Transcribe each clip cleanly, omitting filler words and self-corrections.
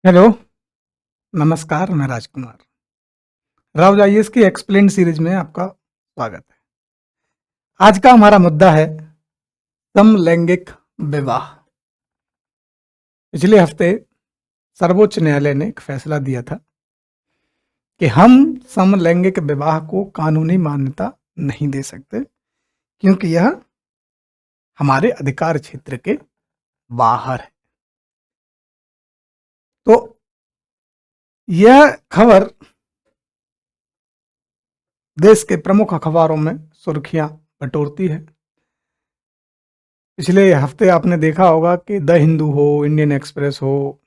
Hello, नमस्कार। मैं राजकुमार Rao IAS की एक्सप्लेन सीरीज में आपका स्वागत है। आज का हमारा मुद्दा है समलैंगिक विवाह। पिछले हफ्ते सर्वोच्च न्यायालय ने एक फैसला दिया था कि हम समलैंगिक विवाह को कानूनी मान्यता नहीं दे सकते क्योंकि यह हमारे अधिकार क्षेत्र के बाहर है। तो यह खबर देश के प्रमुख अखबारों में सुर्खियां बटोरती है। पिछले हफ्ते आपने देखा होगा कि द हिंदू हो, इंडियन एक्सप्रेस हो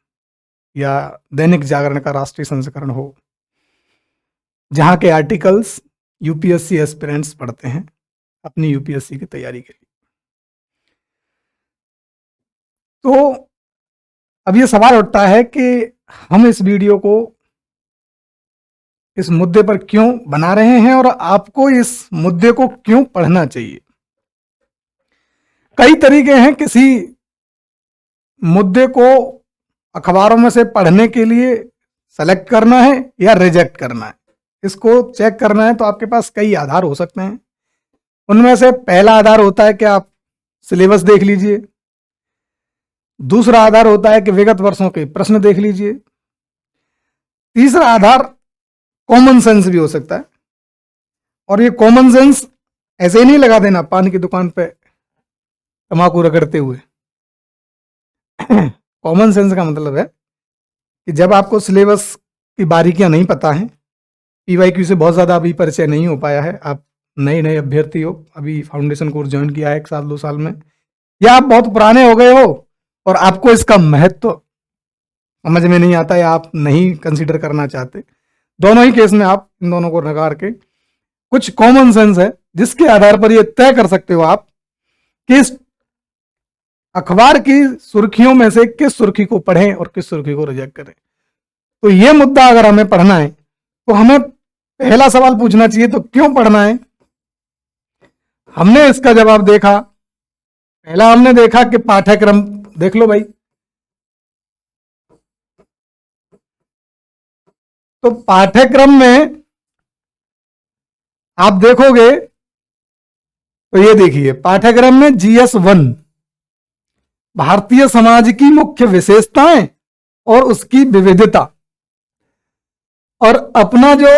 या दैनिक जागरण का राष्ट्रीय संस्करण हो, जहां के आर्टिकल्स यूपीएससी एस्पिरेंट्स पढ़ते हैं अपनी यूपीएससी की तैयारी के लिए। तो अब ये सवाल उठता है कि हम इस वीडियो को इस मुद्दे पर क्यों बना रहे हैं और आपको इस मुद्दे को क्यों पढ़ना चाहिए। कई तरीके हैं किसी मुद्दे को अखबारों में से पढ़ने के लिए सेलेक्ट करना है या रिजेक्ट करना है। इसको चेक करना है तो आपके पास कई आधार हो सकते हैं। उनमें से पहला आधार होता है कि आप सिलेबस देख लीजिए। दूसरा आधार होता है कि विगत वर्षों के प्रश्न देख लीजिए। तीसरा आधार कॉमन सेंस भी हो सकता है। और ये कॉमन सेंस ऐसे ही नहीं लगा देना पान की दुकान पे तम्बाकू रगड़ते हुए। कॉमन सेंस का मतलब है कि जब आपको सिलेबस की बारीकियां नहीं पता है, पीवाईक्यू से बहुत ज़्यादा अभी परिचय नहीं हो पाया है, आप नए नए अभ्यर्थी हो, अभी फाउंडेशन कोर्स ज्वाइन किया है 1 साल 2 साल में, या आप बहुत पुराने हो गए हो और आपको इसका महत्व समझ में नहीं आता या आप नहीं कंसीडर करना चाहते, दोनों ही केस में आप इन दोनों को नकार के कुछ कॉमन सेंस है जिसके आधार पर ये तय कर सकते हो आप कि इस अखबार की सुर्खियों में से किस सुर्खी को पढ़ें और किस सुर्खी को रिजेक्ट करें। तो ये मुद्दा अगर हमें पढ़ना है तो हमें पहला सवाल पूछना चाहिए, तो क्यों पढ़ना है। हमने इसका जवाब देखा। पहला हमने देखा कि पाठ्यक्रम देख लो भाई। तो पाठ्यक्रम में आप देखोगे तो ये देखिए, पाठ्यक्रम में GS1 भारतीय समाज की मुख्य विशेषताएं और उसकी विविधता, और अपना जो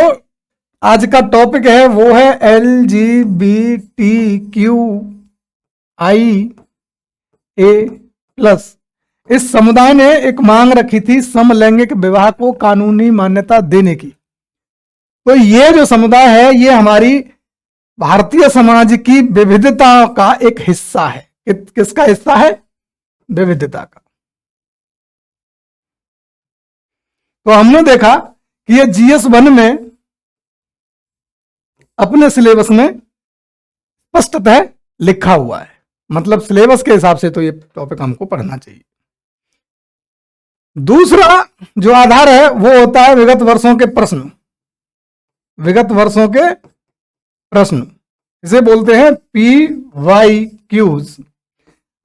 आज का टॉपिक है वो है LGBTQIA+। इस समुदाय ने एक मांग रखी थी समलैंगिक विवाह को कानूनी मान्यता देने की। तो ये जो समुदाय है ये हमारी भारतीय समाज की विविधता का एक हिस्सा है। किसका हिस्सा है? विविधता का। तो हमने देखा कि ये GS1 में अपने सिलेबस में स्पष्टतः लिखा हुआ है, मतलब सिलेबस के हिसाब से तो ये टॉपिक हमको पढ़ना चाहिए। दूसरा जो आधार है वो होता है विगत वर्षों के प्रश्न। विगत वर्षों के प्रश्न इसे बोलते हैं PYQs।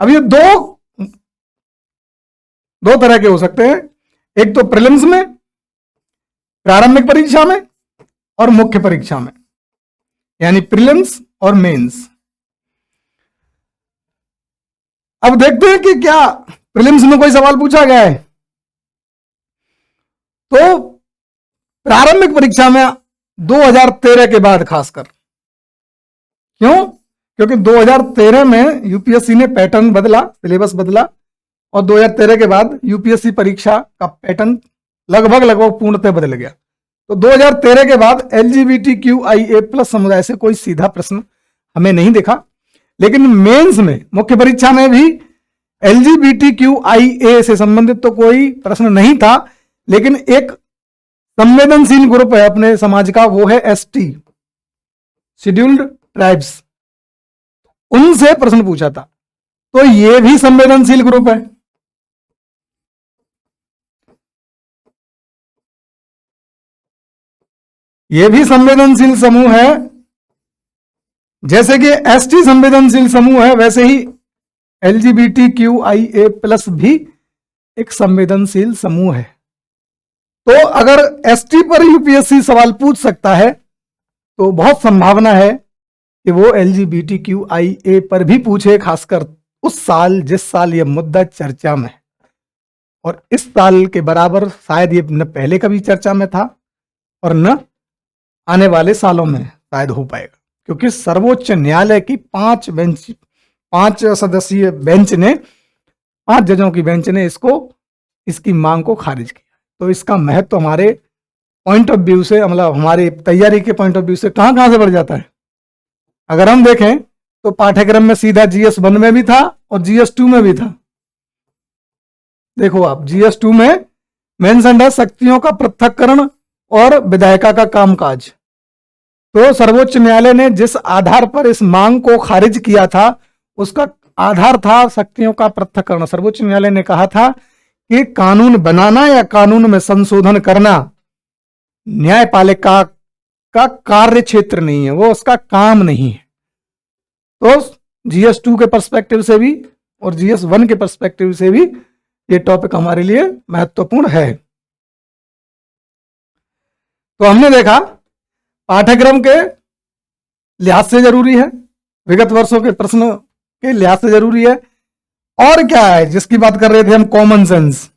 अब ये दो तरह के हो सकते हैं, एक तो प्रीलिम्स में, प्रारंभिक परीक्षा में, और मुख्य परीक्षा में, यानी प्रीलिम्स और मेंस। अब देखते हैं कि क्या प्रीलिम्स में कोई सवाल पूछा गया है। तो प्रारंभिक परीक्षा में 2013 के बाद खासकर, क्यों? क्योंकि 2013 में यूपीएससी ने पैटर्न बदला, सिलेबस बदला, और 2013 के बाद यूपीएससी परीक्षा का पैटर्न लगभग पूर्णतः बदल गया। तो 2013 के बाद LGBTQIA+ समुदाय से कोई सीधा प्रश्न हमें नहीं दिखा, लेकिन मेंस में, मुख्य परीक्षा में भी LGBTQIA से संबंधित तो कोई प्रश्न नहीं था, लेकिन एक संवेदनशील ग्रुप है अपने समाज का, वो है ST, शेड्यूल्ड ट्राइब्स, उनसे प्रश्न पूछा था। तो ये भी संवेदनशील ग्रुप है। ये भी संवेदनशील समूह है। जैसे कि ST संवेदनशील समूह है, वैसे ही LGBTQIA+ भी एक संवेदनशील समूह है। तो अगर एसटी पर यूपीएससी सवाल पूछ सकता है तो बहुत संभावना है कि वो LGBTQIA पर भी पूछे, खासकर उस साल जिस साल ये मुद्दा चर्चा में है। और इस साल के बराबर शायद ये न पहले कभी चर्चा में था और न आने वाले सालों में शायद हो पाएगा, क्योंकि सर्वोच्च न्यायालय की 5 सदस्यीय बेंच ने, 5 जजों की बेंच ने इसकी मांग को खारिज किया। तो इसका महत्व हमारे पॉइंट ऑफ व्यू से, मतलब हमारी तैयारी के पॉइंट ऑफ व्यू से कहां से बढ़ जाता है। अगर हम देखें तो पाठ्यक्रम में सीधा GS1 में भी था और GS2 में भी था। देखो आप, GS2 में मेंशन्ड है शक्तियों का पृथक्करण और विधायिका का कामकाज। तो सर्वोच्च न्यायालय ने जिस आधार पर इस मांग को खारिज किया था उसका आधार था शक्तियों का पृथक्करण। सर्वोच्च न्यायालय ने कहा था कि कानून बनाना या कानून में संशोधन करना न्यायपालिका का कार्य क्षेत्र नहीं है, वो उसका काम नहीं है। तो GS2 के पर्सपेक्टिव से भी और GS1 के पर्सपेक्टिव से भी ये टॉपिक हमारे लिए महत्वपूर्ण है। तो हमने देखा पाठ्यक्रम के लिहाज से जरूरी है, विगत वर्षों के प्रश्न के लिहाज से जरूरी है, और क्या है जिसकी बात कर रहे थे हम, कॉमन सेंस।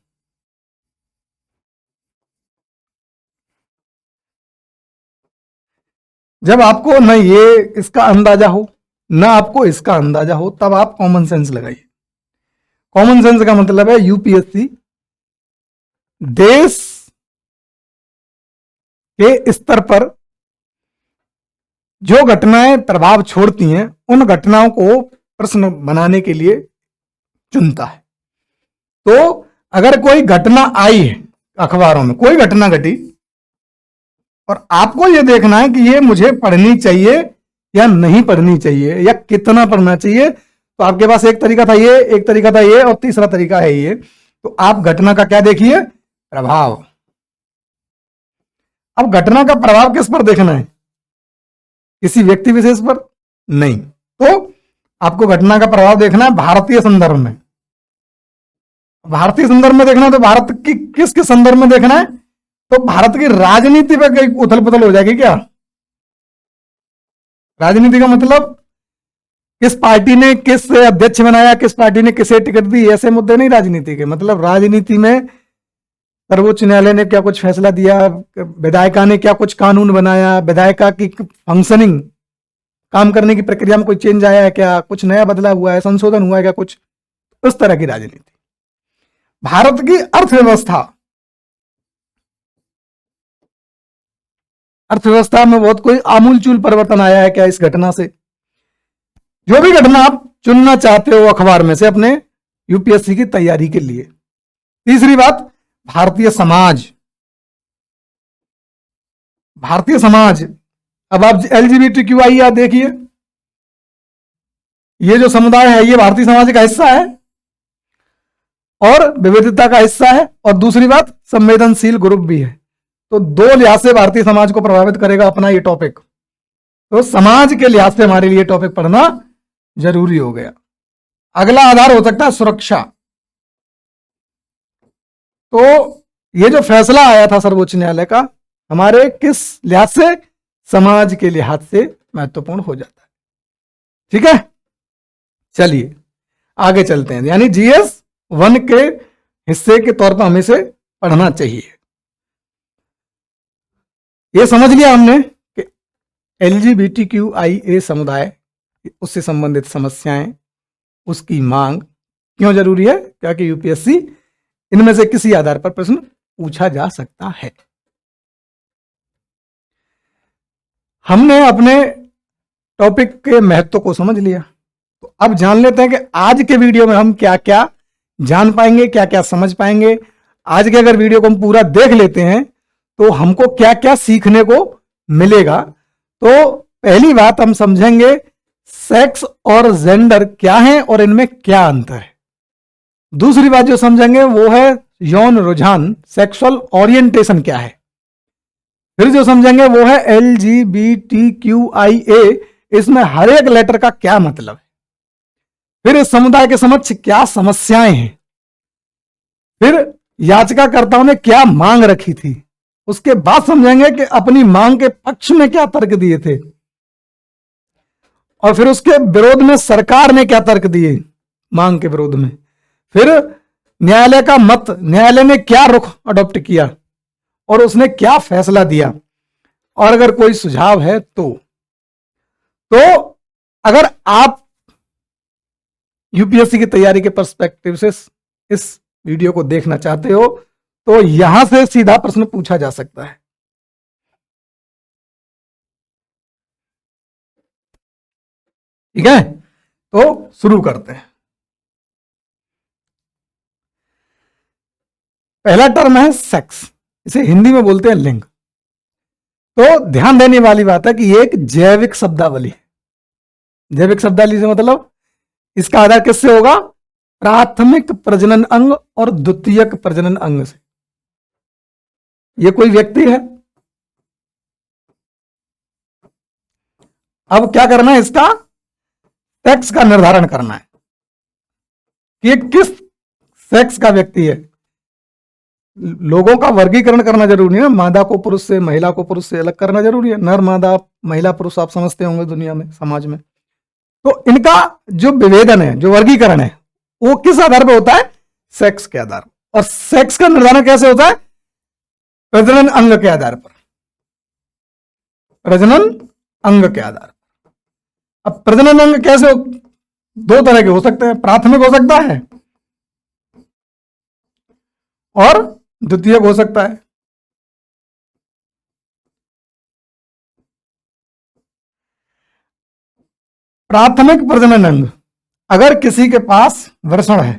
जब आपको न ये इसका अंदाजा हो न आपको इसका अंदाजा हो तब आप कॉमन सेंस लगाइए। कॉमन सेंस का मतलब है यूपीएससी देश के स्तर पर जो घटनाएं प्रभाव छोड़ती हैं उन घटनाओं को प्रश्न बनाने के लिए चुनता है। तो अगर कोई घटना आई है अखबारों में, कोई घटना घटी और आपको यह देखना है कि ये मुझे पढ़नी चाहिए या नहीं पढ़नी चाहिए या कितना पढ़ना चाहिए, तो आपके पास एक तरीका था ये, एक तरीका था ये और तीसरा तरीका है ये। तो आप घटना का क्या देखिए, प्रभाव। अब घटना का प्रभाव किस पर देखना है, किसी व्यक्ति विशेष पर नहीं। तो आपको घटना का प्रभाव देखना है भारतीय संदर्भ में। भारतीय संदर्भ में देखना है तो भारत की किसके संदर्भ में देखना है, तो भारत की राजनीति पर कहीं उथल पुथल हो जाएगी क्या। राजनीति का मतलब किस पार्टी ने किस अध्यक्ष बनाया, किस पार्टी ने किसे टिकट दी, ऐसे मुद्दे नहीं राजनीति के। मतलब राजनीति में सर्वोच्च न्यायालय ने क्या कुछ फैसला दिया, विधायिका ने क्या कुछ कानून बनाया, विधायिका की फंक्शनिंग, काम करने की प्रक्रिया में कोई चेंज आया है क्या, कुछ नया बदला हुआ है, संशोधन हुआ है क्या, कुछ उस तरह की राजनीति। भारत की अर्थव्यवस्था में बहुत कोई आमूलचूल परिवर्तन आया है क्या इस घटना से। जो भी घटना आप चुनना चाहते हो अखबार में से अपने यूपीएससी की तैयारी के लिए। तीसरी बात, भारतीय समाज। भारतीय समाज, अब आप LGBTQIA देखिए, ये जो समुदाय है ये भारतीय समाज का हिस्सा है और विविधता का हिस्सा है, और दूसरी बात संवेदनशील ग्रुप भी है। तो दो लिहाज से भारतीय समाज को प्रभावित करेगा अपना ये टॉपिक। तो समाज के लिहाज से हमारे लिए टॉपिक पढ़ना जरूरी हो गया। अगला आधार हो सकता है सुरक्षा। तो ये जो फैसला आया था सर्वोच्च न्यायालय का, हमारे किस लिहाज से, समाज के लिहाज से महत्वपूर्ण हो जाता है। ठीक है, चलिए आगे चलते हैं। यानी GS1 के हिस्से के तौर पर हमें इसे पढ़ना चाहिए। ये समझ लिया हमने कि LGBTQIA समुदाय, उससे संबंधित समस्याएं, उसकी मांग क्यों जरूरी है, क्या कि यूपीएससी इनमें से किसी आधार पर प्रश्न पूछा जा सकता है। हमने अपने टॉपिक के महत्व को समझ लिया, तो अब जान लेते हैं कि आज के वीडियो में हम क्या क्या जान पाएंगे, क्या क्या समझ पाएंगे। आज के अगर वीडियो को हम पूरा देख लेते हैं तो हमको क्या क्या सीखने को मिलेगा। तो पहली बात हम समझेंगे सेक्स और जेंडर क्या है और इनमें क्या अंतर है। दूसरी बात जो समझेंगे वो है यौन रुझान, सेक्सुअल ओरिएंटेशन क्या है। फिर जो समझेंगे वो है LGBTQIA, इसमें हर एक लेटर का क्या मतलब है। फिर इस समुदाय के समक्ष क्या समस्याएं हैं। फिर याचिकाकर्ताओं ने क्या मांग रखी थी, उसके बाद समझेंगे कि अपनी मांग के पक्ष में क्या तर्क दिए थे, और फिर उसके विरोध में सरकार ने क्या तर्क दिए मांग के विरोध में, फिर न्यायालय का मत, न्यायालय ने क्या रुख अडॉप्ट किया और उसने क्या फैसला दिया, और अगर कोई सुझाव है तो अगर आप यूपीएससी की तैयारी के पर्सपेक्टिव से इस वीडियो को देखना चाहते हो तो यहां से सीधा प्रश्न पूछा जा सकता है। ठीक है, तो शुरू करते हैं। पहला टर्म है सेक्स, इसे हिंदी में बोलते हैं लिंग। तो ध्यान देने वाली बात है कि ये एक जैविक शब्दावली है। जैविक शब्दावली से मतलब इसका आधार किससे होगा, प्राथमिक प्रजनन अंग और द्वितीयक प्रजनन अंग से। ये कोई व्यक्ति है, अब क्या करना है, इसका सेक्स का निर्धारण करना है कि ये किस सेक्स का व्यक्ति है। लोगों का वर्गीकरण करना जरूरी है, मादा को पुरुष से, महिला को पुरुष से अलग करना जरूरी है। नर मादा महिला पुरुष आप समझते होंगे दुनिया में, समाज में। तो इनका जो विभेदन है, जो वर्गीकरण है, वो किस आधार पर होता है, सेक्स के आधार पर। और सेक्स का निर्धारण कैसे होता है, प्रजनन अंग के आधार पर, प्रजनन अंग के आधार पर। अब प्रजनन अंग कैसे दो तरह के हो सकते हैं, प्राथमिक हो सकता है और द्वितीयक हो सकता है। प्राथमिक प्रजनन अंग, अगर किसी के पास वृषण है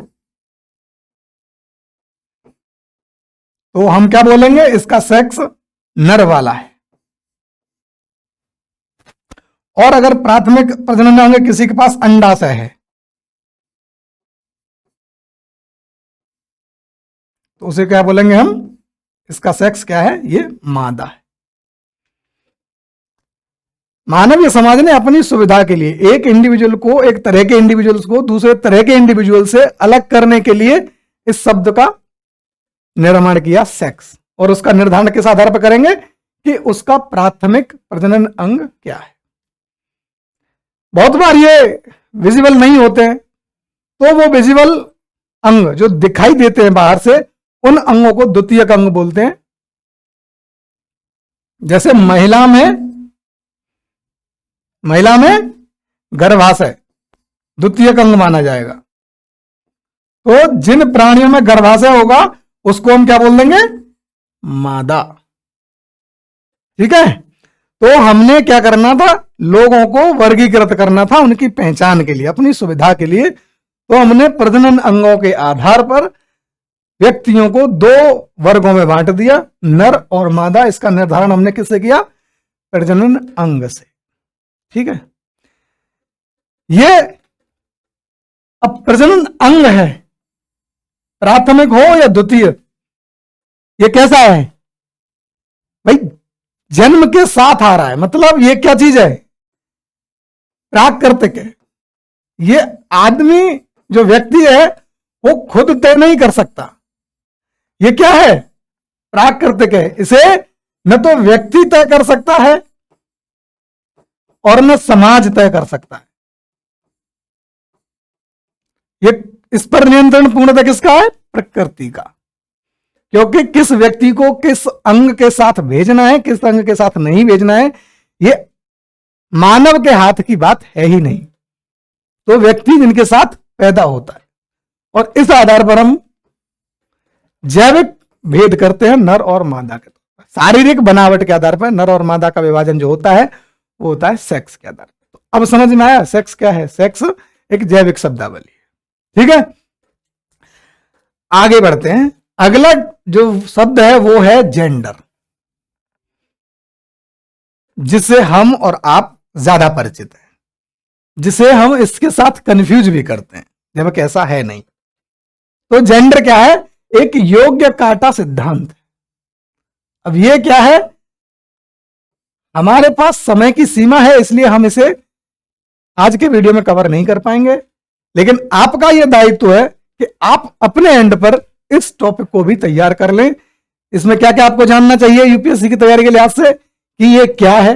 तो हम क्या बोलेंगे, इसका सेक्स नर वाला है। और अगर प्राथमिक प्रजनन अंग किसी के पास अंडाशय है तो उसे क्या बोलेंगे हम, इसका सेक्स क्या है, ये मादा है। मानवीय समाज ने अपनी सुविधा के लिए एक इंडिविजुअल को, एक तरह के इंडिविजुअल्स को दूसरे तरह के इंडिविजुअल से अलग करने के लिए इस शब्द का निर्माण किया, सेक्स। और उसका निर्धारण किस आधार पर करेंगे कि उसका प्राथमिक प्रजनन अंग क्या है। बहुत बार ये विजिबल नहीं होते हैं, तो वो विजिबल अंग जो दिखाई देते हैं बाहर से, उन अंगों को द्वितीयक अंग बोलते हैं। जैसे महिला में गर्भाशय द्वितीयक अंग माना जाएगा। तो जिन प्राणियों में गर्भाशय होगा उसको हम क्या बोल देंगे, मादा। ठीक है, तो हमने क्या करना था, लोगों को वर्गीकृत करना था उनकी पहचान के लिए, अपनी सुविधा के लिए। तो हमने प्रजनन अंगों के आधार पर व्यक्तियों को दो वर्गों में बांट दिया, नर और मादा। इसका निर्धारण हमने किससे किया, प्रजनन अंग से। ठीक है, ये अब प्रजनन अंग है, प्राथमिक हो या द्वितीय, ये कैसा है भाई, जन्म के साथ आ रहा है। मतलब ये क्या चीज है, प्राकृतिक है। ये आदमी जो व्यक्ति है वो खुद तय नहीं कर सकता, ये क्या है, प्राकृतिक है। इसे न तो व्यक्ति तय कर सकता है और न समाज तय कर सकता है। ये इस पर नियंत्रण पूर्णतः किसका है, प्रकृति का। क्योंकि किस व्यक्ति को किस अंग के साथ भेजना है, किस अंग के साथ नहीं भेजना है, ये मानव के हाथ की बात है ही नहीं। तो व्यक्ति जिनके साथ पैदा होता है, और इस आधार पर हम जैविक भेद करते हैं नर और मादा के। शारीरिक बनावट के आधार पर नर और मादा का विभाजन जो होता है वो होता है सेक्स के आधार पर। तो अब समझ में आया सेक्स क्या है, सेक्स एक जैविक शब्दावली है। ठीक है, आगे बढ़ते हैं। अगला जो शब्द है वो है जेंडर, जिससे हम और आप ज्यादा परिचित हैं, जिसे हम इसके साथ कंफ्यूज भी करते हैं, जबकि ऐसा है नहीं। तो जेंडर क्या है, एक योग्य काटा सिद्धांत। अब ये क्या है, हमारे पास समय की सीमा है, इसलिए हम इसे आज के वीडियो में कवर नहीं कर पाएंगे। लेकिन आपका यह दायित्व है कि आप अपने एंड पर इस टॉपिक को भी तैयार कर लें। इसमें क्या क्या आपको जानना चाहिए यूपीएससी की तैयारी के लिहाज से, कि ये क्या है,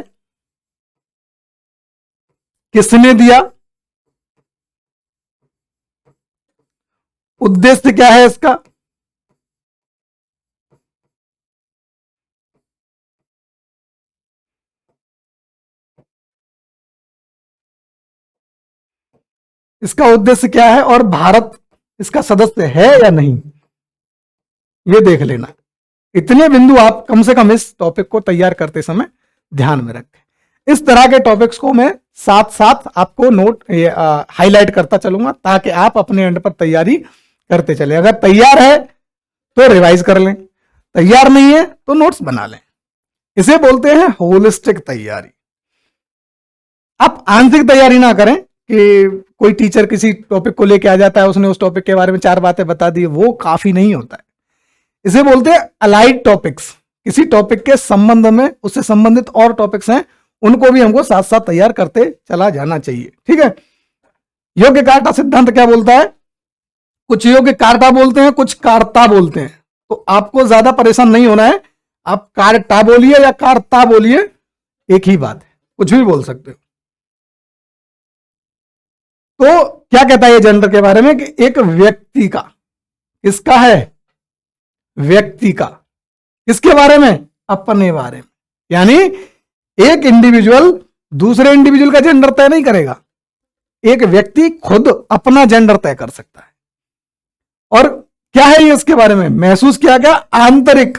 किसने दिया, उद्देश्य क्या है इसका, इसका उद्देश्य क्या है, और भारत इसका सदस्य है या नहीं, ये देख लेना। इतने बिंदु आप कम से कम इस टॉपिक को तैयार करते समय ध्यान में रखें। इस तरह के टॉपिक्स को मैं साथ साथ आपको नोट हाईलाइट करता चलूंगा, ताकि आप अपने एंड पर तैयारी करते चले। अगर तैयार है तो रिवाइज कर लें, तैयार नहीं है तो नोट्स बना लें। इसे बोलते हैं होलिस्टिक तैयारी। आप आंशिक तैयारी ना करें कि कोई टीचर किसी टॉपिक को लेके आ जाता है, उसने उस टॉपिक के बारे में 4 बातें बता दी, वो काफी नहीं होता है। इसे बोलते हैं अलाइड टॉपिक्स। किसी टॉपिक के संबंध में उससे संबंधित और टॉपिक्स हैं, उनको भी हमको साथ साथ तैयार करते चला जाना चाहिए। ठीक है। योग्य कार्ता सिद्धांत क्या बोलता है? कुछ योग्य कार्ता बोलते हैं, कुछ कार्ता बोलते हैं। तो आपको ज्यादा परेशान नहीं होना है, आप कार्ता बोलिए या कार्ता बोलिए, एक ही बात है, कुछ भी बोल सकते हो। तो क्या कहता है ये जेंडर के बारे में कि एक व्यक्ति का, किसका है? व्यक्ति का। किसके बारे में? अपने बारे में। यानी एक इंडिविजुअल दूसरे इंडिविजुअल का जेंडर तय नहीं करेगा, एक व्यक्ति खुद अपना जेंडर तय कर सकता है। और क्या है ये इसके बारे में? महसूस किया गया आंतरिक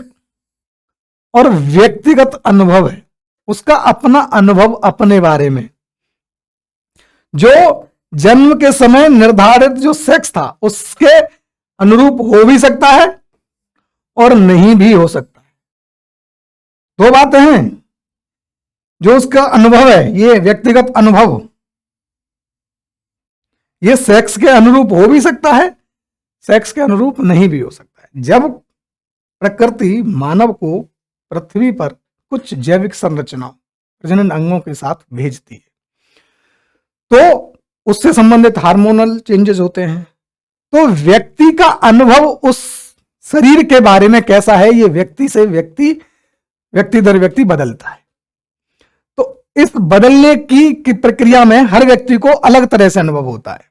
और व्यक्तिगत अनुभव है, उसका अपना अनुभव अपने बारे में, जो जन्म के समय निर्धारित जो सेक्स था उसके अनुरूप हो भी सकता है और नहीं भी हो सकता है। 2 बातें हैं। जो उसका अनुभव है, ये व्यक्तिगत अनुभव, ये सेक्स के अनुरूप हो भी सकता है, सेक्स के अनुरूप नहीं भी हो सकता है। जब प्रकृति मानव को पृथ्वी पर कुछ जैविक संरचनाओं, प्रजनन अंगों के साथ भेजती है, तो उससे संबंधित हार्मोनल चेंजेस होते हैं। तो व्यक्ति का अनुभव उस शरीर के बारे में कैसा है, ये व्यक्ति से व्यक्ति, व्यक्ति दर व्यक्ति बदलता है। तो इस बदलने की प्रक्रिया में हर व्यक्ति को अलग तरह से अनुभव होता है।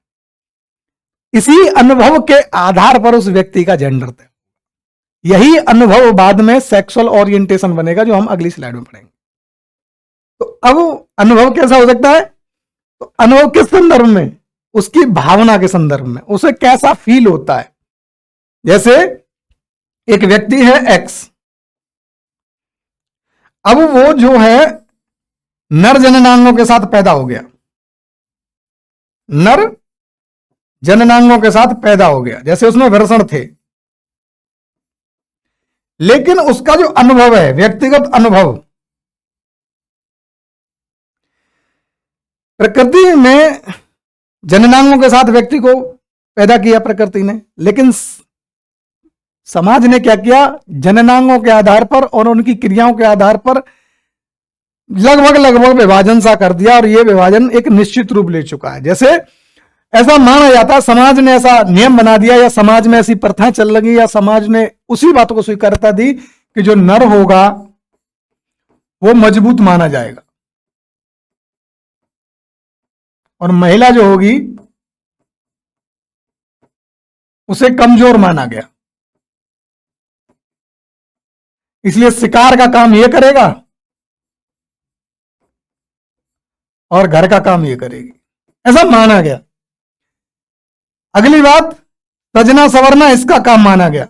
इसी अनुभव के आधार पर उस व्यक्ति का जेंडर तय, यही अनुभव बाद में सेक्सुअल ओरिएंटेशन बनेगा, जो हम अगली स्लाइड में पढ़ेंगे। तो अब अनुभव कैसा हो सकता है? तो अनुभव किस संदर्भ में? उसकी भावना के संदर्भ में, उसे कैसा फील होता है। जैसे एक व्यक्ति है एक्स, अब वो जो है नर जननांगों के साथ पैदा हो गया, नर जननांगों के साथ पैदा हो गया, जैसे उसमें वृषण थे, लेकिन उसका जो अनुभव है, व्यक्तिगत अनुभव, प्रकृति में जननांगों के साथ व्यक्ति को पैदा किया प्रकृति ने, लेकिन समाज ने क्या किया? जननांगों के आधार पर और उनकी क्रियाओं के आधार पर लगभग विभाजन सा कर दिया, और यह विभाजन एक निश्चित रूप ले चुका है। जैसे ऐसा माना जाता है, समाज ने ऐसा नियम बना दिया, या समाज में ऐसी प्रथाएं चल लगी, या समाज ने उसी बात को स्वीकारता दी कि जो नर होगा वो मजबूत माना जाएगा और महिला जो होगी उसे कमजोर माना गया। इसलिए शिकार का काम ये करेगा और घर का काम ये करेगी, ऐसा माना गया। अगली बात, सजना संवरना इसका काम माना गया।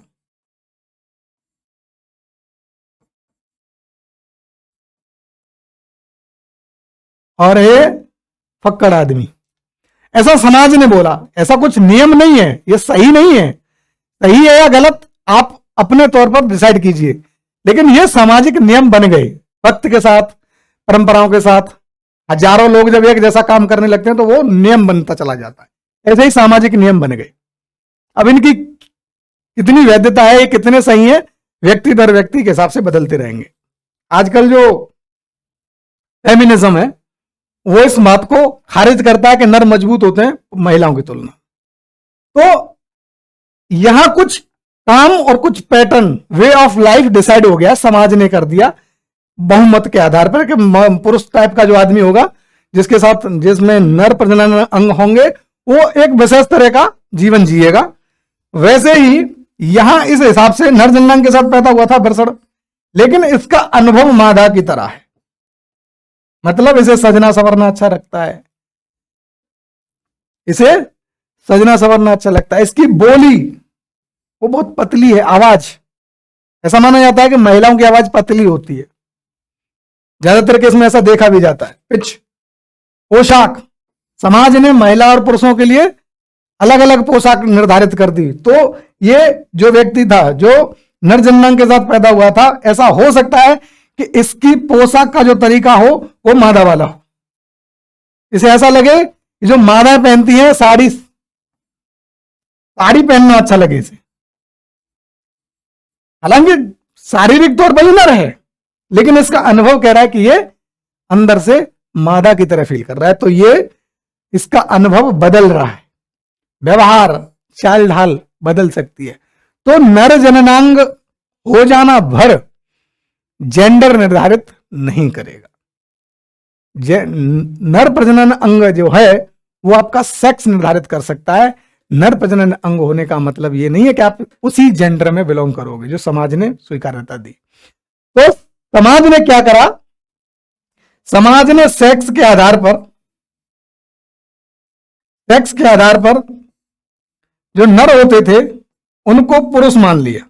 और ये फक्कड़ आदमी, ऐसा समाज ने बोला। ऐसा कुछ नियम नहीं है, ये सही नहीं है। सही है या गलत आप अपने तौर पर डिसाइड कीजिए, लेकिन ये सामाजिक नियम बन गए वक्त के साथ, परंपराओं के साथ। हजारों लोग जब एक जैसा काम करने लगते हैं तो वो नियम बनता चला जाता है। ऐसे ही सामाजिक नियम बन गए। अब इनकी कितनी वैधता है, ये कितने सही है, व्यक्ति दर व्यक्ति के हिसाब से बदलते रहेंगे। आजकल जो फेमिनिज्म है वो इस बात को खारिज करता है कि नर मजबूत होते हैं महिलाओं की तुलना। तो यहां कुछ काम और कुछ pattern, way of life decide हो गया, समाज ने कर दिया बहुमत के आधार पर कि पुरुष टाइप का जो आदमी होगा, जिसके साथ जिसमें नर प्रजनन अंग होंगे, वो एक विशेष तरह का जीवन जिएगा। वैसे ही यहां इस हिसाब से नर जननांग के साथ पैदा हुआ था बरसड़, लेकिन इसका अनुभव मादा की तरह है, मतलब इसे सजना संवरना अच्छा लगता है, इसे सजना संवरना अच्छा लगता है। इसकी बोली वो बहुत पतली है, आवाज, ऐसा माना जाता है कि महिलाओं की आवाज पतली होती है, ज्यादातर केस में ऐसा देखा भी जाता है। पिच, पोशाक, समाज ने महिला और पुरुषों के लिए अलग अलग पोशाक निर्धारित कर दी। तो ये जो व्यक्ति था जो नर जननांग के साथ पैदा हुआ था, ऐसा हो सकता है कि इसकी पोशाक का जो तरीका हो वो मादा वाला हो, इसे ऐसा लगे जो मादाएं पहनती हैं साड़ी, साड़ी पहनना अच्छा लगे इसे, हालांकि शारीरिक तौर पर ही ना रहे, लेकिन इसका अनुभव कह रहा है कि ये अंदर से मादा की तरह फील कर रहा है। तो ये इसका अनुभव बदल रहा है, व्यवहार, चाल ढाल बदल सकती है। तो नर जननांग हो जाना भर जेंडर निर्धारित नहीं करेगा। नर प्रजनन अंग जो है वो आपका सेक्स निर्धारित कर सकता है। नर प्रजनन अंग होने का मतलब ये नहीं है कि आप उसी जेंडर में बिलोंग करोगे जो समाज ने स्वीकार्यता दी। तो समाज ने क्या करा, समाज ने सेक्स के आधार पर जो नर होते थे उनको पुरुष मान लिया,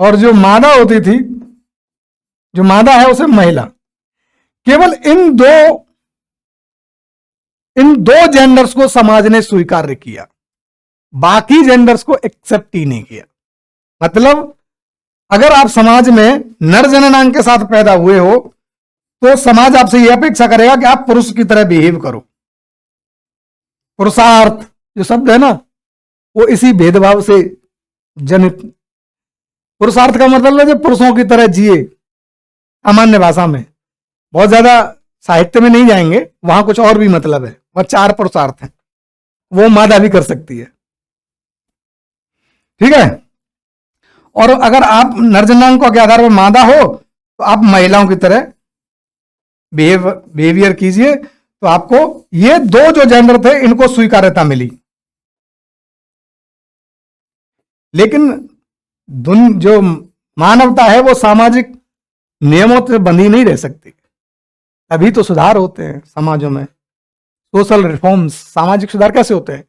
और जो मादा होती थी, जो मादा है उसे महिला। केवल इन दो जेंडर्स को समाज ने स्वीकार किया, बाकी जेंडर्स को एक्सेप्ट ही नहीं किया। मतलब अगर आप समाज में नर जननांग के साथ पैदा हुए हो तो समाज आपसे यह अपेक्षा करेगा कि आप पुरुष की तरह बिहेव करो। पुरुषार्थ जो शब्द है ना, वो इसी भेदभाव से जनित। पुरुषार्थ का मतलब है जो पुरुषों की तरह जिए, सामान्य भाषा में, बहुत ज्यादा साहित्य में नहीं जाएंगे, वहां कुछ और भी मतलब है। वह 4 पुरुषार्थ हैं, वो मादा भी कर सकती है, ठीक है। और अगर आप नरजनांग के आधार पर मादा हो तो आप महिलाओं की तरह बिहेवियर कीजिए, तो आपको ये 2 जो जेंडर थे इनको स्वीकार्यता मिली। लेकिन जो मानवता है वो सामाजिक नियमों से बंधी नहीं रह सकती। अभी तो सुधार होते हैं समाजों में, सोशल रिफॉर्म्स। सामाजिक सुधार कैसे होते हैं?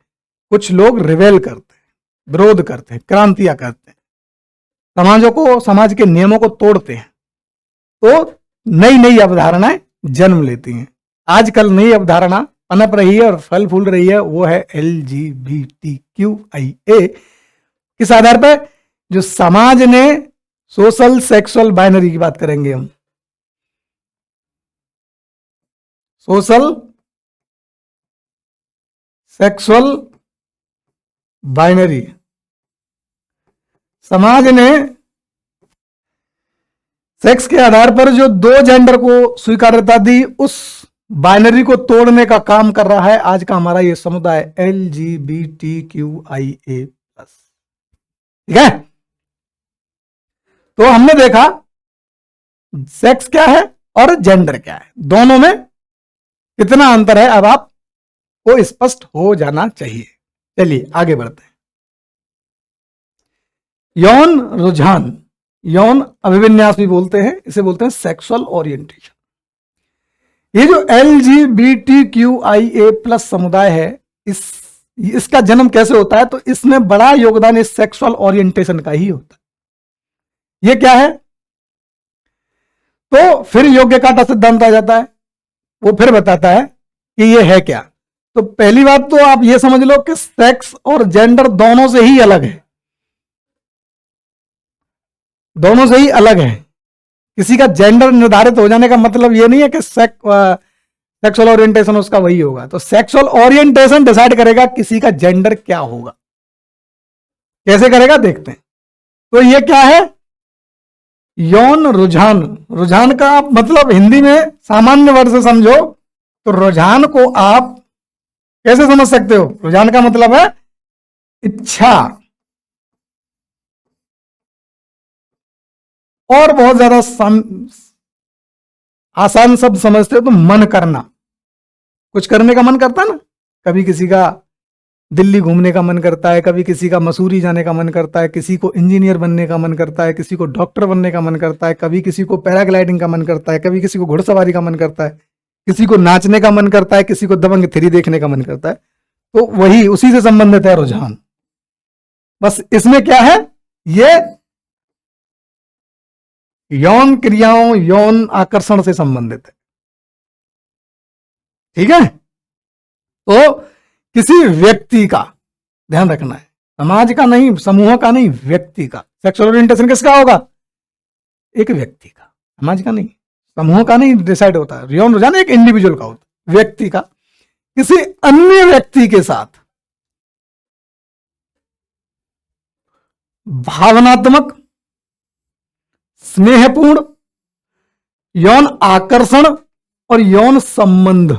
कुछ लोग रिवेल करते हैं, विरोध करते हैं, क्रांतियां करते हैं, समाज के नियमों को तोड़ते हैं, तो नई नई अवधारणाएं जन्म लेती हैं। आजकल नई अवधारणा पनप रही है और फल फूल रही है, वो है LGBTQIA। किस आधार पर? जो समाज ने सोशल सेक्सुअल बाइनरी की बात करेंगे हम, सोशल सेक्सुअल बाइनरी। समाज ने सेक्स के आधार पर जो 2 जेंडर को स्वीकार्यता दी, उस बाइनरी को तोड़ने का काम कर रहा है आज का हमारा ये समुदाय LGBTQIA+। ठीक है, तो हमने देखा सेक्स क्या है और जेंडर क्या है, दोनों में कितना अंतर है, अब आपको स्पष्ट हो जाना चाहिए। चलिए आगे बढ़ते हैं। यौन रुझान, यौन अभिविन्यास भी बोलते हैं, इसे बोलते हैं सेक्सुअल ओरिएंटेशन। ये जो LGBTQIA+ समुदाय है, इसका जन्म कैसे होता है? तो इसमें बड़ा योगदान इस सेक्सुअल ओरिएंटेशन का ही होता है। ये क्या है? तो फिर योग्यकाटा सिद्धांत आ जाता है, वो फिर बताता है कि ये है क्या। तो पहली बात तो आप ये समझ लो कि सेक्स और जेंडर दोनों से ही अलग है, दोनों से ही अलग है। किसी का जेंडर निर्धारित हो जाने का मतलब ये नहीं है कि सेक्सुअल ओरिएंटेशन उसका वही होगा। तो सेक्सुअल ओरिएंटेशन डिसाइड करेगा किसी का जेंडर क्या होगा। कैसे करेगा देखते हैं। तो ये क्या है? यौन रुझान। रुझान का आप मतलब हिंदी में सामान्य वर्ड से समझो तो रुझान को आप कैसे समझ सकते हो? रुझान का मतलब है इच्छा, और बहुत ज्यादा आसान शब्द समझते हो तो मन करना। कुछ करने का मन करता है ना, कभी किसी का दिल्ली घूमने का मन करता है, कभी किसी का मसूरी जाने का मन करता है, किसी को इंजीनियर बनने का मन करता है, किसी को डॉक्टर बनने का मन करता है, कभी किसी को पैराग्लाइडिंग का मन करता है, कभी किसी को घुड़सवारी का मन करता है, किसी को नाचने का मन करता है, किसी को दबंग 3 देखने का मन करता है। तो वही उसी से संबंधित है रुझान। बस इसमें क्या है, ये यौन क्रियाओं, यौन आकर्षण से संबंधित है। ठीक है, तो किसी व्यक्ति का ध्यान रखना है, समाज का नहीं, समूह का नहीं, व्यक्ति का। सेक्सुअल ओरिएंटेशन किसका होगा, एक व्यक्ति का, समाज का नहीं, समूह का नहीं डिसाइड होता है। यौन रुझान एक इंडिविजुअल का होता है, व्यक्ति का किसी अन्य व्यक्ति के साथ भावनात्मक, स्नेहपूर्ण, यौन आकर्षण और यौन संबंध,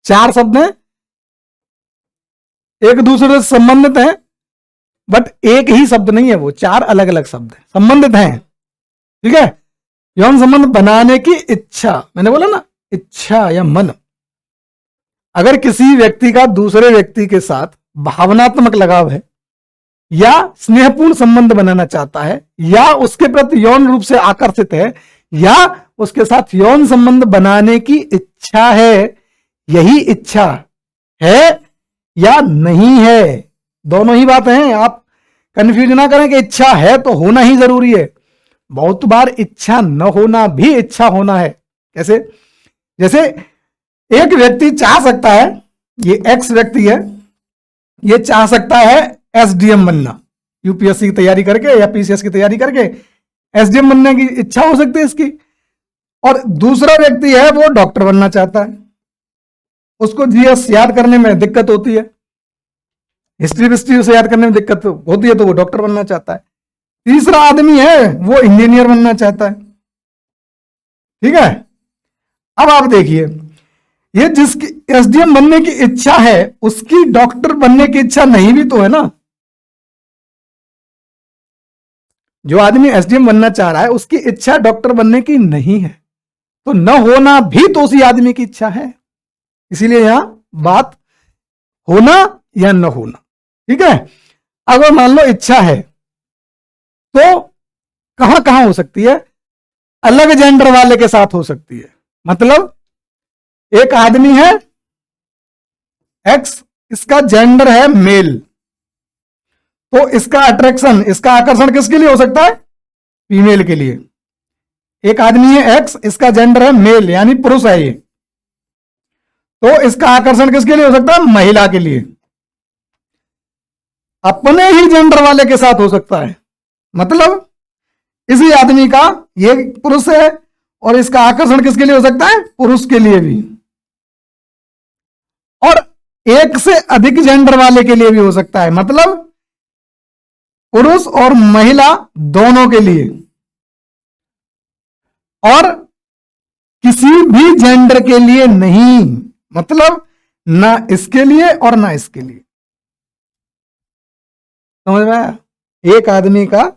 4 शब्द हैं, एक दूसरे से संबंधित हैं, बट एक ही शब्द नहीं है, वो 4 अलग अलग शब्द हैं, संबंधित हैं। ठीक है, यौन संबंध बनाने की इच्छा, मैंने बोला ना, इच्छा या मन। अगर किसी व्यक्ति का दूसरे व्यक्ति के साथ भावनात्मक लगाव है, या स्नेहपूर्ण संबंध बनाना चाहता है, या उसके प्रति यौन रूप से आकर्षित है, या उसके साथ यौन संबंध बनाने की इच्छा है, यही इच्छा है या नहीं है, दोनों ही बातें हैं। आप कंफ्यूज ना करें कि इच्छा है तो होना ही जरूरी है। बहुत बार इच्छा न होना भी इच्छा होना है। कैसे, जैसे एक व्यक्ति चाह सकता है, ये एक्स व्यक्ति है, ये चाह सकता है एसडीएम बनना, यूपीएससी की तैयारी करके या पीसीएस की तैयारी करके एसडीएम बनने की इच्छा हो सकती है इसकी। और दूसरा व्यक्ति है वो डॉक्टर बनना चाहता है, उसको जीएस याद करने में दिक्कत होती है, हिस्ट्री विस्ट्री उसे याद करने में दिक्कत होती है, तो वो डॉक्टर बनना चाहता है। तीसरा आदमी है वो इंजीनियर बनना चाहता है। ठीक है, अब आप देखिए, ये जिसकी एसडीएम बनने की इच्छा है, उसकी डॉक्टर बनने की इच्छा नहीं भी तो है ना। जो आदमी एसडीएम बनना चाह रहा है उसकी इच्छा डॉक्टर बनने की नहीं है, तो न होना भी तो उसी आदमी की इच्छा है। इसीलिए यहां बात होना या न होना। ठीक है, अगर मान लो इच्छा है तो कहां कहां हो सकती है, अलग जेंडर वाले के साथ हो सकती है। मतलब एक आदमी है एक्स, इसका जेंडर है मेल, तो इसका अट्रैक्शन, इसका आकर्षण किसके लिए हो सकता है, फीमेल के लिए। एक आदमी है एक्स, इसका जेंडर है मेल यानी पुरुष है ये, तो इसका आकर्षण किसके लिए हो सकता है, महिला के लिए। अपने ही जेंडर वाले के साथ हो सकता है, मतलब इसी आदमी का, ये पुरुष है और इसका आकर्षण किसके लिए हो सकता है, पुरुष के लिए भी। और एक से अधिक जेंडर वाले के लिए भी हो सकता है, मतलब पुरुष और महिला दोनों के लिए, और किसी भी जेंडर के लिए नहीं, मतलब ना इसके लिए और ना इसके लिए। समझ में आया, एक आदमी का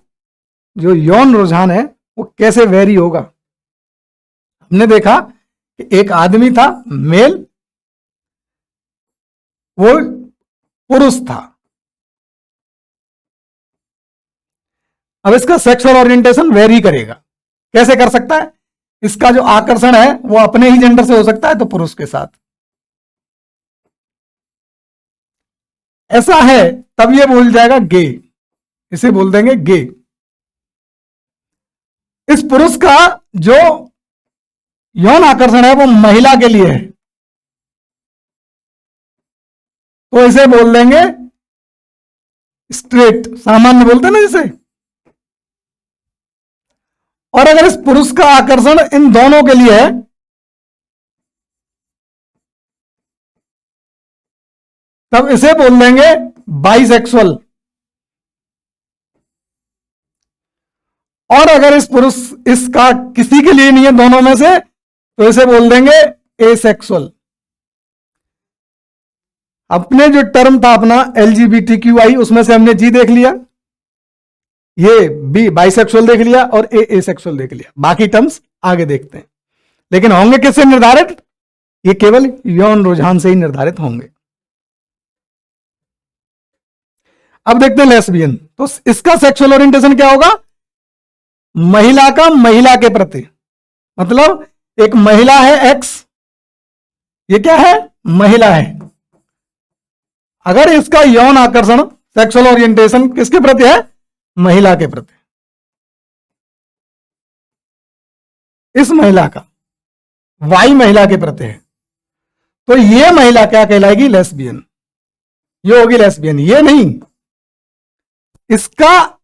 जो यौन रुझान है वो कैसे वेरी होगा। हमने देखा कि एक आदमी था मेल, वो पुरुष था, अब इसका सेक्सुअल ओरिएंटेशन वेरी करेगा। कैसे कर सकता है, इसका जो आकर्षण है वो अपने ही जेंडर से हो सकता है, तो पुरुष के साथ ऐसा है, तब ये बोल जाएगा गे, इसे बोल देंगे गे। इस पुरुष का जो यौन आकर्षण है वो महिला के लिए है, तो इसे बोल देंगे स्ट्रेट, सामान्य बोलते ना जिसे। और अगर इस पुरुष का आकर्षण इन दोनों के लिए है, तब इसे बोल देंगे बाइसेक्सुअल। और अगर इस पुरुष, इसका किसी के लिए नहीं है दोनों में से, तो इसे बोल देंगे एसेक्सुअल। अपने जो टर्म था अपना LGBTQI, उसमें से हमने जी देख लिया, ये बी बाइसेक्सुअल देख लिया और ए एसेक्सुअल देख लिया, बाकी टर्म्स आगे देखते हैं। लेकिन होंगे किससे निर्धारित? ये केवल यौन रुझान से ही निर्धारित होंगे। अब देखते हैं लेस्बियन। तो इसका सेक्सुअल ओरिएंटेशन क्या होगा? महिला का महिला के प्रति, मतलब एक महिला है एक्स, ये क्या है? महिला है। अगर इसका यौन आकर्षण, सेक्सुअल ओरिएंटेशन किसके प्रति है? महिला के प्रति, इस महिला का वाई महिला के प्रति है, तो ये महिला क्या कहलाएगी? लेस्बियन। ये होगी लेस्बियन। ये नहीं, इसका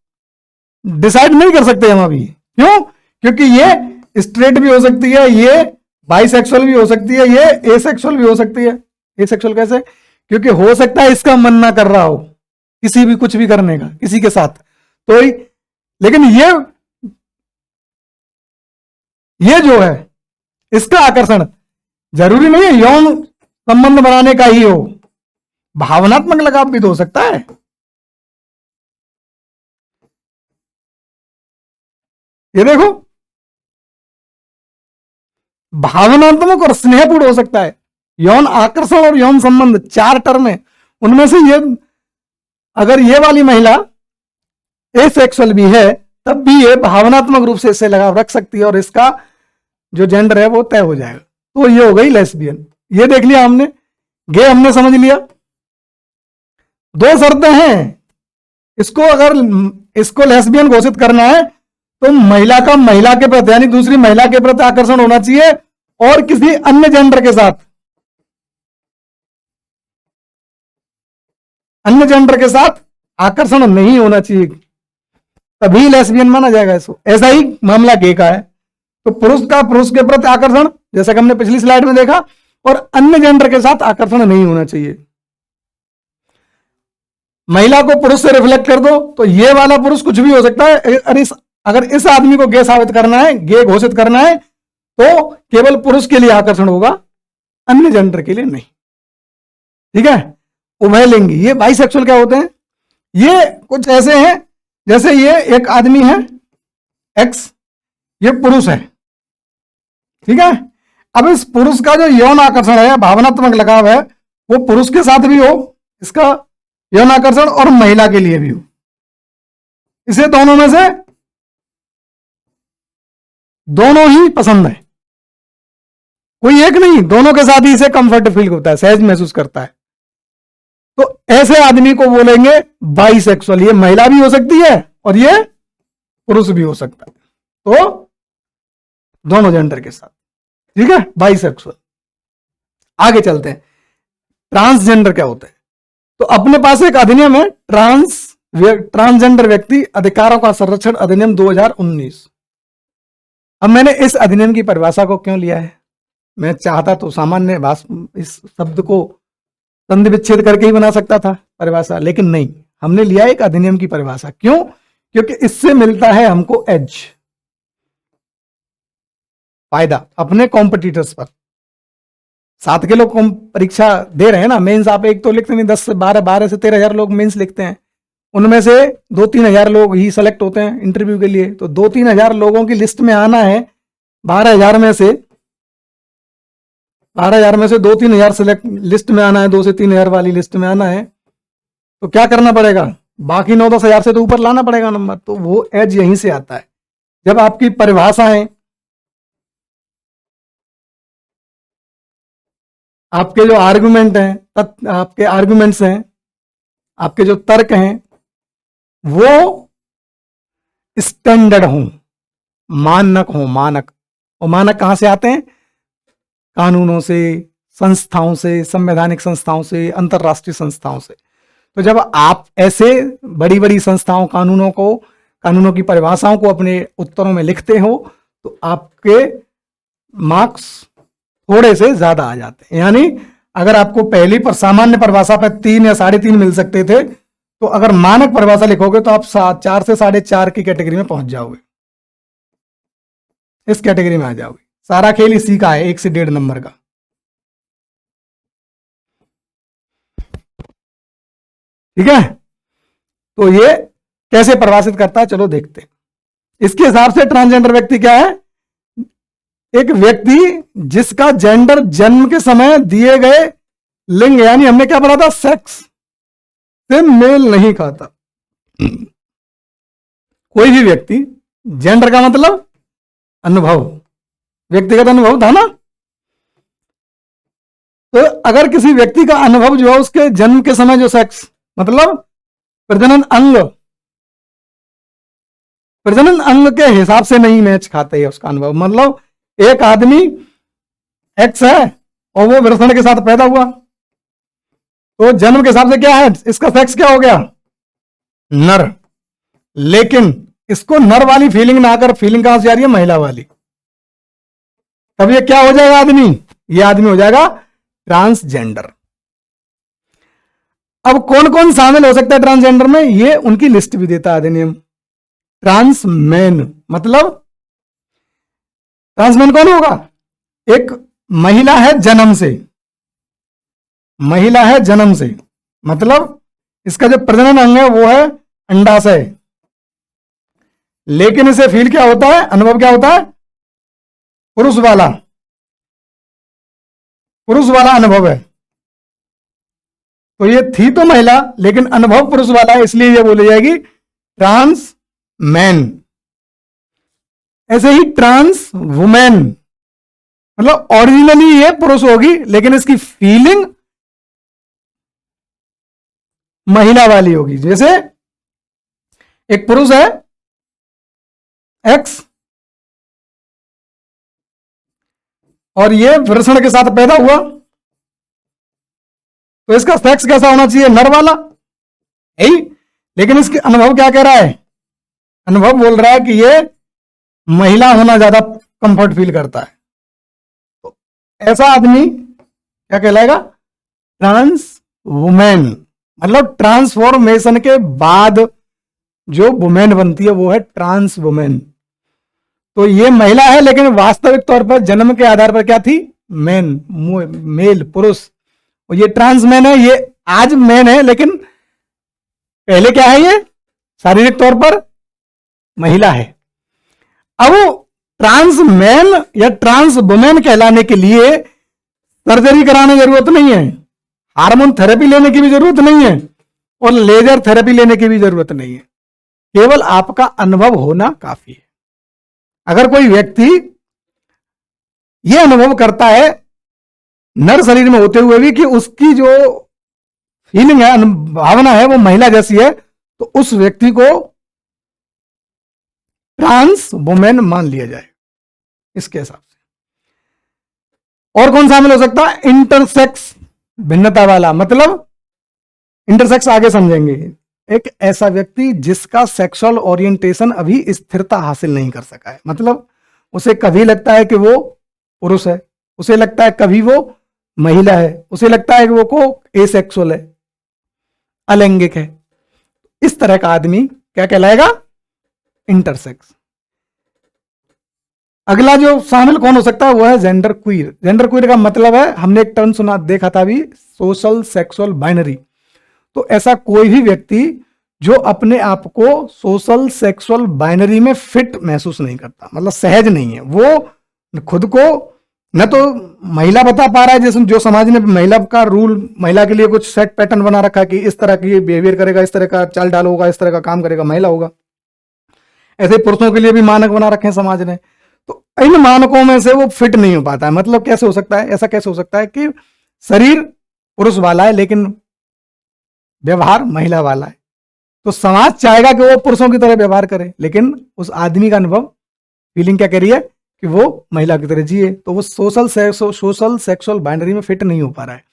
डिसाइड नहीं कर सकते हम अभी। क्यों? क्योंकि ये स्ट्रेट भी हो सकती है, ये बाइसेक्सुअल भी हो सकती है, ये एसेक्सुअल भी हो सकती है। एसेक्सुअल कैसे? क्योंकि हो सकता है इसका मन ना कर रहा हो किसी भी कुछ भी करने का किसी के साथ, तो लेकिन ये जो है इसका आकर्षण जरूरी नहीं है यौन संबंध बनाने का ही हो, भावनात्मक लगाव भी तो हो सकता है। ये देखो, भावनात्मक और स्नेहपूर्ण हो सकता है। यौन आकर्षण और यौन संबंध 4 टर्म है, उनमें से ये अगर ये वाली महिला एसेक्सुअल भी है तब भी ये भावनात्मक रूप से इससे लगाव रख सकती है और इसका जो जेंडर है वो तय हो जाएगा। तो ये हो गई लेस्बियन। ये देख लिया हमने, गे हमने समझ लिया। 2 शर्तें हैं, इसको अगर इसको लेस्बियन घोषित करना है तो महिला का महिला के प्रति यानी दूसरी महिला के प्रति आकर्षण होना चाहिए और किसी अन्य जेंडर के साथ, अन्य जेंडर के साथ आकर्षण नहीं होना चाहिए, तभी लेस्बियन माना जाएगा इसको। ऐसा ही मामला गे का है। तो पुरुष का पुरुष के प्रति आकर्षण, जैसा कि हमने पिछली स्लाइड में देखा, और अन्य जेंडर के साथ आकर्षण नहीं होना चाहिए। महिला को पुरुष से रिफ्लेक्ट कर दो तो ये वाला पुरुष कुछ भी हो सकता है। अगर इस आदमी को गे साबित करना है, गे घोषित करना है, तो केवल पुरुष के लिए आकर्षण होगा, अन्य जेंडर के लिए नहीं। ठीक है? उभयलिंगी, ये बाइसेक्सुअल क्या होते हैं? ये कुछ ऐसे हैं जैसे ये एक आदमी है एक्स, ये पुरुष है। ठीक है? अब इस पुरुष का जो यौन आकर्षण है, भावनात्मक लगाव है, वो पुरुष के साथ भी हो, इसका यौन आकर्षण, और महिला के लिए भी हो। इसे दोनों में से दोनों ही पसंद है, कोई एक नहीं, दोनों के साथ ही इसे कंफर्ट फील होता है, सहज महसूस करता है। तो ऐसे आदमी को बोलेंगे बाइसेक्सुअल। ये महिला भी हो सकती है और ये पुरुष भी हो सकता है, तो दोनों जेंडर के साथ। ठीक है? बाइसेक्सुअल। आगे चलते हैं, ट्रांसजेंडर क्या होता है? तो अपने पास एक अधिनियम है, ट्रांसजेंडर व्यक्ति अधिकारों का संरक्षण अधिनियम 2019। अब मैंने इस अधिनियम की परिभाषा को क्यों लिया है? मैं चाहता तो सामान्य इस शब्द को संधि विच्छेद करके ही बना सकता था परिभाषा, लेकिन नहीं, हमने लिया एक अधिनियम की परिभाषा। क्यों? क्योंकि इससे मिलता है हमको एज, फायदा अपने कॉम्पिटिटर्स पर। 7 के लोग परीक्षा दे रहे हैं ना, मेंस आप एक तो लिखते नहीं, 10 से 12 से 13,000 लोग मेंस लिखते हैं, उनमें से 2-3 हजार लोग ही सेलेक्ट होते हैं इंटरव्यू के लिए। तो 2-3 हजार लोगों की लिस्ट में आना है, 12,000 में से 2-3 हजार सेलेक्ट लिस्ट में आना है, 2 से 3 हजार वाली लिस्ट में आना है, तो क्या करना पड़ेगा? बाकी 9-10 हजार से तो ऊपर लाना पड़ेगा नंबर। तो वो एज यहीं से आता है। जब आपकी परिभाषाएं, आपके जो आर्गुमेंट हैं, आपके आर्गुमेंट्स हैं, आपके जो तर्क हैं, वो स्टैंडर्ड हों, मानक हों। मानक, और मानक कहां से आते हैं? कानूनों से, संस्थाओं से, संवैधानिक संस्थाओं से, अंतरराष्ट्रीय संस्थाओं से। तो जब आप ऐसे बड़ी बड़ी संस्थाओं, कानूनों की परिभाषाओं को अपने उत्तरों में लिखते हो तो आपके मार्क्स थोड़े से ज्यादा आ जाते हैं। यानी अगर आपको पहली पर सामान्य परिभाषा पर 3 या 3.5 मिल सकते थे, तो अगर मानक परिभाषा लिखोगे तो आप 4 से 4.5 की कैटेगरी में पहुंच जाओगे, इस कैटेगरी में आ जाओगे। सारा खेल इसी का है, 1 से 1.5 नंबर का। ठीक है, तो ये कैसे परिभाषित करता है, चलो देखते हैं। इसके हिसाब से ट्रांसजेंडर व्यक्ति क्या है? एक व्यक्ति जिसका जेंडर जन्म के समय दिए गए लिंग, यानी हमने क्या पढ़ा था, सेक्स से मेल नहीं खाता। कोई भी व्यक्ति, जेंडर का मतलब अनुभव, व्यक्तिगत अनुभव था ना, तो अगर किसी व्यक्ति का अनुभव जो है उसके जन्म के समय जो सेक्स मतलब प्रजनन अंग के हिसाब से नहीं मैच खाते है उसका अनुभव। मतलब एक आदमी एक्स है और वो वृषण के साथ पैदा हुआ, तो जन्म के हिसाब से क्या है, इसका सेक्स क्या हो गया, नर। लेकिन इसको नर वाली फीलिंग ना आकर फीलिंग कहां से आ रही है, महिला वाली। तब ये क्या हो जाएगा आदमी, ये आदमी हो जाएगा ट्रांसजेंडर। अब कौन कौन शामिल हो सकता है ट्रांसजेंडर में, ये उनकी लिस्ट भी देता है अधिनियम। ट्रांसमैन मतलब ट्रांसमैन कौन होगा, एक महिला है जन्म से, महिला है जन्म से, मतलब इसका जो प्रजनन अंग है वो है अंडाशय, लेकिन इसे फील क्या होता है, अनुभव क्या होता है, पुरुष वाला अनुभव है। तो ये थी तो महिला लेकिन अनुभव पुरुष वाला है, इसलिए ये बोली जाएगी ट्रांस मैन। ऐसे ही ट्रांस वुमेन मतलब ओरिजिनली ये पुरुष होगी लेकिन इसकी फीलिंग महिला वाली होगी। जैसे एक पुरुष है एक्स और ये वृषण के साथ पैदा हुआ, तो इसका सेक्स कैसा होना चाहिए, नर वाला, यही। लेकिन इसके अनुभव क्या कह रहा है, अनुभव बोल रहा है कि ये महिला होना ज्यादा कंफर्ट फील करता है। तो ऐसा आदमी क्या कहलाएगा, ट्रांस वुमेन। मतलब ट्रांसफॉर्मेशन के बाद जो वुमेन बनती है वो है ट्रांस वुमेन। तो ये महिला है लेकिन वास्तविक तौर पर जन्म के आधार पर क्या थी, मैन, मेल, पुरुष। और ये ट्रांस मैन है, ये आज मैन है लेकिन पहले क्या है, ये शारीरिक तौर पर महिला है। अब ट्रांस मैन या ट्रांस वुमेन कहलाने के लिए सर्जरी कराने की जरूरत नहीं है, हार्मोन थेरेपी लेने की भी जरूरत नहीं है और लेजर थेरेपी लेने की भी जरूरत नहीं है, केवल आपका अनुभव होना काफी है। अगर कोई व्यक्ति यह अनुभव करता है नर शरीर में होते हुए भी कि उसकी जो फीलिंग है, भावना है वो महिला जैसी है, तो उस व्यक्ति को ट्रांस वुमेन मान लिया जाए इसके हिसाब से। और कौन शामिल हो सकता है, इंटरसेक्स भिन्नता वाला। मतलब इंटरसेक्स आगे समझेंगे, एक ऐसा व्यक्ति जिसका सेक्सुअल ओरिएंटेशन अभी स्थिरता हासिल नहीं कर सका है। मतलब उसे कभी लगता है कि वो पुरुष है, उसे लगता है कभी वो महिला है, उसे लगता है कि वो को एसेक्सुअल है, अलैंगिक है। इस तरह का आदमी क्या कहलाएगा, इंटरसेक्स। अगला जो शामिल कौन हो सकता है वो है जेंडर क्वीर। जेंडर क्वीर का मतलब है, हमने एक टर्म सुना देखा था अभी, सोशल सेक्सुअल बाइनरी। तो ऐसा कोई भी व्यक्ति जो अपने आप को सोशल सेक्सुअल बाइनरी में फिट महसूस नहीं करता, मतलब सहज नहीं है, वो खुद को न तो महिला बता पा रहा है, जैसे जो समाज ने महिला का रूल, महिला के लिए कुछ सेट पैटर्न बना रखा है कि इस तरह की बिहेवियर करेगा, इस तरह का चाल डाल होगा, इस तरह का काम करेगा, महिला होगा। ऐसे पुरुषों के लिए भी मानक बना रखे हैं समाज ने, तो इन मानकों में से वो फिट नहीं हो पाता है। मतलब कैसे हो सकता है, ऐसा कैसे हो सकता है कि शरीर पुरुष वाला है लेकिन व्यवहार महिला वाला है, तो समाज चाहेगा कि वो पुरुषों की तरह व्यवहार करे, लेकिन उस आदमी का अनुभव, फीलिंग क्या कह रही है कि वो महिला की तरह जिए, तो वो सोशल सेक्सुअल बाइनरी में फिट नहीं हो पा रहा है।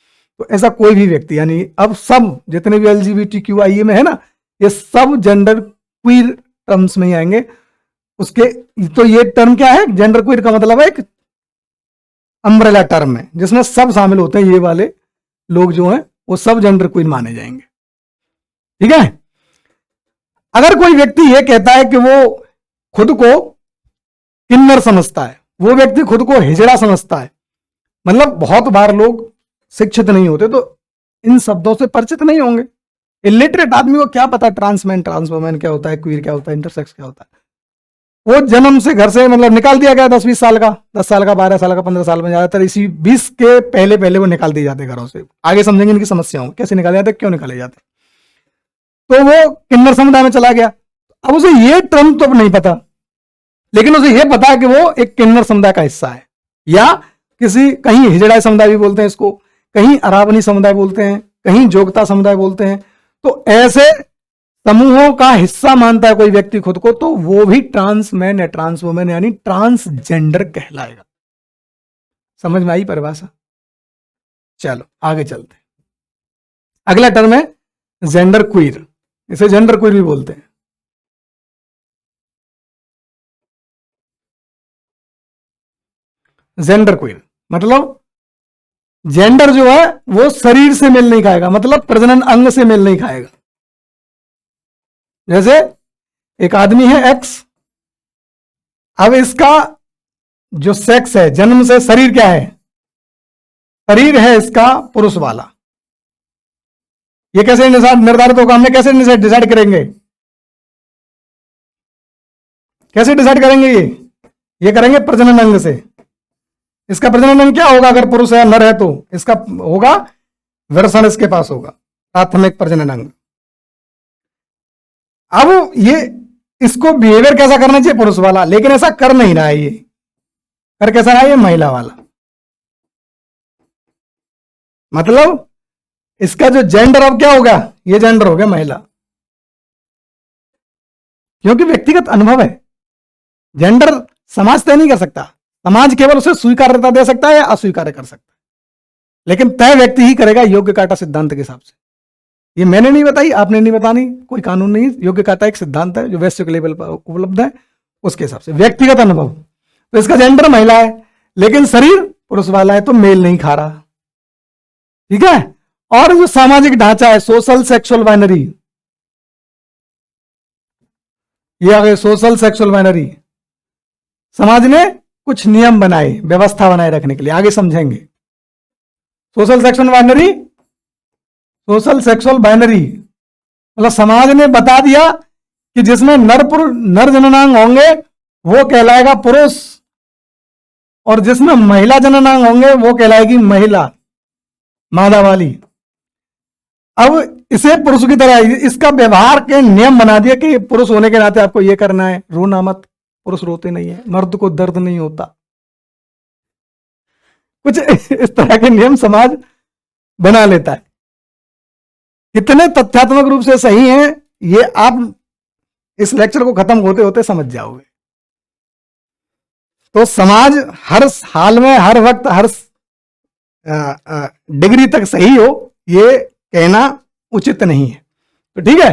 तो ऐसा कोई भी व्यक्ति, यानी अब सब जितने भी LGBTQIA में है ना, ये सब जेंडर क्वीर टर्म्स में ही आएंगे। उसके तो ये टर्म क्या है, जेंडर क्वीर का मतलब है एक अम्ब्रेला टर्म है जिसमें सब शामिल होते हैं, ये वाले लोग जो हैं वो सब जेंडर क्वीर माने जाएंगे। ठीक है। अगर कोई व्यक्ति ये कहता है कि वो खुद को किन्नर समझता है, वो व्यक्ति खुद को हिजड़ा समझता है, मतलब बहुत बार लोग शिक्षित नहीं होते तो इन शब्दों से परिचित नहीं होंगे, इलिटरेट आदमी को क्या पता ट्रांसमैन ट्रांसवोमैन क्या होता है, क्वीर क्या होता है, इंटरसेक्स क्या होता है। वो जन्म से घर से मतलब निकाल दिया गया 10-20 साल का, 10 साल का, 12 साल का, 15 साल में, ज्यादातर इसी 20 के पहले पहले वो निकाल दिए जाते घरों से। आगे समझेंगे इनकी समस्याओं कैसे निकाले जाते, क्यों निकाले जाते। तो वो किन्नर समुदाय में चला गया। अब उसे ये टर्म तो नहीं पता, लेकिन उसे ये पता है कि वो एक किन्नर समुदाय का हिस्सा है, या किसी कहीं हिजड़ाई समुदाय भी बोलते हैं इसको, कहीं अरावनी समुदाय बोलते हैं, कहीं जोगता समुदाय बोलते हैं। तो ऐसे समूहों का हिस्सा मानता है कोई व्यक्ति खुद को, तो वो भी ट्रांसमैन या ट्रांसवुमेन यानी ट्रांसजेंडर कहलाएगा। समझ में आई परिभाषा? चलो आगे चलते हैं। अगला टर्म है जेंडर क्वीर, इसे जेंडर क्वीर भी बोलते हैं। जेंडर क्वीर मतलब जेंडर जो है वो शरीर से मेल नहीं खाएगा, मतलब प्रजनन अंग से मेल नहीं खाएगा। जैसे एक आदमी है एक्स, अब इसका जो सेक्स है जन्म से, शरीर क्या है, शरीर है इसका पुरुष वाला। ये कैसे निर्धारित होगा, हमने कैसे डिसाइड करेंगे, कैसे डिसाइड करेंगे, ये करेंगे प्रजनन अंग से। इसका प्रजनन अंग क्या होगा, अगर पुरुष है नर है तो इसका होगा वृषण, इसके पास होगा प्राथमिक प्रजनन अंग। अब ये इसको बिहेवियर कैसा करना चाहिए, पुरुष वाला, लेकिन ऐसा कर नहीं रहा है। ये कर कैसा रहा है, ये महिला वाला। मतलब इसका जो जेंडर अब क्या होगा, ये जेंडर हो गया महिला, क्योंकि व्यक्तिगत अनुभव है। जेंडर समाज तय नहीं कर सकता, समाज केवल उसे स्वीकार्यता दे सकता है या अस्वीकार कर सकता है, लेकिन तय व्यक्ति ही करेगा योग्य काटा सिद्धांत के हिसाब से। ये मैंने नहीं बताई, आपने नहीं बतानी, कोई कानून नहीं। योग्य काटा एक सिद्धांत है जो वैश्विक लेवल पर उपलब्ध है, उसके हिसाब से व्यक्तिगत अनुभव। तो इसका जेंडर महिला है, लेकिन शरीर पुरुष वाला है, तो मेल नहीं खा रहा। ठीक है। और जो सामाजिक ढांचा है, सोशल सेक्सुअल बाइनरी, ये आ गए सोशल सेक्सुअल बाइनरी। समाज ने कुछ नियम बनाए, व्यवस्था बनाए रखने के लिए, आगे समझेंगे। Social sexual binary, social sexual binary मतलब समाज ने बता दिया कि जिसमें नर जननांग होंगे वो कहलाएगा पुरुष, और जिसमें महिला जननांग होंगे वो कहलाएगी महिला, मादा वाली। अब इसे पुरुष की तरह इसका व्यवहार के नियम बना दिया कि पुरुष होने के नाते आपको ये करना है, रोना मत, पुरुष रोते नहीं है, मर्द को दर्द नहीं होता। कुछ इस तरह के नियम समाज बना लेता है। कितने तथ्यात्मक रूप से सही हैं ये आप इस लेक्चर को खत्म होते होते समझ जाओगे। तो समाज हर हाल में, हर वक्त, हर डिग्री तक सही हो ये कहना उचित नहीं है। तो ठीक है,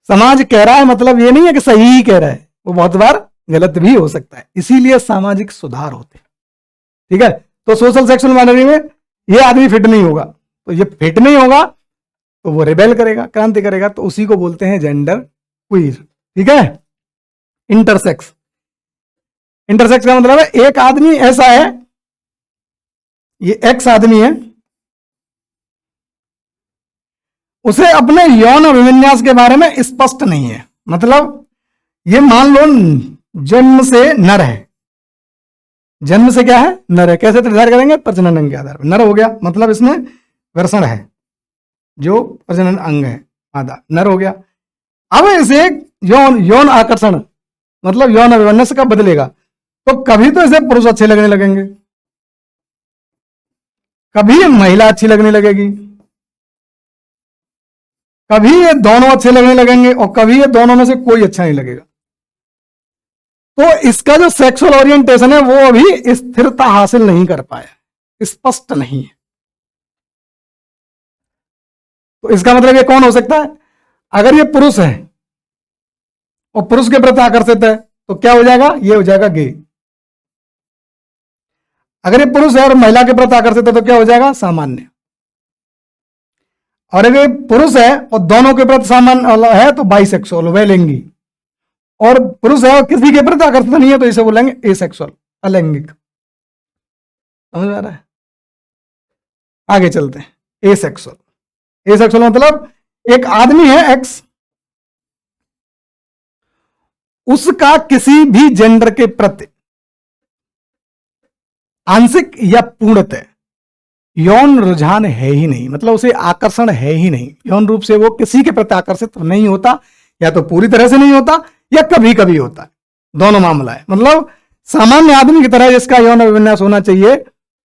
समाज कह रहा है मतलब ये नहीं है कि सही ही कह रहा है, वो बहुत बार गलत भी हो सकता है, इसीलिए सामाजिक सुधार होते हैं। ठीक है। तो सोशल सेक्सुअल बाइनरी में ये आदमी फिट नहीं होगा, तो ये फिट नहीं होगा तो वो रिबेल करेगा, क्रांति करेगा, तो उसी को बोलते हैं जेंडर क्वीर। ठीक है। इंटरसेक्स, इंटरसेक्स का मतलब है एक आदमी ऐसा है, ये एक्स आदमी है, उसे अपने यौन अभिविन्यास के बारे में स्पष्ट नहीं है। मतलब ये मान लो जन्म से नर है, जन्म से क्या है, नर है। कैसे निर्धारित करेंगे, प्रजनन अंग के आधार पर। नर हो गया मतलब इसमें वृषण है, जो प्रजनन अंग है, मादा, नर हो गया। अब इसे यौन आकर्षण मतलब यौन अभिविन्यास कब बदलेगा, तो कभी तो इसे पुरुष अच्छे लगने लगेंगे, कभी महिला अच्छी लगने लगेगी, कभी ये दोनों अच्छे लगने लगेंगे, और कभी ये दोनों में से कोई अच्छा नहीं लगेगा। तो इसका जो सेक्सुअल ओरिएंटेशन है वो अभी स्थिरता हासिल नहीं कर पाया, स्पष्ट नहीं है। तो इसका मतलब ये कौन हो सकता है, अगर ये पुरुष है और पुरुष के प्रति आकर्षित है तो क्या हो जाएगा, ये हो जाएगा गे। अगर ये पुरुष है और महिला के प्रति आकर्षित है तो क्या हो जाएगा, सामान्य। और अगर पुरुष है और दोनों के प्रति सामान्य है तो बाइसेक्सुअल, वैलिंगी। और पुरुष है और किसी के प्रति आकर्षित नहीं है तो इसे बोलेंगे एसेक्सुअल, अलैंगिक। समझ में आ रहा है? आगे चलते हैं। एसेक्सुअल, एसेक्सुअल मतलब एक आदमी है एक्स, उसका किसी भी जेंडर के प्रति आंशिक या पूर्णतः यौन रुझान है ही नहीं, मतलब उसे आकर्षण है ही नहीं, यौन रूप से वो किसी के प्रति आकर्षित नहीं होता, या तो पूरी तरह से नहीं होता या कभी कभी होता है, दोनों मामला है। मतलब सामान्य आदमी की तरह जिसका यौन अभिविन्यास होना चाहिए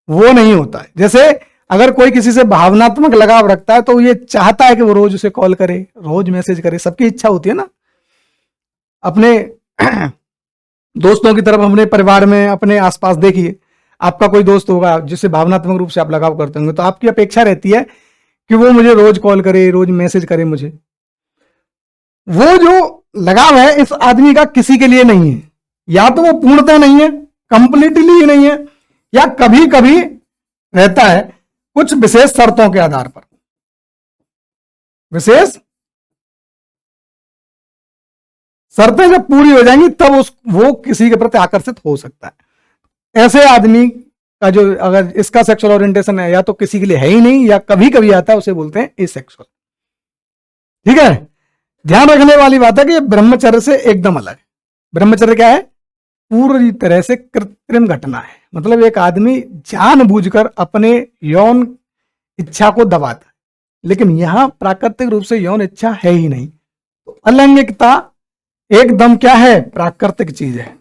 वो नहीं होता है। जैसे अगर कोई किसी से भावनात्मक लगाव रखता है तो ये चाहता है कि वो रोज उसे कॉल करे, रोज मैसेज करे, सबकी इच्छा होती है ना। अपने दोस्तों की तरफ, अपने परिवार में, अपने आसपास देखिए, आपका कोई दोस्त होगा जिससे भावनात्मक रूप से आप लगाव करते होंगे, तो आपकी अपेक्षा रहती है कि वो मुझे रोज कॉल करे, रोज मैसेज करे मुझे। वो जो लगाव है इस आदमी का किसी के लिए नहीं है, या तो वो पूर्णतः नहीं है, कंप्लीटली ही नहीं है, या कभी कभी रहता है कुछ विशेष शर्तों के आधार पर। विशेष शर्तें जब पूरी हो जाएंगी तब वो किसी के प्रति आकर्षित हो सकता है। ऐसे आदमी का जो, अगर इसका सेक्सुअल ओरिएंटेशन है या तो किसी के लिए है ही नहीं या कभी कभी आता है, उसे बोलते हैं एसेक्सुअल। ठीक है, ध्यान रखने वाली बात है कि ये ब्रह्मचर्य से एकदम अलग है। ब्रह्मचर्य क्या है? पूरी तरह से कृत्रिम घटना है, मतलब एक आदमी जानबूझकर अपने यौन इच्छा को दबाता है, लेकिन यहां प्राकृतिक रूप से यौन इच्छा है ही नहीं। तो अलैंगिकता एकदम क्या है? प्राकृतिक चीज है।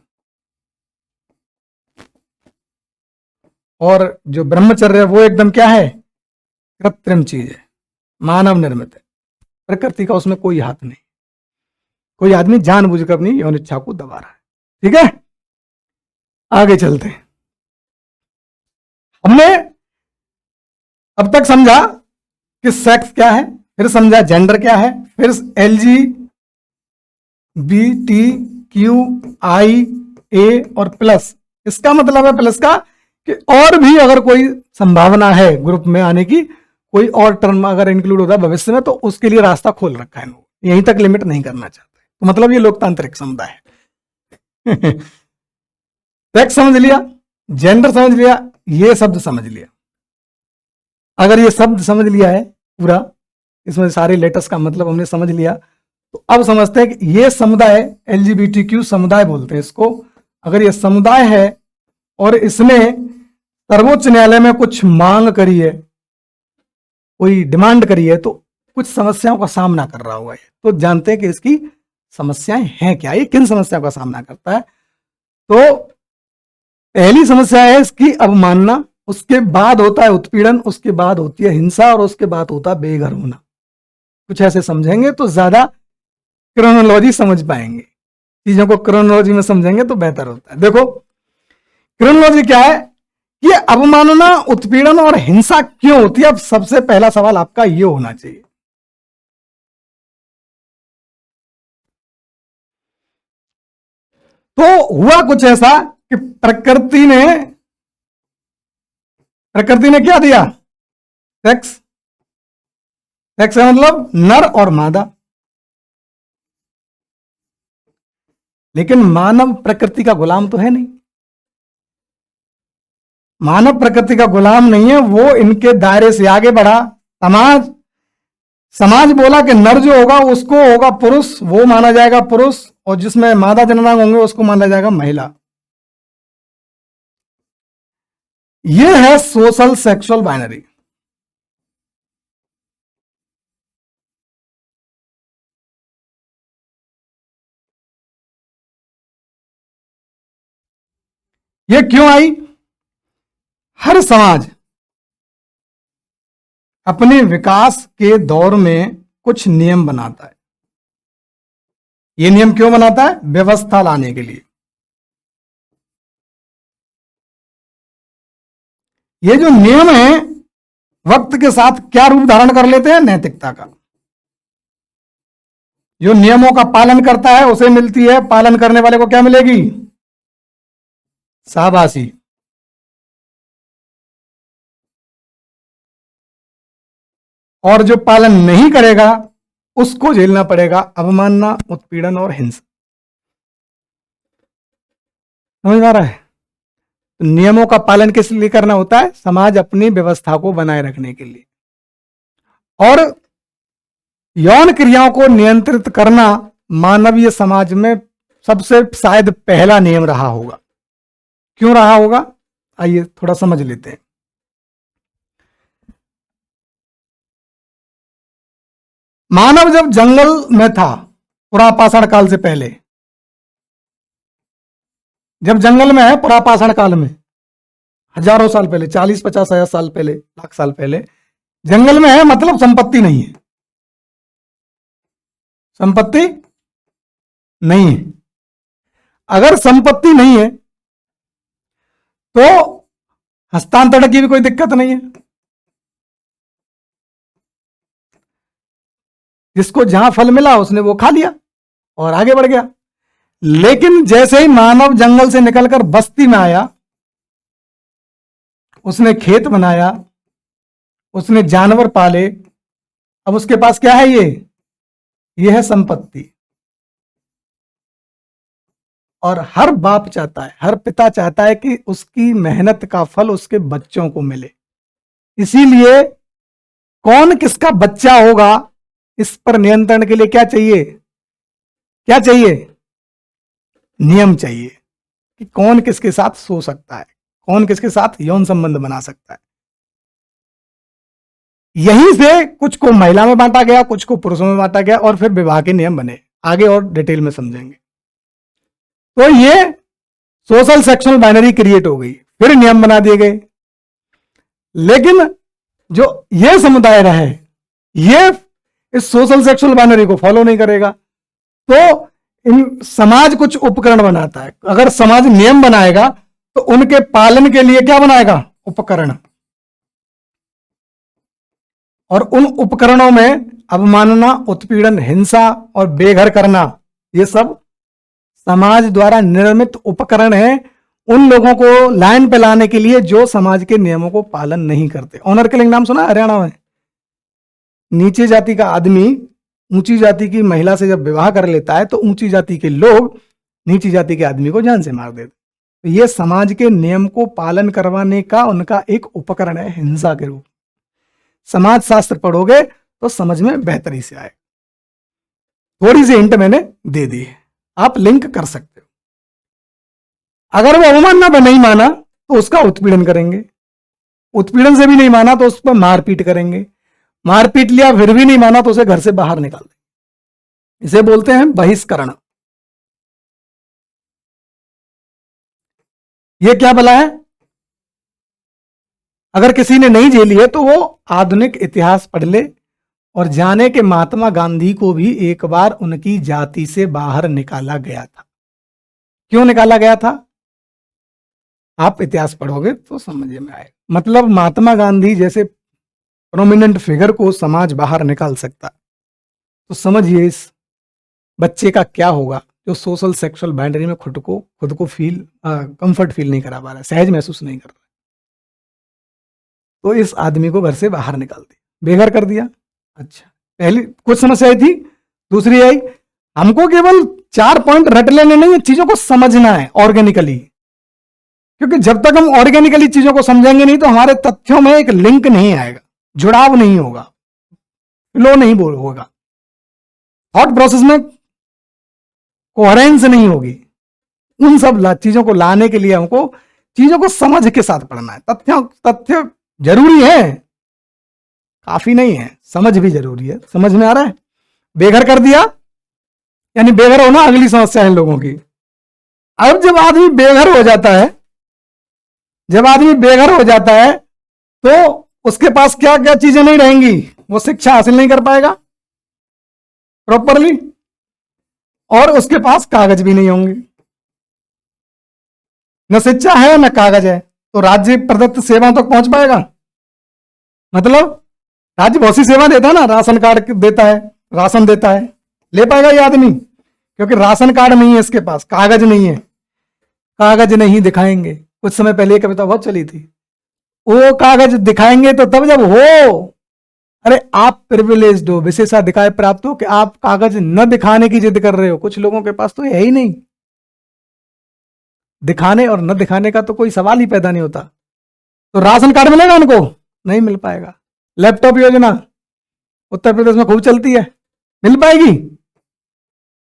और जो ब्रह्मचर्य है वो एकदम क्या है? कृत्रिम चीज है, मानव निर्मित है, प्रकृति का उसमें कोई हाथ नहीं। कोई आदमी जानबूझकर अपनी यौन इच्छा को दबा रहा है। ठीक है, आगे चलते हैं। हमने अब तक समझा कि सेक्स क्या है, फिर समझा जेंडर क्या है, फिर LGBTQIA और प्लस। इसका मतलब है प्लस का कि और भी अगर कोई संभावना है ग्रुप में आने की, कोई और टर्म अगर इंक्लूड होता है भविष्य में, तो उसके लिए रास्ता खोल रखा है, यहीं तक लिमिट नहीं करना चाहते। तो मतलब ये लोकतांत्रिक समुदाय है। सेक्स समझ लिया, जेंडर समझ लिया, ये शब्द समझ लिया। अगर ये शब्द समझ लिया है पूरा, इसमें सारे लेटर्स का मतलब हमने समझ लिया, तो अब समझते हैं कि ये समुदाय, LGBTQ समुदाय बोलते हैं इसको, अगर ये समुदाय है और इसने सर्वोच्च न्यायालय में कुछ मांग करी है, कोई डिमांड करी है, तो कुछ समस्याओं का सामना कर रहा हुआ है। तो जानते हैं कि इसकी समस्याएं हैं क्या, ये किन समस्याओं का सामना करता है। तो पहली समस्या है इसकी अवमानना, उसके बाद होता है उत्पीड़न, उसके बाद होती है हिंसा, और उसके बाद होता है बेघर होना। कुछ ऐसे समझेंगे तो ज्यादा क्रोनोलॉजी समझ पाएंगे, चीजों को क्रोनोलॉजी में समझेंगे तो बेहतर होता है। देखो क्रोनोलॉजी क्या है, ये अवमानना, उत्पीड़न और हिंसा क्यों होती है। अब सबसे पहला सवाल आपका ये होना चाहिए, तो हुआ कुछ ऐसा कि प्रकृति ने क्या दिया? सेक्स। सेक्स का मतलब नर और मादा। लेकिन मानव प्रकृति का गुलाम तो है नहीं, मानव प्रकृति का गुलाम नहीं है, वो इनके दायरे से आगे बढ़ा। समाज बोला कि नर जो होगा उसको होगा पुरुष, वो माना जाएगा पुरुष, और जिसमें मादा जननांग होंगे उसको माना जाएगा महिला। ये है सोशल सेक्सुअल बाइनरी। ये क्यों आई? हर समाज अपने विकास के दौर में कुछ नियम बनाता है। ये नियम क्यों बनाता है? व्यवस्था लाने के लिए। ये जो नियम है वक्त के साथ क्या रूप धारण कर लेते हैं? नैतिकता का। जो नियमों का पालन करता है उसे मिलती है, पालन करने वाले को क्या मिलेगी? शाबाशी। और जो पालन नहीं करेगा उसको झेलना पड़ेगा अवमानना, उत्पीड़न और हिंसा। समझ आ रहा है? तो नियमों का पालन किस लिए करना होता है? समाज अपनी व्यवस्था को बनाए रखने के लिए। और यौन क्रियाओं को नियंत्रित करना मानवीय समाज में सबसे शायद पहला नियम रहा होगा। क्यों रहा होगा, आइए थोड़ा समझ लेते हैं। मानव जब जंगल में था, पुरापाषाण काल से पहले, जब जंगल में है पुरापाषाण काल में, हजारों साल पहले, 40-50 हजार साल पहले, लाख साल पहले जंगल में है, मतलब संपत्ति नहीं है, संपत्ति नहीं है। अगर संपत्ति नहीं है तो हस्तांतरण की भी कोई दिक्कत नहीं है। जिसको जहां फल मिला उसने वो खा लिया और आगे बढ़ गया। लेकिन जैसे ही मानव जंगल से निकलकर बस्ती में आया, उसने खेत बनाया, उसने जानवर पाले, अब उसके पास क्या है, ये है संपत्ति। और हर बाप चाहता है, हर पिता चाहता है कि उसकी मेहनत का फल उसके बच्चों को मिले। इसीलिए कौन किसका बच्चा होगा, इस पर नियंत्रण के लिए क्या चाहिए, क्या चाहिए, नियम चाहिए कि कौन किसके साथ सो सकता है, कौन किसके साथ यौन संबंध बना सकता है। यहीं से कुछ को महिला में बांटा गया, कुछ को पुरुषों में बांटा गया, और फिर विवाह के नियम बने। आगे और डिटेल में समझेंगे। तो ये सोशल सेक्सुअल बाइनरी क्रिएट हो गई, फिर नियम बना दिए गए। लेकिन जो ये समुदाय रहे, ये इस सोशल सेक्सुअल बाइनरी को फॉलो नहीं करेगा, तो इन समाज कुछ उपकरण बनाता है। अगर समाज नियम बनाएगा तो उनके पालन के लिए क्या बनाएगा, उपकरण। और उन उपकरणों में अवमानना, उत्पीड़न, हिंसा और बेघर करना, ये सब समाज द्वारा निर्मित उपकरण हैं उन लोगों को लाइन पे लाने के लिए जो समाज के नियमों को पालन नहीं करते। ऑनर किलिंग नाम सुना हरियाणा में? नीचे जाति का आदमी ऊंची जाति की महिला से जब विवाह कर लेता है तो ऊंची जाति के लोग नीची जाति के आदमी को जान से मार देते। तो ये समाज के नियम को पालन करवाने का उनका एक उपकरण है, हिंसा के रूप। समाज शास्त्र पढ़ोगे तो समझ में बेहतरी से आए। थोड़ी सी हिंट मैंने दे दी है, आप लिंक कर सकते हो। अगर वो अवमानना पे नहीं माना तो उसका उत्पीड़न करेंगे, उत्पीड़न से भी नहीं माना तो उस पर मारपीट करेंगे, मारपीट लिया फिर भी नहीं माना तो उसे घर से बाहर निकाल देंगे। इसे बोलते हैं बहिष्करण। ये क्या भला है? अगर किसी ने नहीं झेली है तो वो आधुनिक इतिहास पढ़ ले और जाने कि महात्मा गांधी को भी एक बार उनकी जाति से बाहर निकाला गया था। क्यों निकाला गया था? आप इतिहास पढ़ोगे तो समझ में आएगा। मतलब महात्मा गांधी जैसे प्रोमिनेंट फिगर को समाज बाहर निकाल सकता, तो समझिए इस बच्चे का क्या होगा जो सोशल सेक्सुअल बाउंड्री में खुद को फील कंफर्ट फील नहीं करा पा रहा है, सहज महसूस नहीं कर रहा। तो इस आदमी को घर से बाहर निकाल दिया, बेघर कर दिया। अच्छा, पहली कुछ समस्या आई थी। दूसरी आई, हमको केवल 4 पॉइंट रट लेने नहीं, चीजों को समझना है ऑर्गेनिकली। क्योंकि जब तक हम ऑर्गेनिकली चीजों को समझेंगे नहीं तो हमारे तथ्यों में एक लिंक नहीं आएगा, जुड़ाव नहीं होगा, फ्लो नहीं होगा, थॉट प्रोसेस में कोहेरेंस नहीं होगी। उन सब चीजों को लाने के लिए हमको चीजों को समझ के साथ पढ़ना है। तथ्य जरूरी है, काफी नहीं है, समझ भी जरूरी है। समझ में आ रहा है? बेघर कर दिया, यानी बेघर होना अगली समस्या है लोगों की। अब जब आदमी बेघर हो जाता है, जब आदमी बेघर हो जाता है तो उसके पास क्या क्या चीजें नहीं रहेंगी, वो शिक्षा हासिल नहीं कर पाएगा प्रॉपरली, और उसके पास कागज भी नहीं होंगे। न शिक्षा है न कागज है, तो राज्य प्रदत्त सेवाओं तक पहुंच पाएगा? मतलब राज्य बहुत सी सेवा देता है ना, राशन कार्ड देता है, राशन देता है, ले पाएगा ये आदमी? क्योंकि राशन कार्ड नहीं है इसके पास, कागज नहीं है, कागज नहीं दिखाएंगे। कुछ समय पहले एक कविता बहुत चली थी, वो कागज दिखाएंगे तो तब जब हो। अरे आप प्रिविलेज्ड हो, विशेषाधिकार प्राप्त हो कि आप कागज न दिखाने की जिद कर रहे हो। कुछ लोगों के पास तो है ही नहीं, दिखाने और न दिखाने का तो कोई सवाल ही पैदा नहीं होता। तो राशन कार्ड मिलेगा उनको? नहीं मिल पाएगा। लैपटॉप योजना उत्तर प्रदेश में खूब चलती है, मिल पाएगी?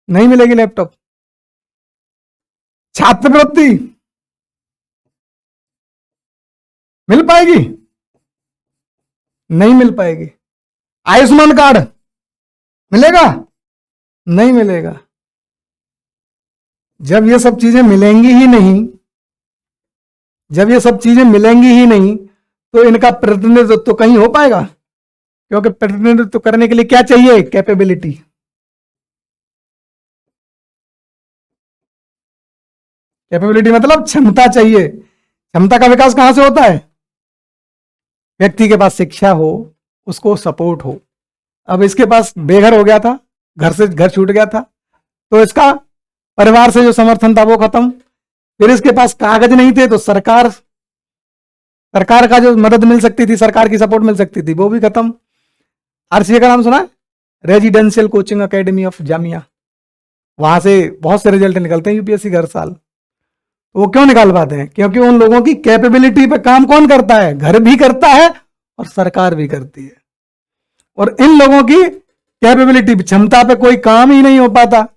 नहीं मिलेगी लैपटॉप। छात्रवृत्ति मिल पाएगी? नहीं मिल पाएगी। आयुष्मान कार्ड मिलेगा? नहीं मिलेगा। जब ये सब चीजें मिलेंगी ही नहीं, जब ये सब चीजें मिलेंगी ही नहीं, तो इनका प्रतिनिधित्व तो कहीं हो पाएगा? क्योंकि प्रतिनिधित्व करने के लिए क्या चाहिए? कैपेबिलिटी। कैपेबिलिटी मतलब क्षमता चाहिए। क्षमता का विकास कहां से होता है? व्यक्ति के पास शिक्षा हो, उसको सपोर्ट हो। अब इसके पास बेघर हो गया था, घर से घर छूट गया था, तो इसका परिवार से जो समर्थन था वो खत्म। फिर इसके पास कागज नहीं थे, तो सरकार का जो मदद मिल सकती थी, सरकार की सपोर्ट मिल सकती थी, वो भी खत्म। आरसीए का नाम सुना है? Residential coaching academy of Jamia. वहां से बहुत से रिजल्ट निकलते हैं यूपीएससी हर साल। वो क्यों निकाल पाते हैं? क्योंकि उन लोगों की कैपेबिलिटी पे काम कौन करता है? घर भी करता है और सरकार भी करती है। और इन लोगों की कैपेबिलिटी, क्षमता पे कोई काम ही नहीं हो पाता।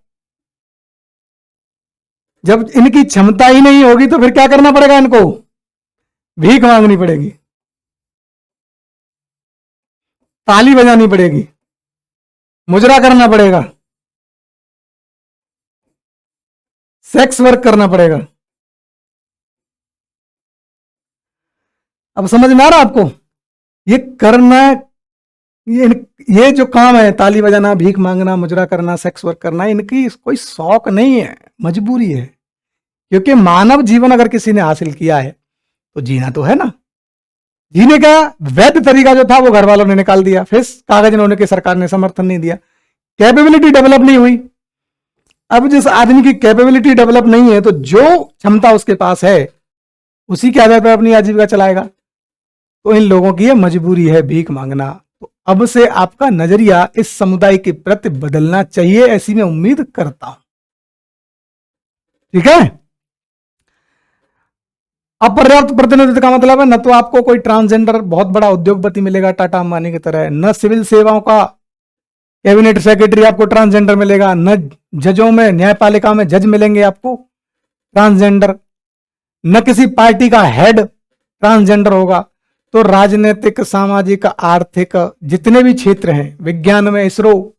जब इनकी क्षमता ही नहीं होगी तो फिर क्या करना पड़ेगा? इनको भीख मांगनी पड़ेगी, ताली बजानी पड़ेगी, मुजरा करना पड़ेगा, सेक्स वर्क करना पड़ेगा। अब समझ में आ रहा आपको? ये करना, ये जो काम है, ताली बजाना, भीख मांगना, मुजरा करना, सेक्स वर्क करना, इनकी कोई शौक नहीं है, मजबूरी है। क्योंकि मानव जीवन अगर किसी ने हासिल किया है तो जीना तो है ना। जीने का वैध तरीका जो था वो घर वालों ने निकाल दिया, फिर कागज होने के सरकार ने समर्थन नहीं दिया, कैपेबिलिटी डेवलप नहीं हुई। अब जिस आदमी की कैपेबिलिटी डेवलप नहीं है, तो जो क्षमता उसके पास है उसी के आधार पर अपनी आजीविका चलाएगा। तो इन लोगों की ये मजबूरी है भीख मांगना। तो अब से आपका नजरिया इस समुदाय के प्रति बदलना चाहिए, ऐसी मैं उम्मीद करता हूं। ठीक है? अपर्याप्त प्रतिनिधित्व का मतलब है न तो आपको कोई ट्रांसजेंडर बहुत बड़ा उद्योगपति मिलेगा टाटा अंबानी की तरह, न सिविल सेवाओं का कैबिनेट सेक्रेटरी आपको ट्रांसजेंडर मिलेगा, न जजों में, न्यायपालिका में जज मिलेंगे आपको ट्रांसजेंडर, न किसी पार्टी का हेड ट्रांसजेंडर होगा। तो राजनीतिक, सामाजिक, आर्थिक जितने भी क्षेत्र हैं, विज्ञान में इसरो,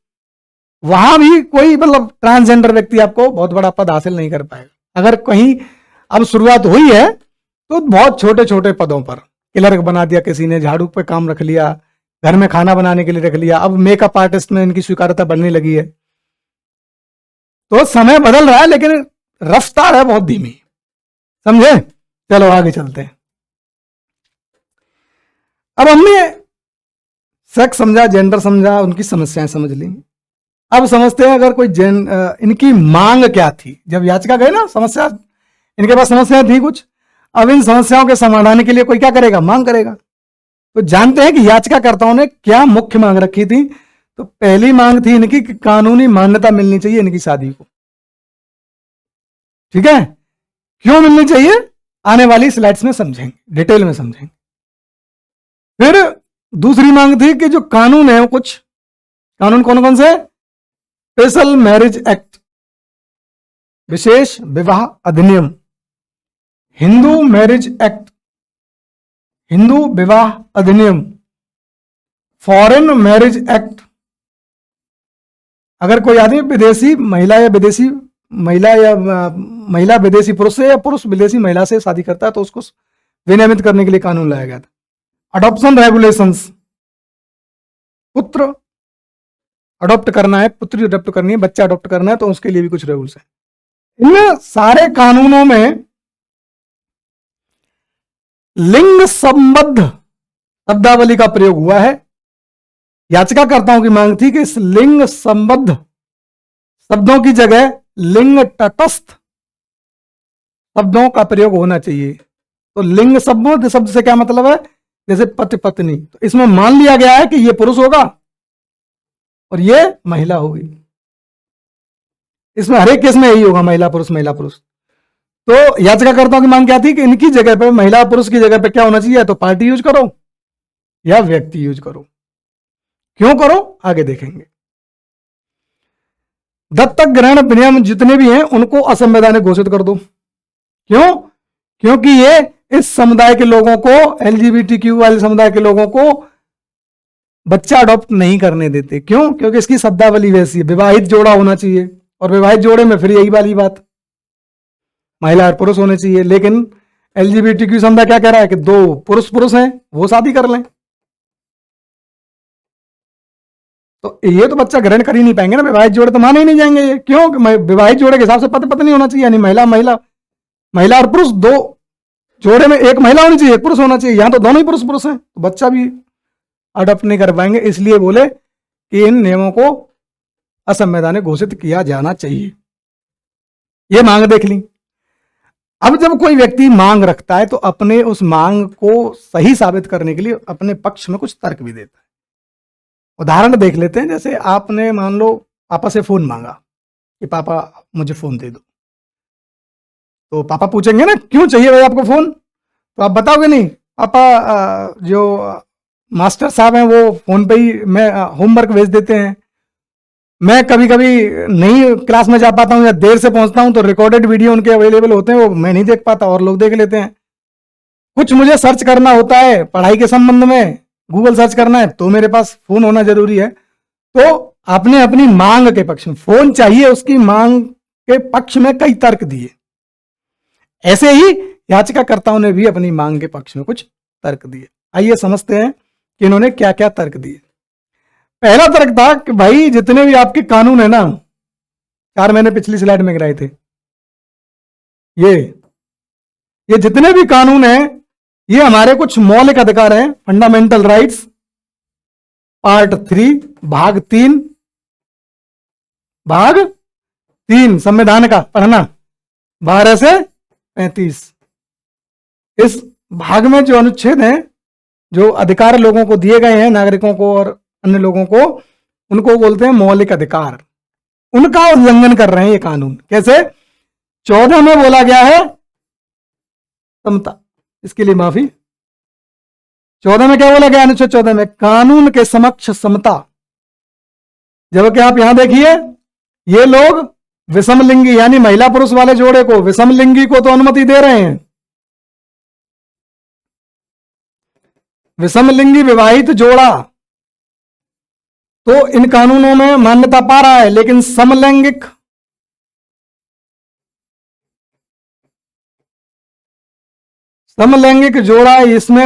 वहां भी कोई मतलब ट्रांसजेंडर व्यक्ति आपको बहुत बड़ा पद हासिल नहीं कर पाएगा। अगर कहीं अब शुरुआत हुई है तो बहुत छोटे छोटे पदों पर, क्लर्क बना दिया किसी ने, झाड़ू पे काम रख लिया, घर में खाना बनाने के लिए रख लिया। अब मेकअप आर्टिस्ट में इनकी स्वीकार्यता बढ़ने लगी है। तो समय बदल रहा है, लेकिन रफ्तार है बहुत धीमी। समझे? चलो आगे चलते हैं। अब हमने सेक्स समझा, जेंडर समझा, उनकी समस्याएं समझ ली। अब समझते हैं अगर कोई इनकी मांग क्या थी। जब याचिका गए ना, समस्या, इनके पास समस्याएं थी कुछ। अब इन समस्याओं के समाधान के लिए कोई क्या करेगा? मांग करेगा। तो जानते हैं कि याचिकाकर्ताओं ने क्या मुख्य मांग रखी थी। तो पहली मांग थी इनकी कि कानूनी मान्यता मिलनी चाहिए इनकी शादी को। ठीक है? क्यों मिलनी चाहिए आने वाली स्लाइड्स में समझेंगे, डिटेल में समझेंगे। फिर दूसरी मांग थी कि जो कानून है, वो कुछ कानून कौन कौन से? स्पेशल मैरिज एक्ट, विशेष विवाह अधिनियम, हिंदू मैरिज एक्ट, हिंदू विवाह अधिनियम, फॉरेन मैरिज एक्ट। अगर कोई आदमी विदेशी महिला या विदेशी महिला विदेशी पुरुष से या पुरुष विदेशी महिला से शादी करता है तो उसको विनियमित करने के लिए कानून लाया गया था। अडॉप्शन रेगुलेशंस, पुत्र अडॉप्ट करना है, पुत्री अडॉप्ट करनी है, बच्चा अडॉप्ट करना है, तो उसके लिए भी कुछ रूल्स हैं। इन सारे कानूनों में लिंग संबद्ध शब्दावली का प्रयोग हुआ है। याचिकाकर्ताओं की मांग थी कि इस लिंग संबद्ध शब्दों की जगह लिंग तटस्थ शब्दों का प्रयोग होना चाहिए। तो लिंग संबद्ध शब्द से क्या मतलब है? जैसे पति पत्नी, तो इसमें मान लिया गया है कि ये पुरुष होगा और ये महिला होगी। इसमें हर एक केस में यही होगा, महिला पुरुष, महिला पुरुष। तो याचिकाकर्ताओं की मांग क्या थी कि इनकी जगह पे, महिला पुरुष की जगह पे क्या होना चाहिए? तो पार्टी यूज करो या व्यक्ति यूज करो। क्यों करो आगे देखेंगे। दत्तक ग्रहण अधिनियम जितने भी हैं उनको असंवैधानिक घोषित कर दो। क्यों? क्योंकि ये इस समुदाय के लोगों को, LGBTQ वाले समुदाय के लोगों को बच्चा अडॉप्ट नहीं करने देते। क्यों? क्योंकि इसकी शब्दावली वैसी है, विवाहित जोड़ा होना चाहिए, और विवाहित जोड़े में फिर यही वाली बात, महिला और पुरुष होने चाहिए। लेकिन LGBTQ समुदाय क्या कह रहा है कि दो पुरुष पुरुष हैं, वो शादी कर लें। तो ये तो बच्चा ग्रहण कर ही नहीं पाएंगे ना, विवाहित जोड़े तो माने ही नहीं जाएंगे ये। क्यों? विवाहित जोड़े के हिसाब से पति पत्नी होना चाहिए, यानी महिला महिला, महिला और पुरुष, दो जोड़े में एक महिला होनी चाहिए, एक पुरुष होना चाहिए। यहां तो दोनों ही पुरुष पुरुष हैं, तो बच्चा भी अडॉप्ट नहीं कर पाएंगे। इसलिए बोले कि इन नियमों को असंवैधानिक घोषित किया जाना चाहिए। ये मांग देख ली। अब जब कोई व्यक्ति मांग रखता है तो अपने उस मांग को सही साबित करने के लिए अपने पक्ष में कुछ तर्क भी देता है। उदाहरण देख लेते हैं। जैसे आपने मान लो पापा से फोन मांगा कि पापा मुझे फोन दे दो, तो पापा पूछेंगे ना क्यों चाहिए भाई आपको फोन? तो आप बताओगे नहीं, पापा जो मास्टर साहब हैं वो फोन पे ही मैं होमवर्क भेज देते हैं, मैं कभी कभी नहीं क्लास में जा पाता हूँ या देर से पहुंचता हूँ तो रिकॉर्डेड वीडियो उनके अवेलेबल होते हैं, वो मैं नहीं देख पाता और लोग देख लेते हैं। कुछ मुझे सर्च करना होता है पढ़ाई के संबंध में, गूगल सर्च करना है, तो मेरे पास फोन होना जरूरी है। तो आपने अपनी मांग के पक्ष में, फोन चाहिए उसकी मांग के पक्ष में कई तर्क दिए। ऐसे ही याचिकाकर्ताओं ने भी अपनी मांग के पक्ष में कुछ तर्क दिए। आइए समझते हैं कि इन्होंने क्या क्या तर्क दिए। पहला तर्क था कि भाई जितने भी आपके कानून है ना, 4 महीने पिछली स्लाइड में गिराए थे, ये जितने भी कानून हैं ये हमारे कुछ मौलिक अधिकार हैं, फंडामेंटल राइट्स, पार्ट 3 भाग 3 संविधान का पढ़ना 12 से 35। इस भाग में जो अनुच्छेद हैं, जो अधिकार लोगों को दिए गए हैं, नागरिकों को और अन्य लोगों को, उनको बोलते हैं मौलिक अधिकार। उनका उल्लंघन कर रहे हैं ये कानून। कैसे? 14 में बोला गया है समता, इसके लिए माफी। 14 में क्या बोला गया? अनुच्छेद 14 में कानून के समक्ष समता। जबकि आप यहां देखिए, ये लोग विषमलिंगी यानी महिला पुरुष वाले जोड़े को, विषमलिंगी को तो अनुमति दे रहे हैं, विषमलिंगी विवाहित जोड़ा तो इन कानूनों में मान्यता पा रहा है, लेकिन समलैंगिक जोड़ा इसमें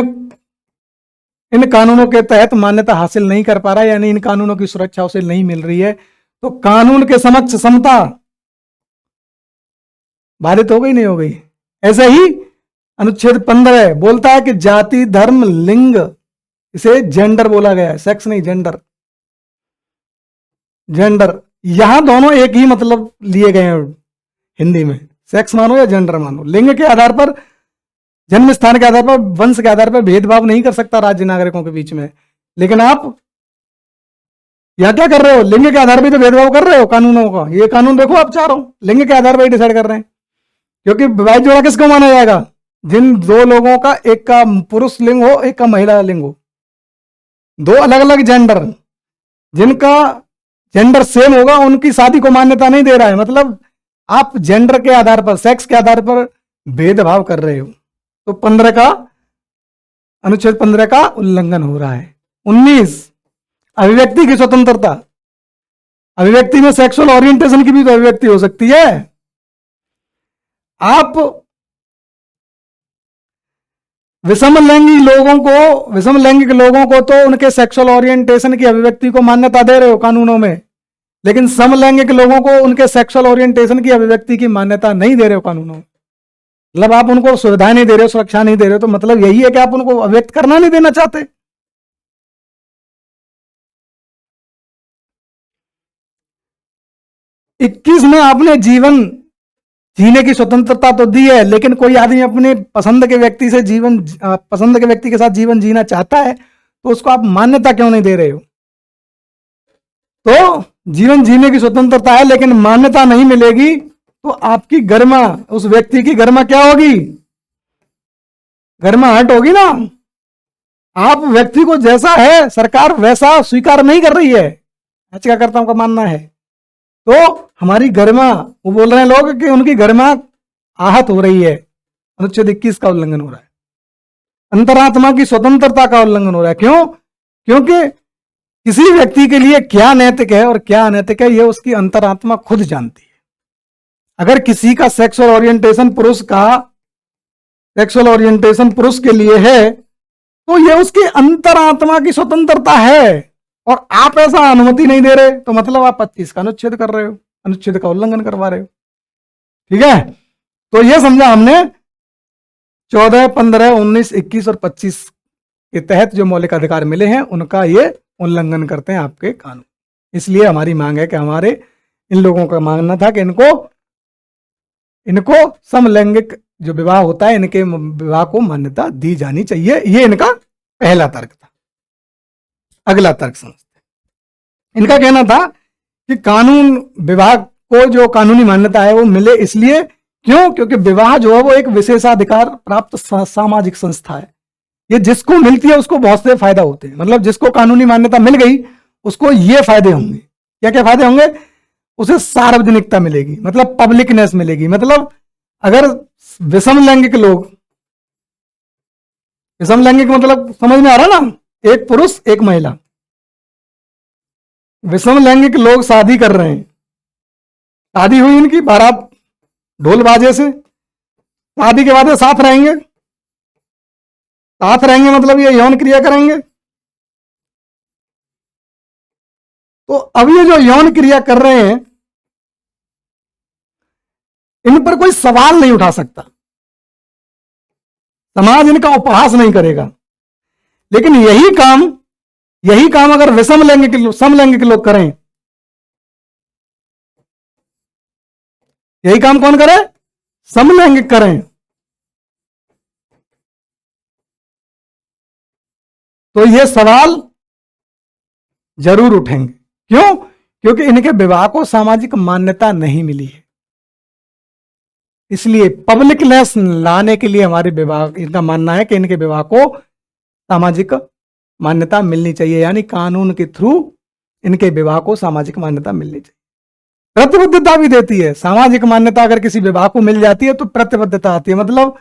इन कानूनों के तहत मान्यता हासिल नहीं कर पा रहा है, यानी इन कानूनों की सुरक्षा उसे नहीं मिल रही है। तो कानून के समक्ष समता बाधित हो गई, नहीं हो गई? ऐसे ही अनुच्छेद 15 बोलता है कि जाति, धर्म, लिंग, इसे जेंडर बोला गया है, सेक्स नहीं, जेंडर। यहां दोनों एक ही मतलब लिए गए हैं हिंदी में, सेक्स मानो या जेंडर मानो। लिंग के आधार पर, जन्म स्थान के आधार पर, वंश के आधार पर भेदभाव नहीं कर सकता राज्य नागरिकों के बीच में। लेकिन आप यहां क्या कर रहे हो? लिंग के आधार पर तो भेदभाव कर रहे हो कानूनों का। ये कानून देखो आप चारों लिंग के आधार पर ही डिसाइड कर रहे हैं। क्योंकि विवाहित जोड़ा किसको माना जाएगा? जिन दो लोगों का, एक का पुरुष लिंग हो, एक का महिला लिंग हो, दो अलग अलग जेंडर, जिनका जेंडर सेम होगा उनकी शादी को मान्यता नहीं दे रहा है। मतलब आप जेंडर के आधार पर, सेक्स के आधार पर भेदभाव कर रहे हो। तो 15 का, अनुच्छेद 15 का उल्लंघन हो रहा है। 19 अभिव्यक्ति की स्वतंत्रता। अभिव्यक्ति में सेक्सुअल ओरिएंटेशन की भी तो अभिव्यक्ति हो सकती है। आप विषमलैंगिक लोगों को तो उनके सेक्सुअल ओरिएंटेशन की अभिव्यक्ति को मान्यता दे रहे हो कानूनों में, लेकिन समलैंगिक लोगों को उनके सेक्सुअल ओरिएंटेशन की अभिव्यक्ति की मान्यता नहीं दे रहे हो कानूनों में। मतलब आप उनको सुविधाएं नहीं दे रहे हो, सुरक्षा नहीं दे रहे हो। तो मतलब यही है कि आप उनको अभिव्यक्त करना नहीं देना चाहते। इक्कीस में आपने जीवन जीने की स्वतंत्रता तो दी है, लेकिन कोई आदमी अपने पसंद के व्यक्ति के साथ जीवन जीना चाहता है, तो उसको आप मान्यता क्यों नहीं दे रहे हो? तो जीवन जीने की स्वतंत्रता है, लेकिन मान्यता नहीं मिलेगी तो आपकी गरिमा, उस व्यक्ति की गरिमा क्या होगी? गरिमा हट होगी ना। आप व्यक्ति को जैसा है सरकार वैसा स्वीकार नहीं कर रही है, याचिकाकर्ताओं का मानना है। तो हमारी गरिमा, वो बोल रहे हैं लोग कि उनकी गरिमा आहत हो रही है, अनुच्छेद 21 का उल्लंघन हो रहा है, अंतरात्मा की स्वतंत्रता का उल्लंघन हो रहा है। क्यों? क्योंकि किसी व्यक्ति के लिए क्या नैतिक है और क्या अनैतिक है, यह उसकी अंतरात्मा खुद जानती है। अगर किसी का सेक्सुअल ओरिएंटेशन पुरुष के लिए है, तो यह उसकी अंतरात्मा की स्वतंत्रता है, और आप ऐसा अनुमति नहीं दे रहे, तो मतलब आप 25 का अनुच्छेद कर रहे हो, अनुच्छेद का उल्लंघन करवा रहे हो। ठीक है, तो यह समझा हमने 14, 15, 19, 21 और 25 के तहत जो मौलिक अधिकार मिले हैं, उनका ये उल्लंघन करते हैं आपके कानून। इसलिए हमारी मांग है कि हमारे इन लोगों का मानना था कि इनको समलैंगिक जो विवाह होता है, इनके विवाह को मान्यता दी जानी चाहिए। ये इनका पहला तर्क था। अगला तर्क समझते हैं। इनका कहना था कि कानून विवाह को जो कानूनी मान्यता है वो मिले इसलिए, क्यों? क्योंकि विवाह जो है वो एक विशेषाधिकार प्राप्त सामाजिक संस्था है। ये जिसको मिलती है उसको बहुत से फायदा होते हैं। मतलब जिसको कानूनी मान्यता मिल गई उसको ये फायदे होंगे। क्या क्या फायदे होंगे? उसे सार्वजनिकता मिलेगी, मतलब पब्लिकनेस मिलेगी। मतलब अगर विषम लैंगिक मतलब समझ में आ रहा ना, एक पुरुष एक महिला, विषम लैंगिक लोग शादी कर रहे हैं, शादी हुई इनकी, बारात ढोल बाजे से, शादी के बाद साथ रहेंगे मतलब ये यौन क्रिया करेंगे। तो अब ये जो यौन क्रिया कर रहे हैं, इन पर कोई सवाल नहीं उठा सकता, समाज इनका उपहास नहीं करेगा। लेकिन यही काम अगर समलैंगिक लोग करें, यही काम कौन करे? समलैंगिक करें, तो ये सवाल जरूर उठेंगे। क्यों? क्योंकि इनके विवाह को सामाजिक मान्यता नहीं मिली है। इसलिए पब्लिकनेस लाने के लिए हमारे विवाह, इनका मानना है कि इनके विवाह को सामाजिक मान्यता मिलनी चाहिए, यानी कानून के थ्रू इनके विवाह को सामाजिक मान्यता मिलनी चाहिए। प्रतिबद्धता भी देती है। सामाजिक मान्यता अगर किसी विवाह को मिल जाती है तो प्रतिबद्धता आती है। मतलब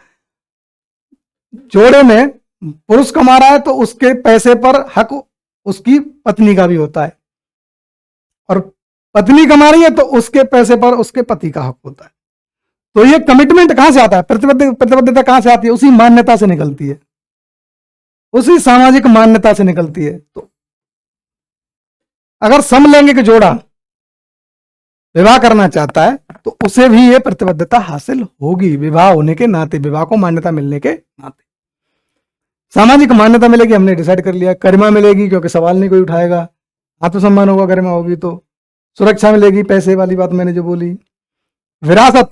जोड़े में पुरुष कमा रहा है तो उसके पैसे पर हक उसकी पत्नी का भी होता है, और पत्नी कमा रही है तो उसके पैसे पर उसके पति का हक होता है। तो ये कमिटमेंट कहां से आता है? प्रतिबद्धता कहां से आती है? उसी मान्यता से निकलती है, उसी सामाजिक मान्यता से निकलती है। तो अगर समलैंगिक जोड़ा विवाह करना चाहता है तो उसे भी ये प्रतिबद्धता हासिल होगी, विवाह होने के नाते, विवाह को मान्यता मिलने के नाते। सामाजिक मान्यता मिलेगी, हमने डिसाइड कर लिया। गरिमा मिलेगी क्योंकि सवाल नहीं कोई उठाएगा, आत्मसम्मान होगा, गरिमा होगी। तो सुरक्षा मिलेगी, पैसे वाली बात मैंने जो बोली। विरासत,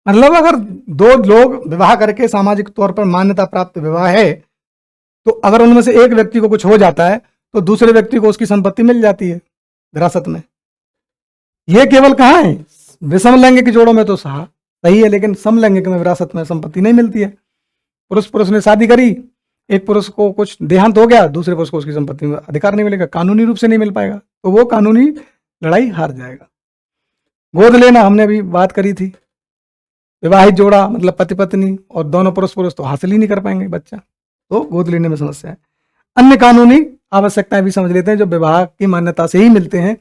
मतलब अगर दो लोग विवाह करके सामाजिक तौर पर मान्यता प्राप्त विवाह है, तो अगर उनमें से एक व्यक्ति को कुछ हो जाता है तो दूसरे व्यक्ति को उसकी संपत्ति मिल जाती है विरासत में। यह केवल कहां है? विषम लैंगिक जोड़ों में तो सही है, लेकिन समलैंगिक में विरासत में संपत्ति नहीं मिलती है। पुरुष ने शादी करी, एक पुरुष को कुछ देहांत हो गया, दूसरे पुरुष को उसकी संपत्ति में अधिकार नहीं मिलेगा, कानूनी रूप से नहीं मिल पाएगा, तो वो कानूनी लड़ाई हार जाएगा। गोद लेना हमने अभी बात करी थी। विवाहित जोड़ा मतलब पति पत्नी और दोनों पुरुष तो हासिल ही नहीं कर पाएंगे बच्चा, तो गोद लेने में समस्या है। अन्य कानूनी आवश्यकताएं भी समझ लेते हैं जो विवाह की मान्यता से ही मिलते हैं।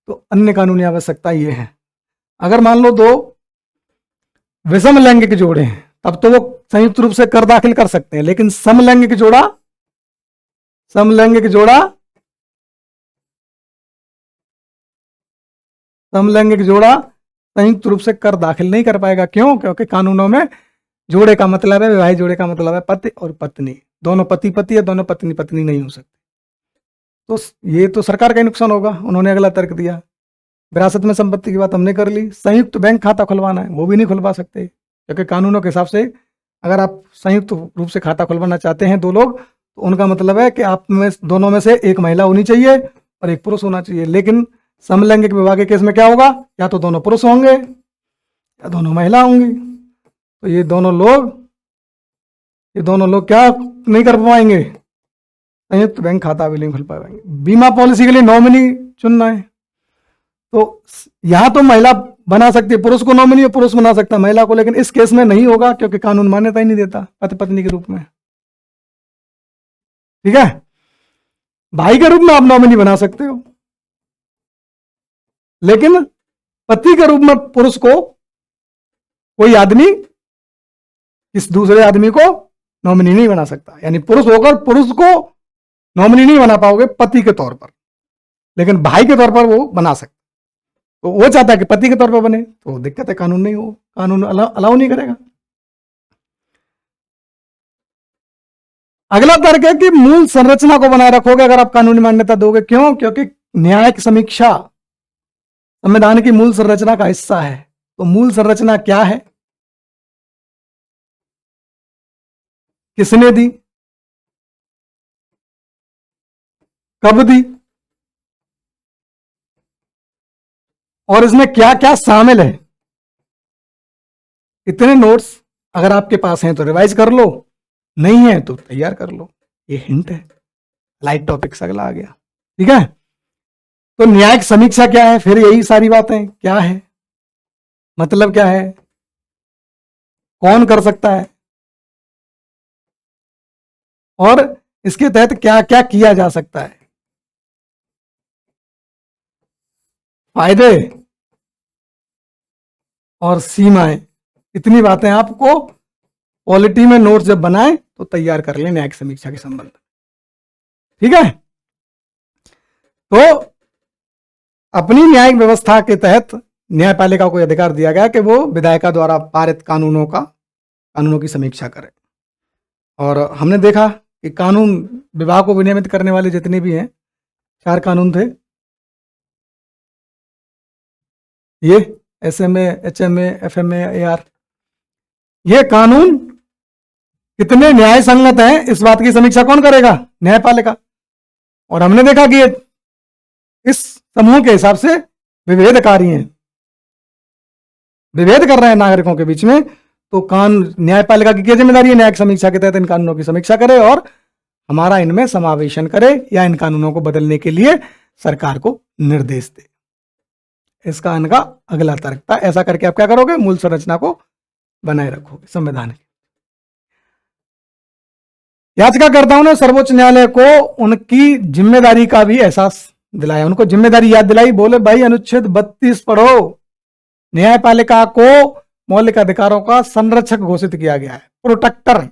तो अन्य कानूनी आवश्यकता ये है, अगर मान लो दो विषम लैंगिक जोड़े हैं तब तो वो संयुक्त रूप से कर दाखिल कर सकते हैं, लेकिन समलैंगिक जोड़ा संयुक्त रूप से कर दाखिल नहीं कर पाएगा। क्यों? क्योंकि कानूनों में जोड़े का मतलब है, विवाहित जोड़े का मतलब है पति और पत्नी, दोनों पति है, दोनों पत्नी पत्नी नहीं हो सकते। तो ये तो सरकार का ही नुकसान होगा। उन्होंने अगला तर्क दिया, विरासत में संपत्ति की बात हमने कर ली। संयुक्त बैंक खाता खुलवाना है, वो भी नहीं खुलवा सकते, क्योंकि कानूनों के हिसाब से अगर आप संयुक्त रूप से खाता खुलवाना चाहते हैं दो लोग, तो उनका मतलब है कि आप में दोनों में से एक महिला होनी चाहिए और एक पुरुष होना चाहिए। लेकिन समलैंगिक विवाह के केस में क्या होगा? या तो दोनों पुरुष होंगे या दोनों महिला होंगी। तो ये दोनों लोग क्या नहीं कर पाएंगे? संयुक्त बैंक खाता भी नहीं खुल पाएंगे। बीमा पॉलिसी के लिए नॉमिनी चुनना है, तो यहां तो महिला बना सकती है, पुरुष को नॉमिनी पुरुष बना सकता है महिला को, लेकिन इस केस में नहीं होगा क्योंकि कानून मान्यता ही नहीं देता पति पत्नी के रूप में। ठीक है, भाई के रूप में आप नॉमिनी बना सकते हो, लेकिन पति के रूप में पुरुष को कोई आदमी किस दूसरे आदमी को नॉमिनी नहीं बना सकता। यानी पुरुष होकर पुरुष को नॉमिनी नहीं बना पाओगे पति के तौर पर, लेकिन भाई के तौर पर वो बना सकता। तो वो चाहता है कि पति के तौर पर बने, तो दिक्कत है, कानून नहीं हो, कानून अलाउ नहीं करेगा। अगला तर्क है कि मूल संरचना को बनाए रखोगे अगर आप कानूनी मान्यता दोगे। क्यों? क्योंकि न्यायिक समीक्षा संविधान की मूल संरचना का हिस्सा है। तो मूल संरचना क्या है, किसने दी, कब दी, और इसमें क्या क्या शामिल है। इतने नोट्स अगर आपके पास हैं तो रिवाइज कर लो, नहीं है तो तैयार कर लो। ये हिंट है, लाइट टॉपिक्स अगला आ गया। ठीक है, तो न्यायिक समीक्षा क्या है, फिर यही सारी बातें क्या है, मतलब क्या है, कौन कर सकता है, और इसके तहत क्या क्या किया जा सकता है, फायदे और सीमाएं। इतनी बातें आपको पॉलिटी में नोट्स जब बनाए तो तैयार कर लें न्यायिक समीक्षा के संबंध में। ठीक है, तो अपनी न्यायिक व्यवस्था के तहत न्यायपालिका को अधिकार दिया गया कि वो विधायिका द्वारा पारित कानूनों की समीक्षा करे। और हमने देखा कि कानून विभाग को विनियमित करने वाले जितने भी हैं, 4 कानून थे, ये SMA, HMA, FMA, AR। ये कानून कितने न्याय संगत हैं इस बात की समीक्षा कौन करेगा? न्यायपालिका। और हमने देखा कि ये इस समूह के हिसाब से विभेदकारी हैं, विभेद कर रहे हैं नागरिकों के बीच में। तो न्यायपालिका की क्या जिम्मेदारी है? न्यायिक समीक्षा के तहत इन कानूनों की समीक्षा करे और हमारा इनमें समावेशन करे या इन कानूनों को बदलने के लिए सरकार को निर्देश दे। इसका इनका अगला तर्क था। ऐसा करके आप क्या करोगे? मूल संरचना को बनाए रखोगे संविधान की। याचिकाकर्ताओं ने सर्वोच्च न्यायालय को उनकी जिम्मेदारी का भी एहसास दिलाया, उनको जिम्मेदारी याद दिलाई। बोले भाई अनुच्छेद 32 पढ़ो, न्यायपालिका को मौलिक अधिकारों का संरक्षक घोषित किया गया है, प्रोटेक्टर।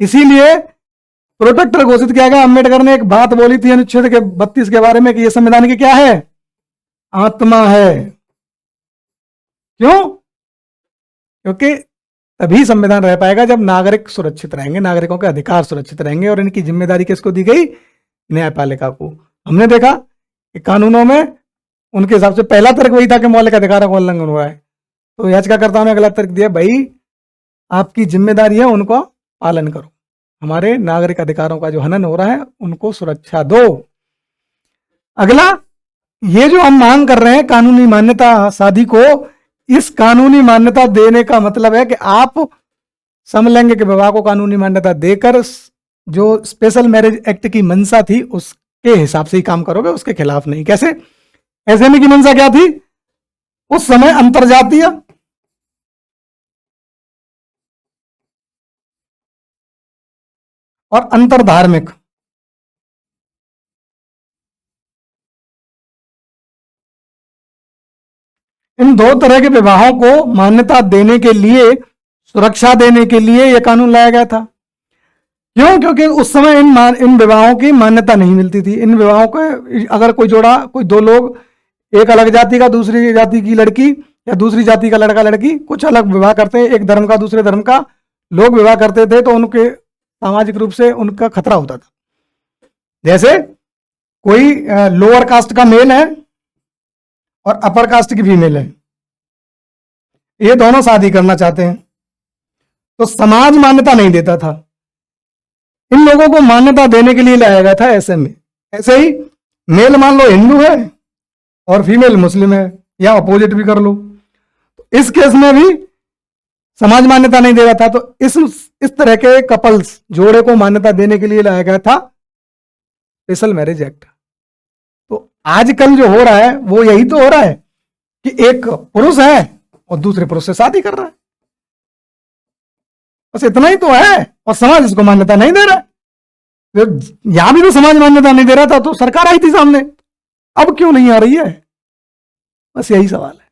इसीलिए प्रोटेक्टर घोषित किया गया। अम्बेडकर ने एक बात बोली थी अनुच्छेद के 32 के बारे में कि यह संविधान की क्या है? आत्मा है। क्यों? क्योंकि तभी संविधान रह पाएगा जब नागरिक सुरक्षित रहेंगे, नागरिकों के अधिकार सुरक्षित रहेंगे। और इनकी जिम्मेदारी किसको दी गई? न्यायपालिका को। हमने देखा कि कानूनों में उनके हिसाब से पहला तर्क वही था कि मौलिक अधिकारों का उल्लंघन हुआ है। तो याचिकाकर्ताओं ने अगला तर्क दिया, भाई आपकी जिम्मेदारी है, उनको पालन करो, हमारे नागरिक अधिकारों का जो हनन हो रहा है उनको सुरक्षा दो। अगला, ये जो हम मांग कर रहे हैं कानूनी मान्यता शादी को, इस कानूनी मान्यता देने का मतलब है कि आप समलैंगिक विवाह को कानूनी मान्यता देकर जो स्पेशल मैरिज एक्ट की मंशा थी उसके हिसाब से ही काम करोगे, उसके खिलाफ नहीं। कैसे? एसएमए की मंशा क्या थी उस समय? अंतरजातीय और अंतरधार्मिक, इन 2 तरह के विवाहों को मान्यता देने के लिए, सुरक्षा देने के लिए यह कानून लाया गया था। क्यों? क्योंकि उस समय इन विवाहों की मान्यता नहीं मिलती थी। इन विवाहों को अगर कोई 2 लोग, एक अलग जाति का दूसरी जाति की लड़की या दूसरी जाति का लड़का लड़की कुछ अलग विवाह करते, एक धर्म का दूसरे धर्म का लोग विवाह करते थे, तो उनके सामाजिक रूप से उनका खतरा होता था। जैसे कोई लोअर कास्ट का मेल है और अपर कास्ट की फीमेल है, ये दोनों शादी करना चाहते हैं, तो समाज मान्यता नहीं देता था। इन लोगों को मान्यता देने के लिए लाया गया था एसएमए। ऐसे ही मेल मान लो हिंदू है और फीमेल मुस्लिम है, या अपोजिट भी कर लो, तो इस केस में भी समाज मान्यता नहीं दे रहा था। तो इस तरह के कपल्स, जोड़े को मान्यता देने के लिए लाया गया था स्पेशल मैरिज एक्ट। तो आजकल जो हो रहा है वो यही तो हो रहा है कि एक पुरुष है और दूसरे पुरुष से शादी कर रहा है, बस इतना ही तो है, और समाज इसको मान्यता नहीं दे रहा है। यहां भी तो समाज मान्यता नहीं दे रहा था तो सरकार आई थी सामने, अब क्यों नहीं आ रही है? बस यही सवाल है,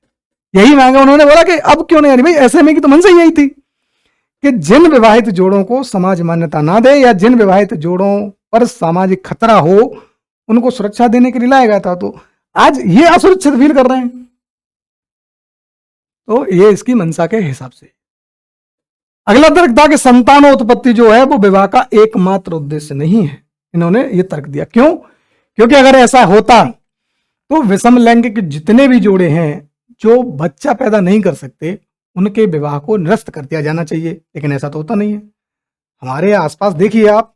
यही मांगा उन्होंने, बोला कि अब क्यों नहीं आ रही। भाई ऐसे में की तो मंशा यही थी कि जिन विवाहित जोड़ों को समाज मान्यता ना दे या जिन विवाहित जोड़ों पर सामाजिक खतरा हो उनको सुरक्षा देने के लिए लाया गया था, तो आज ये असुरक्षित फील कर रहे हैं। तो ये इसकी मंशा के हिसाब से। अगला तर्क था कि संतानोत्पत्ति जो है वो विवाह का एकमात्र उद्देश्य नहीं है। इन्होंने ये तर्क दिया, क्यों? क्योंकि अगर ऐसा होता तो विषम लैंगिक जितने भी जोड़े हैं जो बच्चा पैदा नहीं कर सकते उनके विवाह को निरस्त कर दिया जाना चाहिए, लेकिन ऐसा तो होता नहीं है। हमारे आसपास देखिए, आप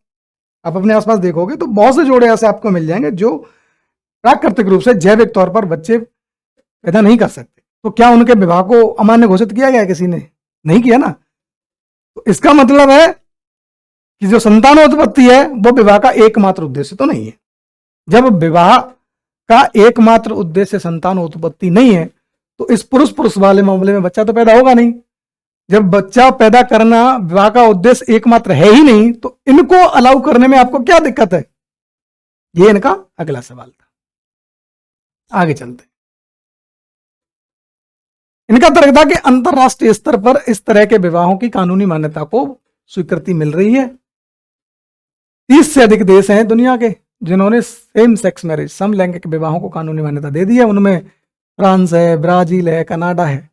अपने आसपास देखोगे तो बहुत से जोड़े ऐसे आपको मिल जाएंगे जो प्राकृतिक रूप से जैविक तौर पर बच्चे पैदा नहीं कर सकते। तो क्या उनके विवाह को अमान्य घोषित किया गया? किसी ने नहीं किया ना। तो इसका मतलब है कि जो संतानोत्पत्ति है वो विवाह का एकमात्र उद्देश्य तो नहीं है। जब विवाह का एकमात्र उद्देश्य संतानोत्पत्ति नहीं है तो इस पुरुष पुरुष वाले मामले में बच्चा तो पैदा होगा नहीं। जब बच्चा पैदा करना विवाह का उद्देश्य एकमात्र है ही नहीं तो इनको अलाउ करने में आपको क्या दिक्कत है? ये इनका अगला सवाल था। आगे चलते। इनका तर्क था कि अंतरराष्ट्रीय स्तर पर इस तरह के विवाहों की कानूनी मान्यता को स्वीकृति मिल रही है। 30 से अधिक देश हैं दुनिया के जिन्होंने सेम सेक्स मैरिज, समलैंगिक विवाहों को कानूनी मान्यता दे दी है। उनमें फ्रांस है, ब्राजील है, कनाडा है,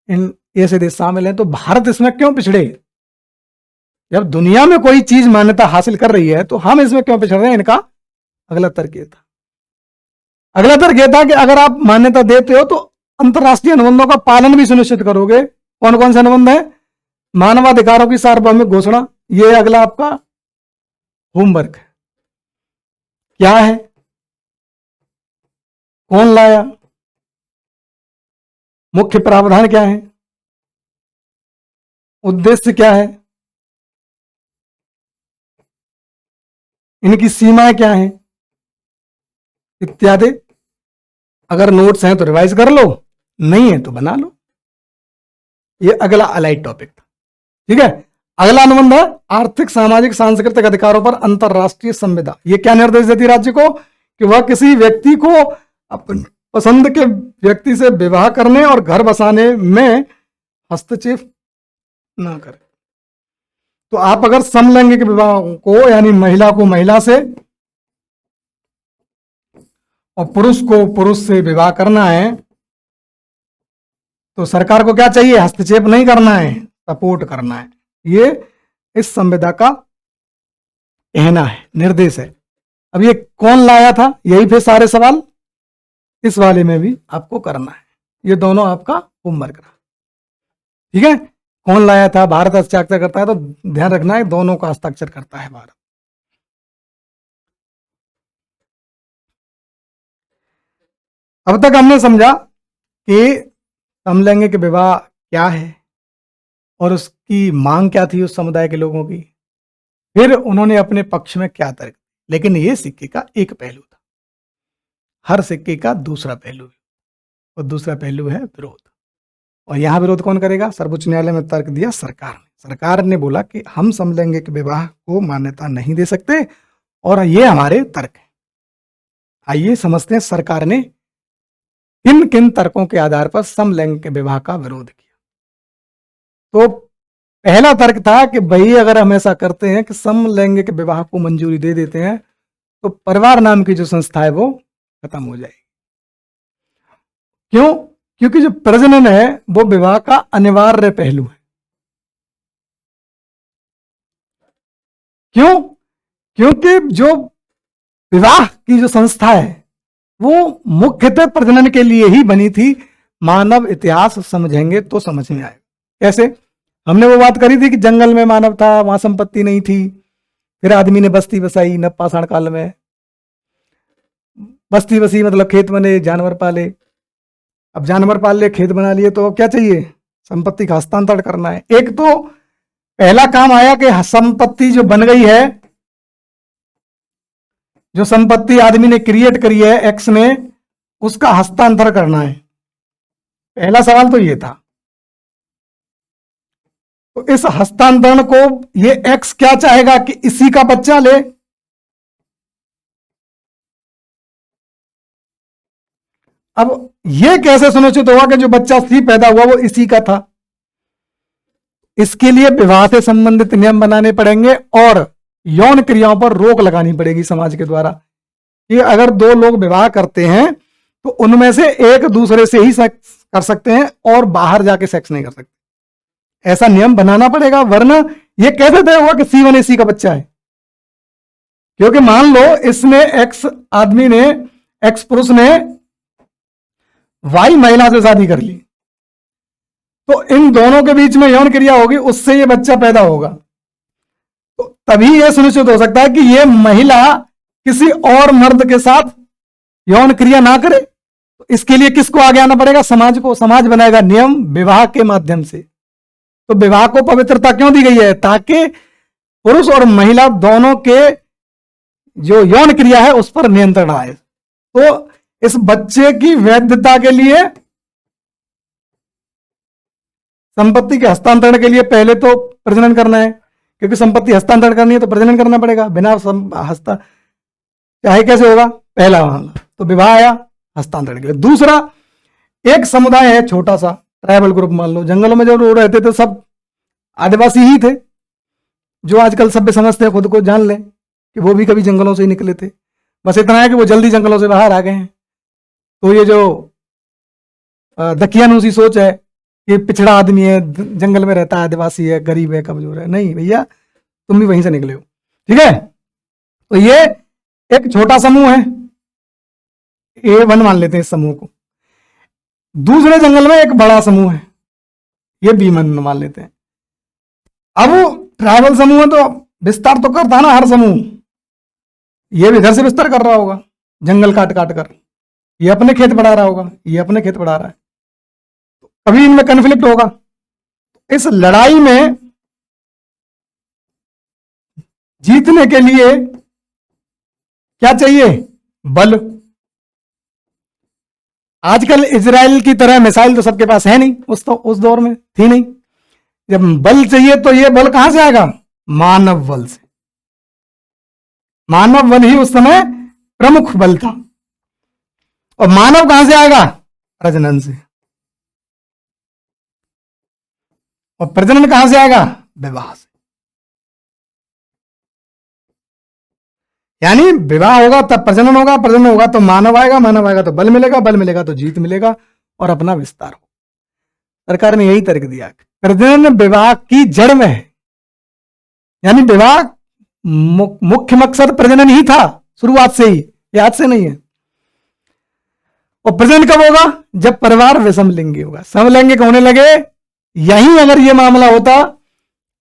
इन ऐसे देश शामिल हैं। तो भारत इसमें क्यों पिछड़े? जब दुनिया में कोई चीज मान्यता हासिल कर रही है तो हम इसमें क्यों पिछड़ रहे हैं? इनका अगला तर्क ये था। अगला तर्क ये था कि अगर आप मान्यता देते हो तो अंतरराष्ट्रीय अनुबंधों का पालन भी सुनिश्चित करोगे। कौन कौन से अनुबंध है? मानवाधिकारों की सार्वभौमिक घोषणा, ये अगला आपका होमवर्क है। क्या है? कौन लाया? मुख्य प्रावधान क्या है? उद्देश्य क्या है? इनकी सीमाएं क्या हैं? इत्यादि। अगर नोट्स हैं तो रिवाइज कर लो, नहीं है तो बना लो। ये अगला अलाइड टॉपिक था। ठीक है। अगला अनुबंध है आर्थिक, सामाजिक, सांस्कृतिक अधिकारों पर अंतरराष्ट्रीय संविदा। ये क्या निर्देश देती राज्य को कि वह किसी व्यक्ति को अपनी पसंद के व्यक्ति से विवाह करने और घर बसाने में हस्तक्षेप ना करे। तो आप अगर समलैंगिक विवाह को यानी महिला को महिला से और पुरुष को पुरुष से विवाह करना है तो सरकार को क्या चाहिए? हस्तक्षेप नहीं करना है, सपोर्ट करना है। ये इस संविदा का कहना है, निर्देश है। अब ये कौन लाया था? यही फिर सारे सवाल इस वाले में भी आपको करना है। ये दोनों आपका होमवर्क रहा। ठीक है। कौन लाया था? भारत हस्ताक्षर करता है, तो ध्यान रखना है दोनों का हस्ताक्षर करता है भारत। अब तक हमने समझा कि समलैंगिक विवाह क्या है और उसकी मांग क्या थी उस समुदाय के लोगों की। फिर उन्होंने अपने पक्ष में क्या तर्क। लेकिन ये सिक्के का एक पहलू था, हर सिक्के का दूसरा पहलू है, और दूसरा पहलू है विरोध। और यहां विरोध कौन करेगा? सर्वोच्च न्यायालय में तर्क दिया सरकार ने। सरकार ने बोला कि हम समलैंगिक विवाह को मान्यता नहीं दे सकते और ये हमारे तर्क हैं। आइए समझते हैं सरकार ने किन किन तर्कों के आधार पर समलैंगिक विवाह का विरोध किया। तो पहला तर्क था कि भाई अगर हम ऐसा करते हैं कि समलैंगिक विवाह को मंजूरी दे देते हैं तो परिवार नाम की जो संस्था है वो खत्म हो जाएगी। क्यों? क्योंकि जो प्रजनन है वो विवाह का अनिवार्य पहलू है। क्यों? क्योंकि जो विवाह की जो संस्था है वो मुख्यतः प्रजनन के लिए ही बनी थी। मानव इतिहास समझेंगे तो समझ में आएगा। कैसे? हमने वो बात करी थी कि जंगल में मानव था, वहां संपत्ति नहीं थी, फिर आदमी ने बस्ती बसाई। नवपाषाण काल में बस्ती बसी मतलब खेत बने, जानवर पाले। अब जानवर पाल लिए, खेत बना लिए, तो क्या चाहिए? संपत्ति का हस्तांतरण करना है। एक तो पहला काम आया कि संपत्ति जो बन गई है जो संपत्ति आदमी ने क्रिएट करी है एक्स ने, उसका हस्तांतरण करना है। पहला सवाल तो ये था। तो इस हस्तांतरण को ये एक्स क्या चाहेगा कि इसी का बच्चा ले। अब ये कैसे सुनिश्चित होगा कि जो बच्चा सी पैदा हुआ वो इसी का था। इसके लिए विवाह से संबंधित नियम बनाने पड़ेंगे और यौन क्रियाओं पर रोक लगानी पड़ेगी समाज के द्वारा कि अगर दो लोग विवाह करते हैं तो उनमें से एक दूसरे से ही सेक्स कर सकते हैं और बाहर जाके सेक्स नहीं कर सकते। ऐसा नियम बनाना पड़ेगा, वरना यह कैसे तय हुआ कि C1 AC का बच्चा है। क्योंकि मान लो इसने एक्स आदमी ने, एक्स पुरुष ने वाई महिला से शादी कर ली, तो इन दोनों के बीच में यौन क्रिया होगी, उससे ये बच्चा पैदा होगा। तो तभी यह सुनिश्चित हो सकता है कि यह महिला किसी और मर्द के साथ यौन क्रिया ना करे। तो इसके लिए किसको आगे आना पड़ेगा? समाज को। समाज बनाएगा नियम विवाह के माध्यम से। तो विवाह को पवित्रता क्यों दी गई है? ताकि पुरुष और महिला दोनों के जो यौन क्रिया है उस पर नियंत्रण आए। तो इस बच्चे की वैधता के लिए, संपत्ति के हस्तांतरण के लिए पहले तो प्रजनन करना है, क्योंकि संपत्ति हस्तांतरण करनी है तो प्रजनन करना पड़ेगा। बिना चाहे कैसे होगा? पहला मामला तो विवाह आया हस्तांतरण के लिए। दूसरा, एक समुदाय है छोटा सा, ट्राइबल ग्रुप मान लो, जंगलों में जो लोग रहते थे सब आदिवासी ही थे, जो आजकल सभ्य समझते हैं, खुद को जान लें कि वो भी कभी जंगलों से ही निकले थे। बस इतना है कि वो जल्दी जंगलों से बाहर आ गए हैं। तो ये जो दकियानूसी सोच है कि पिछड़ा आदमी है, जंगल में रहता है, आदिवासी है, गरीब है, कमजोर है, नहीं भैया, तुम भी वहीं से निकले हो। ठीक है, तो ये एक छोटा समूह है, A1 मान लेते हैं इस समूह को। दूसरे जंगल में एक बड़ा समूह है, ये B1 मान लेते हैं। अब ट्राइबल समूह है तो विस्तार तो करता है ना हर समूह, ये भी इधर से विस्तार कर रहा होगा जंगल काट काट कर, ये अपने खेत बढ़ा रहा होगा, ये अपने खेत बढ़ा रहा है, कभी इनमें कन्फ्लिक्ट होगा। इस लड़ाई में जीतने के लिए क्या चाहिए? बल। आजकल इजराइल की तरह मिसाइल तो सबके पास है नहीं, उस दौर में थी नहीं। जब बल चाहिए तो ये बल कहां से आएगा? मानव बल से। मानव बल ही उस समय प्रमुख बल था। और मानव कहां से आएगा? प्रजनन से। और प्रजनन कहां से आएगा? विवाह से। यानी विवाह होगा तब प्रजनन होगा, प्रजनन होगा तो मानव आएगा, मानव आएगा तो बल मिलेगा, बल मिलेगा तो जीत मिलेगा और अपना विस्तार हो। सरकार ने यही तर्क दिया, प्रजनन विवाह की जड़ में है। यानी विवाह मुख्य मकसद प्रजनन ही था शुरुआत से ही, आज से नहीं है। और प्रजनन कब होगा? जब परिवार विषमलिंगी होगा, समलैंगिक होने लगे। यही अगर ये मामला होता,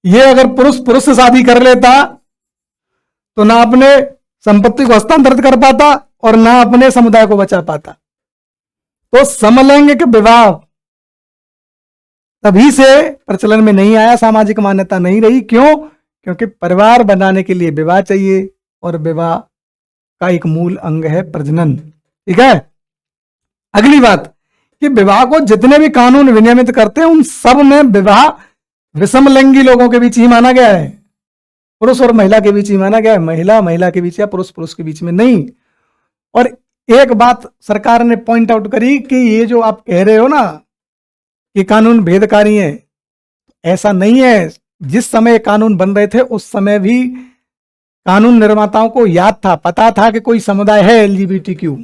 ये अगर पुरुष पुरुष से शादी कर लेता तो ना अपने संपत्ति को हस्तांतरित कर पाता और ना अपने समुदाय को बचा पाता। तो समलैंगिक विवाह तभी से प्रचलन में नहीं आया, सामाजिक मान्यता नहीं रही। क्यों? क्योंकि परिवार बनाने के लिए विवाह चाहिए और विवाह का एक मूल अंग है प्रजनन। ठीक है, अगली बात कि विवाह को जितने भी कानून विनियमित करते हैं उन सब में विवाह विषमलिंगी लोगों के बीच ही माना गया है, पुरुष और महिला के बीच ही माना गया है, महिला महिला के बीच या पुरुष पुरुष के बीच में नहीं। और एक बात सरकार ने पॉइंट आउट करी कि ये जो आप कह रहे हो ना कि कानून भेदकारी है, ऐसा नहीं है। जिस समय कानून बन रहे थे उस समय भी कानून निर्माताओं को याद था, पता था कि कोई समुदाय है LGBTQ,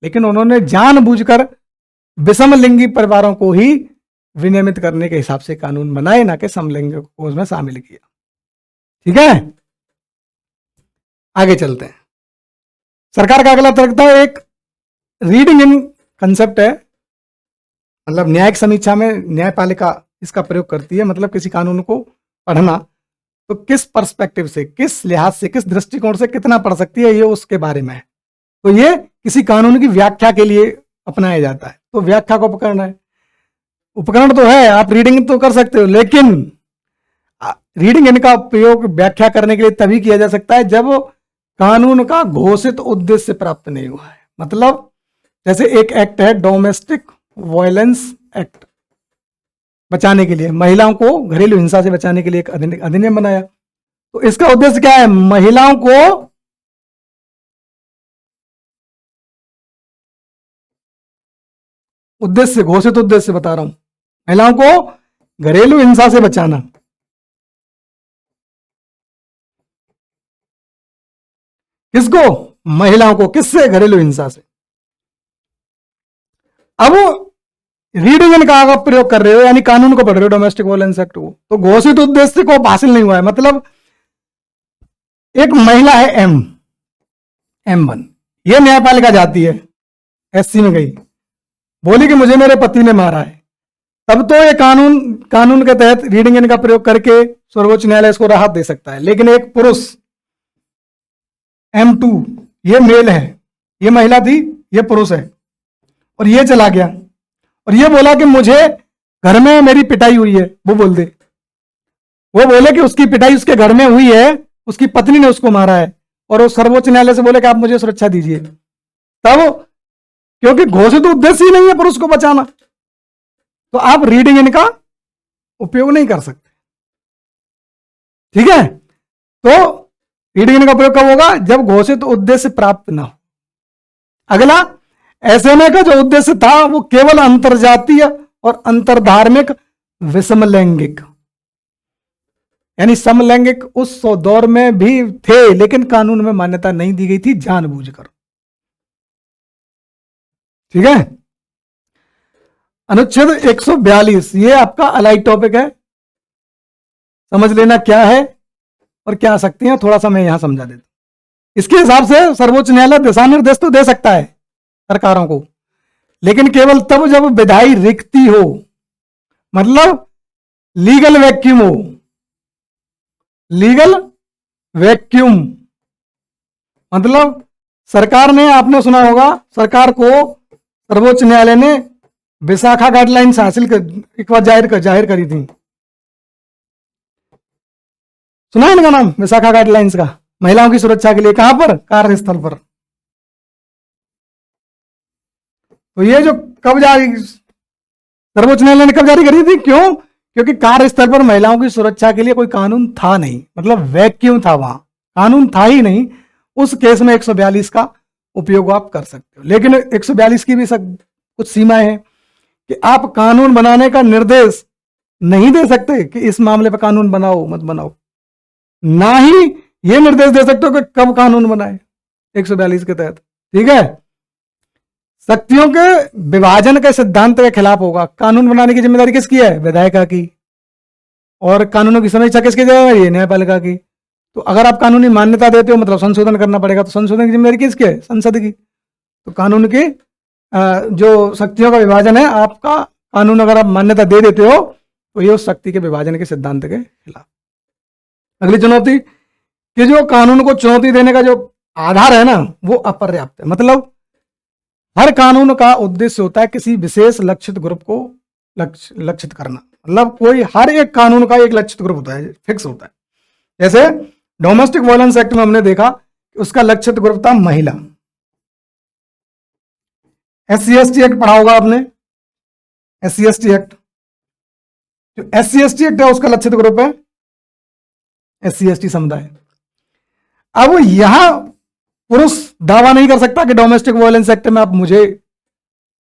लेकिन उन्होंने जानबूझकर विषमलिंगी परिवारों को ही विनियमित करने के हिसाब से कानून बनाए, ना कि समलिंगी को उसमें शामिल किया। ठीक है, आगे चलते हैं। सरकार का अगला तर्क था एक रीडिंग इन कंसेप्ट है, मतलब न्यायिक समीक्षा में न्यायपालिका इसका प्रयोग करती है। मतलब किसी कानून को पढ़ना तो किस पर्सपेक्टिव से, किस लिहाज से, किस दृष्टिकोण से कितना पढ़ सकती है, ये उसके बारे में है। तो ये किसी कानून की व्याख्या के लिए अपनाया जाता है। तो व्याख्या को पकड़ना है, उपकरण तो है, आप रीडिंग तो कर सकते हो, लेकिन रीडिंग इनका उपयोग व्याख्या करने के लिए तभी किया जा सकता है जब कानून का घोषित उद्देश्य प्राप्त नहीं हुआ है। मतलब जैसे एक एक्ट है डोमेस्टिक वायलेंस एक्ट, बचाने के लिए, महिलाओं को घरेलू हिंसा से बचाने के लिए एक अधिनियम बनाया। तो इसका उद्देश्य क्या है? महिलाओं को उद्देश्य, घोषित उद्देश्य बता रहा हूं, महिलाओं को घरेलू हिंसा से बचाना। किसको? महिलाओं को। किससे? घरेलू हिंसा से। अब रीडिंग इन का आप प्रयोग कर रहे हो, यानी कानून को पढ़ रहे हो, डोमेस्टिक वायलेंस एक्ट को, तो घोषित उद्देश्य को हासिल नहीं हुआ है। मतलब एक महिला है M1, ये न्यायपालिका जाती है, SC में गई, बोली कि मुझे मेरे पति ने मारा है, तब तो ये कानून के तहत रीडिंग इन का प्रयोग करके सर्वोच्च न्यायालय इसको राहत दे सकता है। लेकिन एक पुरुष M2, ये मेल है, ये महिला थी, ये पुरुष है, और ये चला गया और ये बोला कि मुझे घर में मेरी पिटाई हुई है, वो बोले कि उसकी पिटाई उसके घर में हुई है, उसकी पत्नी ने उसको मारा है, और वो सर्वोच्च न्यायालय से बोले कि आप मुझे सुरक्षा दीजिए। तब क्योंकि घोषित उद्देश्य ही नहीं है पुरुष को बचाना, तो आप रीडिंग इनका उपयोग नहीं कर सकते। ठीक है, तो रीडिंग इनका प्रयोग कब होगा? जब घोषित उद्देश्य प्राप्त ना हो। अगला, SMA का जो उद्देश्य था वो केवल अंतरजातीय और अंतरधार्मिक विषमलैंगिक, यानी समलैंगिक उस दौर में भी थे, लेकिन कानून में मान्यता नहीं दी गई थी जानबूझकर। ठीक है, अनुच्छेद 142, ये आपका अलाइड टॉपिक है, समझ लेना क्या है और क्या आ सकती हैं, थोड़ा सा मैं यहां समझा देता हूं। इसके हिसाब से सर्वोच्च न्यायालय दिशा निर्देश तो दे सकता है सरकारों को, लेकिन केवल तब जब विधायी रिक्ति हो, मतलब लीगल वैक्यूम हो। लीगल वैक्यूम मतलब सरकार ने, आपने सुना होगा, सरकार को सर्वोच्च न्यायालय ने विशाखा गाइडलाइंस हासिल कर, एक बार जाहिर करी थी। सुना है इनका नाम, विशाखा गाइडलाइंस का, महिलाओं की सुरक्षा के लिए। कहां पर? कार्यस्थल पर। तो ये जो कब जारी, सर्वोच्च न्यायालय ने कब जारी करी थी? क्यों? क्योंकि कार्यस्थल पर महिलाओं की सुरक्षा के लिए कोई कानून था नहीं, मतलब वैक्यूम था, वहां कानून था ही नहीं। उस केस में 142 का उपयोग आप कर सकते हो, लेकिन 142 की भी कुछ सीमाएं हैं कि आप कानून बनाने का निर्देश नहीं दे सकते कि इस मामले पर कानून बनाओ मत बनाओ, ना ही ये निर्देश दे सकते हो कि कब कानून बनाए 142 के तहत। ठीक है, शक्तियों के विभाजन के सिद्धांत के खिलाफ होगा। कानून बनाने की जिम्मेदारी किसकी है? विधायिका की। और कानूनों की समीक्षा किसकी जिम्मेदारी है? न्यायपालिका की। तो अगर आप कानूनी मान्यता देते हो, मतलब संशोधन करना पड़ेगा, तो संशोधन की जिम्मेदारी किसकी है? संसद की। तो कानून की जो शक्तियों का विभाजन है, आपका कानून अगर आप मान्यता दे देते हो तो ये उस शक्ति के विभाजन के सिद्धांत के खिलाफ। अगली चुनौती कि जो कानून को चुनौती देने का जो आधार है ना, वो अपर्याप्त है। मतलब हर कानून का उद्देश्य होता है किसी विशेष लक्षित ग्रुप को लक्षित करना। मतलब कोई, हर एक कानून का एक लक्षित ग्रुप होता है, फिक्स होता है। जैसे डोमेस्टिक वायलेंस एक्ट में हमने देखा कि उसका लक्षित ग्रुप था महिला। SC/ST एक्ट पढ़ा होगा आपने, SC/ST एक्ट। जो SC/ST एक्ट है उसका लक्षित ग्रुप है SC/ST समुदाय। अब यहां पुरुष दावा नहीं कर सकता कि डोमेस्टिक वायलेंस एक्ट में आप मुझे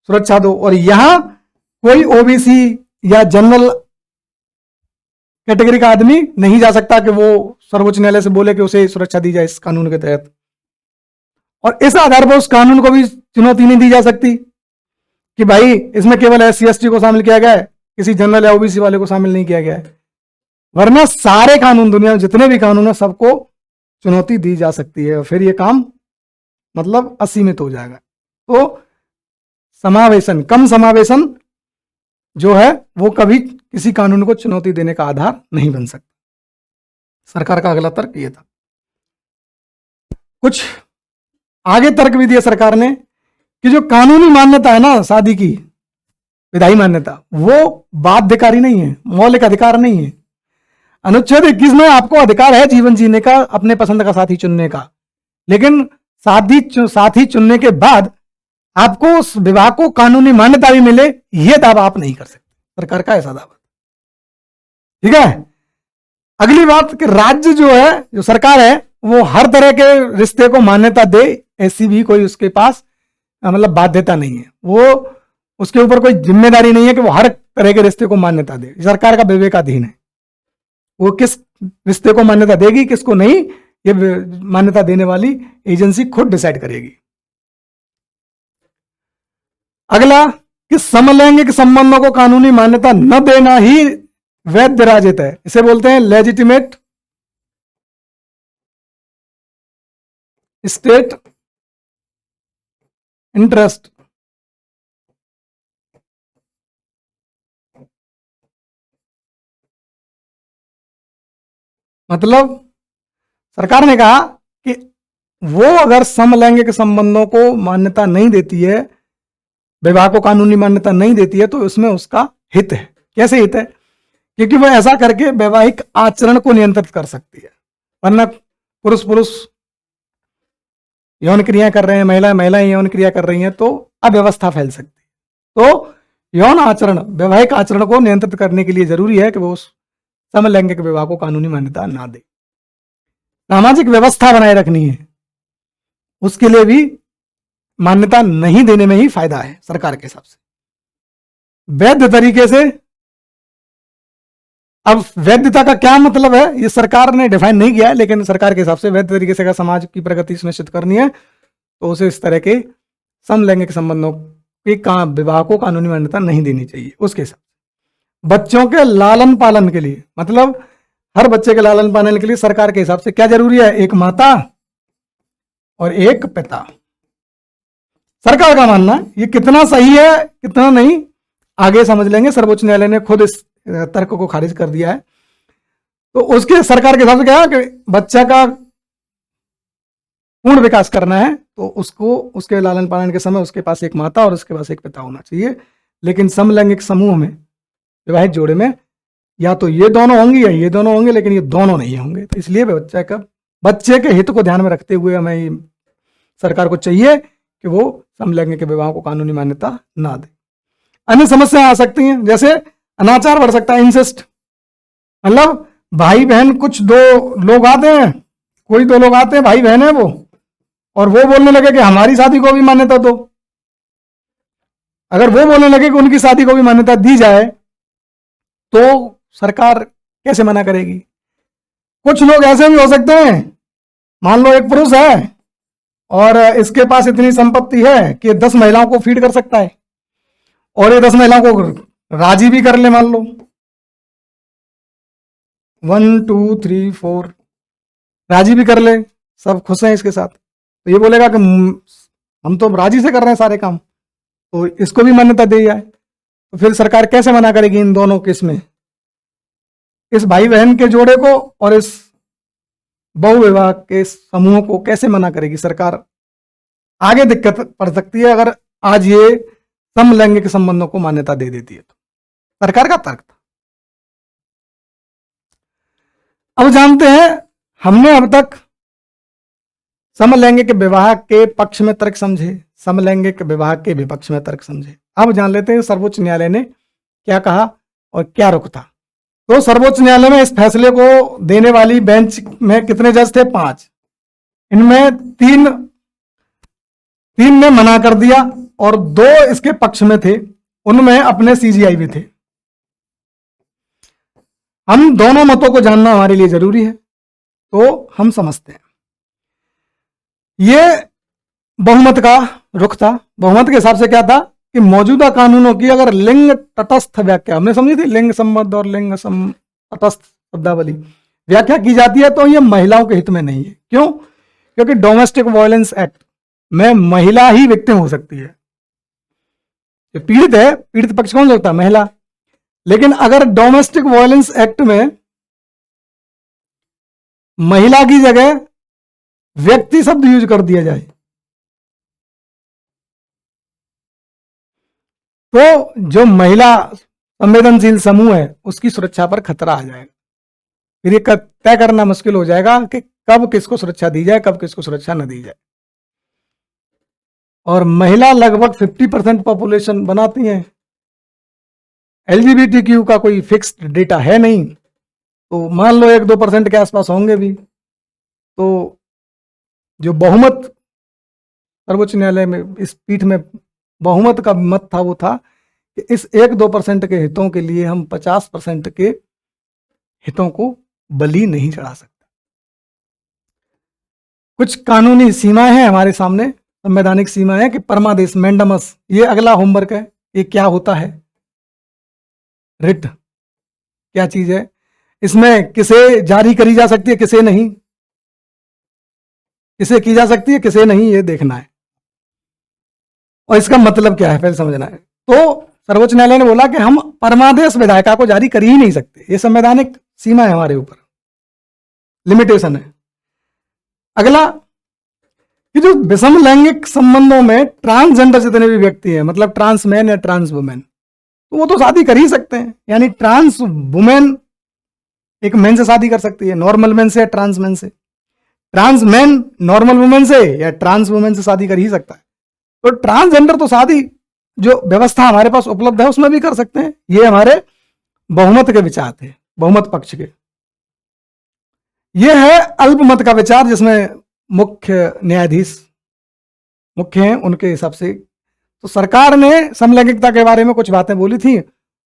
सुरक्षा दो, और यहां कोई OBC या जनरल कैटेगरी का आदमी नहीं जा सकता कि वो सर्वोच्च न्यायालय से बोले कि उसे सुरक्षा दी जाए इस कानून के तहत। और इस आधार पर उस कानून को भी चुनौती नहीं दी जा सकती कि भाई इसमें केवल SC/ST को शामिल किया गया है, किसी जनरल या OBC वाले को शामिल नहीं किया गया है। वरना सारे कानून, दुनिया में जितने भी कानून है, सबको चुनौती दी जा सकती है, और फिर ये काम मतलब असीमित हो जाएगा। तो समावेशन, कम समावेशन जो है वो कभी किसी कानून को चुनौती देने का आधार नहीं बन सकता। सरकार का अगला तर्क ये था। कुछ आगे तर्क भी दिया सरकार ने कि जो कानूनी मान्यता है ना, शादी की विधायी मान्यता, वो बाध्यकारी नहीं है, मौलिक अधिकार नहीं है। अनुच्छेद 21 में आपको अधिकार है जीवन जीने का, अपने पसंद का साथी चुनने का, लेकिन साथी चुनने के बाद आपको उस विवाह को कानूनी मान्यता भी मिले, यह दावा आप नहीं कर सकते। सरकार का ऐसा दावा। ठीक है। अगली बात कि राज्य जो है, जो सरकार है, वो हर तरह के रिश्ते को मान्यता दे, ऐसी भी कोई उसके पास मतलब बाध्यता नहीं है। वो उसके ऊपर कोई जिम्मेदारी नहीं है कि वो हर तरह के रिश्ते को मान्यता दे। सरकार का विवेकाधीन है, वो किस रिश्ते को मान्यता देगी, किसको नहीं, ये मान्यता देने वाली एजेंसी खुद डिसाइड करेगी। अगला कि समलैंगिक संबंधों को कानूनी मान्यता न देना ही वैध राजित है। इसे बोलते हैं लेजिटिमेट स्टेट इंटरेस्ट। मतलब सरकार ने कहा कि वो अगर समलैंगिक संबंधों को मान्यता नहीं देती है, विवाह को कानूनी मान्यता नहीं देती है, तो उसमें उसका हित है। कैसे हित है? क्योंकि वो ऐसा करके वैवाहिक आचरण को नियंत्रित कर सकती है। वरना पुरुष यौन क्रिया कर रहे हैं, महिलाएं यौन क्रिया कर रही हैं, तो अव्यवस्था फैल सकती है। तो यौन आचरण, वैवाहिक आचरण को नियंत्रित करने के लिए जरूरी है कि वो समलैंगिक विवाह को कानूनी मान्यता ना दे। सामाजिक व्यवस्था बनाए रखनी है, उसके लिए भी मान्यता नहीं देने में ही फायदा है सरकार के हिसाब से। वैध तरीके से, अब वैधता का क्या मतलब है ये सरकार ने डिफाइन नहीं किया है, लेकिन सरकार के हिसाब से वैध तरीके से अगर समाज की प्रगति सुनिश्चित करनी है तो उसे इस तरह के समलैंगिक संबंधों के विवाह को कानूनी मान्यता नहीं देनी चाहिए। उसके हिसाब से बच्चों के लालन पालन के लिए, मतलब हर बच्चे के लालन पालन के लिए सरकार के हिसाब से क्या जरूरी है? एक माता और एक पिता। सरकार का मानना ये कितना सही है कितना नहीं आगे समझ लेंगे। सर्वोच्च न्यायालय ने खुद इस तर्क को खारिज कर दिया है। तो उसके सरकार के हिसाब से क्या है कि बच्चा का पूर्ण विकास करना है तो उसको उसके लालन पालन के समय उसके पास एक माता और उसके पास एक पिता होना चाहिए। लेकिन समलैंगिक समूह में, विवाहित जोड़े में, या तो ये दोनों होंगे या ये दोनों होंगे, लेकिन ये दोनों नहीं होंगे। तो इसलिए बच्चे के हित को ध्यान में रखते हुए हमें सरकार को चाहिए कि वो समलैंगिक विवाह को कानूनी मान्यता ना दे। अन्य समस्याएं आ सकती हैं, जैसे अनाचार बढ़ सकता है, इंसेस्ट। मतलब भाई बहन कुछ दो लोग आते हैं, कोई दो लोग आते हैं, भाई बहन है वो, और वो बोलने लगे कि हमारी शादी को भी मान्यता दो। अगर वो बोलने लगे कि उनकी शादी को भी मान्यता दी जाए तो सरकार कैसे मना करेगी? कुछ लोग ऐसे भी हो सकते हैं, मान लो एक पुरुष है और इसके पास इतनी संपत्ति है कि 10 महिलाओं को फीड कर सकता है, और ये 10 महिलाओं को राजी भी कर ले, मान लो 1 2 3 4 राजी भी कर ले, सब खुश हैं इसके साथ, तो ये बोलेगा कि हम तो राजी से कर रहे हैं सारे काम, तो इसको भी मान्यता दी जाए। तो फिर सरकार कैसे मना करेगी इन दोनों केस में? इस भाई बहन के जोड़े को और इस बहुविवाह के समूह को कैसे मना करेगी सरकार? आगे दिक्कत पड़ सकती है अगर आज ये समलैंगिक संबंधों को मान्यता दे देती है। तो सरकार का तर्क था। अब जानते हैं, हमने अब तक समलैंगिक विवाह के पक्ष में तर्क समझे, समलैंगिक विवाह के विपक्ष में तर्क समझे। अब जान लेते हैं सर्वोच्च न्यायालय ने क्या कहा और क्या रुख था। तो सर्वोच्च न्यायालय में इस फैसले को देने वाली बेंच में कितने जज थे? 5। इनमें 3 ने मना कर दिया और 2 इसके पक्ष में थे, उनमें अपने सीजीआई भी थे। हम दोनों मतों को जानना हमारे लिए जरूरी है, तो हम समझते हैं। ये बहुमत का रुख था। बहुमत के हिसाब से क्या था कि मौजूदा कानूनों की अगर लिंग तटस्थ व्याख्या, हमने समझी थी लिंग संबद्ध और लिंग तटस्थ शब्दावली व्याख्या की जाती है, तो ये महिलाओं के हित में नहीं है। क्यों? क्योंकि डोमेस्टिक वायलेंस एक्ट में महिला ही विक्टिम हो सकती है। जो पीड़ित है, पीड़ित पक्ष कौन होता है? महिला। लेकिन अगर डोमेस्टिक वायलेंस एक्ट में महिला की जगह व्यक्ति शब्द यूज कर दिया जाए तो जो महिला संवेदनशील समूह है उसकी सुरक्षा पर खतरा आ जाएगा। फिर ये तय करना मुश्किल हो जाएगा कि कब किसको सुरक्षा दी जाए, कब किसको सुरक्षा न दी जाए। और महिला लगभग 50% पॉपुलेशन बनाती हैं। LGBTQ का कोई फिक्स्ड डेटा है नहीं, तो मान लो 1-2% के आसपास होंगे भी। तो जो बहुमत सर्वोच्च न्यायालय में इस पीठ में बहुमत का मत था वो था कि इस 1-2% के हितों के लिए हम 50% के हितों को बलि नहीं चढ़ा सकते। कुछ कानूनी सीमाएं हैं हमारे सामने, संवैधानिक सीमा है कि परमादेश मैंडमस, ये अगला होमवर्क है। ये क्या होता है? रिट क्या चीज है? इसमें किसे जारी करी जा सकती है, किसे नहीं, किसे की जा सकती है, किसे नहीं, ये देखना है। और इसका मतलब क्या है पहले समझना है। तो सर्वोच्च न्यायालय ने बोला कि हम परमादेश विधायिका को जारी कर ही नहीं सकते, ये संवैधानिक सीमा है हमारे ऊपर, लिमिटेशन है। अगला कि जो विषम लैंगिक संबंधों में ट्रांसजेंडर जितने भी व्यक्ति हैं, मतलब ट्रांस मैन या ट्रांस वुमेन, तो वो तो शादी कर ही सकते हैं। यानी ट्रांस वुमेन एक मैन से शादी कर सकती है, नॉर्मल मैन से या ट्रांस मैन से। ट्रांस मैन नॉर्मल वुमेन से या ट्रांस वुमेन से शादी कर ही सकता है। तो ट्रांसजेंडर तो शादी जो व्यवस्था हमारे पास उपलब्ध है उसमें भी कर सकते हैं। ये हमारे बहुमत के विचार थे, बहुमत पक्ष के। ये है अल्पमत का विचार, जिसमें मुख्य न्यायाधीश मुख्य हैं, उनके हिसाब से। तो सरकार ने समलैंगिकता के बारे में कुछ बातें बोली थी,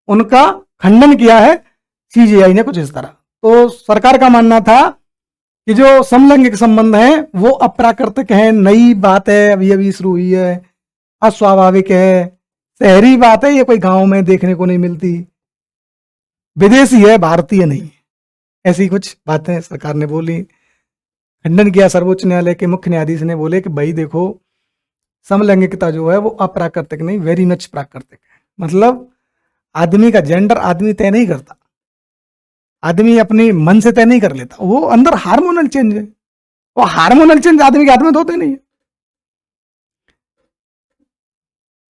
उनका खंडन किया है CJI ने कुछ इस तरह। तो सरकार का मानना था कि जो समलैंगिक संबंध है वो अप्राकृतिक है, नई बात है, अभी अभी शुरू हुई है, अस्वाभाविक है, शहरी बात है, ये कोई गांव में देखने को नहीं मिलती, विदेशी है, भारतीय नहीं है। ऐसी कुछ बातें सरकार ने बोली। खंडन किया सर्वोच्च न्यायालय के मुख्य न्यायाधीश ने, बोले कि भाई देखो, समलैंगिकता जो है वो अप्राकृतिक नहीं, वेरी मच प्राकृतिक है। मतलब आदमी का जेंडर आदमी तय नहीं करता, आदमी अपनी मन से तय नहीं कर लेता, वो अंदर हार्मोनल चेंज है। वो हार्मोनल चेंज आदमी के हाथ में तो होते नहीं है,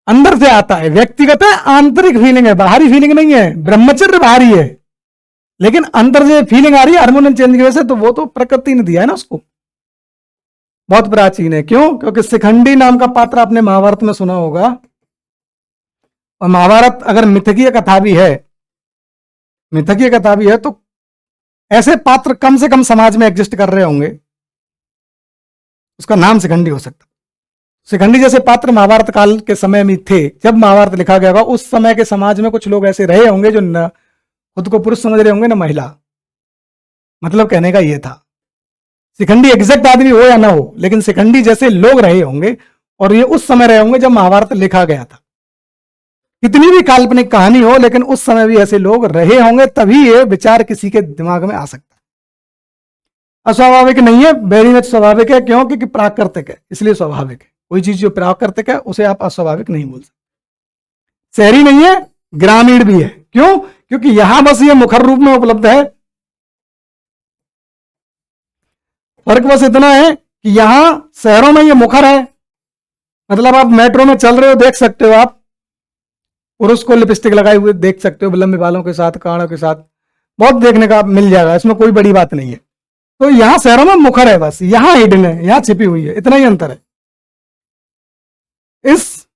अंदर से आता है, व्यक्तिगत है, आंतरिक फीलिंग है, बाहरी फीलिंग नहीं है। ब्रह्मचर्य बाहरी है, लेकिन अंदर से फीलिंग आ रही है हार्मोनल चेंज की वजह से, तो वो तो प्रकृति ने दिया है ना उसको। बहुत प्राचीन है। क्यों? क्योंकि शिखंडी नाम का पात्र आपने महाभारत में सुना होगा, और महाभारत अगर मिथकीय कथा भी है, मिथकीय कथा भी है, तो ऐसे पात्र कम से कम समाज में एग्जिस्ट कर रहे होंगे, उसका नाम शिखंडी हो सकता। शिखंडी जैसे पात्र महाभारत काल के समय में थे, जब महाभारत लिखा गया होगा उस समय के समाज में कुछ लोग ऐसे रहे होंगे जो न खुद को पुरुष समझ रहे होंगे न महिला। मतलब कहने का यह था, शिखंडी एग्जैक्ट आदमी हो या ना हो, लेकिन शिखंडी जैसे लोग रहे होंगे, और ये उस समय रहे होंगे जब महाभारत लिखा गया था। कितनी भी काल्पनिक कहानी हो, लेकिन उस समय भी ऐसे लोग रहे होंगे, तभी ये विचार किसी के दिमाग में आ सकता है। अस्वाभाविक नहीं है, वेरी मच स्वाभाविक है। क्यों? क्योंकि प्राकृतिक है, इसलिए स्वाभाविक है। कोई चीज जो प्राकृतिक है उसे आप अस्वाभाविक नहीं बोल सकते। शहरी नहीं है, ग्रामीण भी है। क्यों? क्योंकि यहां बस ये मुखर रूप में उपलब्ध है। फर्क बस इतना है कि यहां शहरों में ये मुखर है, मतलब आप मेट्रो में चल रहे हो, देख सकते हो, आप पुरुष को लिपस्टिक लगाए हुए देख सकते हो, लंबे बालों के साथ, कानों के साथ, बहुत देखने का मिल जाएगा, इसमें कोई बड़ी बात नहीं है। तो यहां शहरों में मुखर है, बस यहां हिडन है, यहां छिपी हुई है, इतना ही अंतर है। इस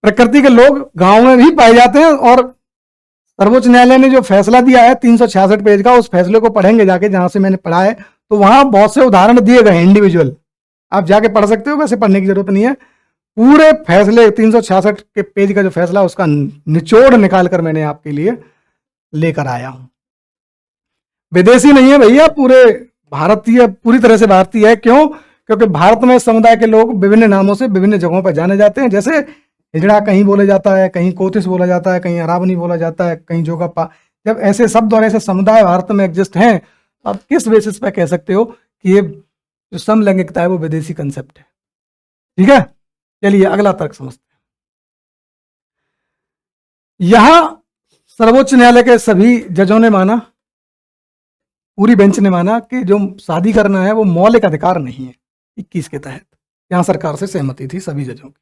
प्रकृति के लोग गांव में भी पाए जाते हैं। और सर्वोच्च न्यायालय ने जो फैसला दिया है 366 पेज का, उस फैसले को पढ़ेंगे जाके, जहां से मैंने पढ़ा है, तो वहां बहुत से उदाहरण दिए गए हैं इंडिविजुअल, आप जाके पढ़ सकते हो, वैसे पढ़ने की जरूरत नहीं है। पूरे फैसले 366 के पेज का जो फैसला, उसका निचोड़ निकाल कर मैंने आपके लिए लेकर आया हूं। विदेशी नहीं है भैया, पूरे भारतीय, पूरी तरह से भारतीय है। क्यों? क्योंकि भारत में समुदाय के लोग विभिन्न नामों से विभिन्न जगहों पर जाने जाते हैं। जैसे हिजड़ा कहीं बोला जाता है, कहीं कोतिस बोला जाता है, कहीं अरावनी बोला जाता है, कहीं जोगापा। जब ऐसे शब्द और ऐसे समुदाय भारत में एग्जिस्ट हैं, तो आप किस बेसिस पे कह सकते हो कि ये जो समलैंगिकता है वो विदेशी कंसेप्ट है? ठीक है, चलिए अगला तर्क समझते हैं। यहां सर्वोच्च न्यायालय के सभी जजों ने माना, पूरी बेंच ने माना कि जो शादी करना है वो मौलिक अधिकार नहीं है 21 के तहत। यहां सरकार से सहमति थी सभी जजों की।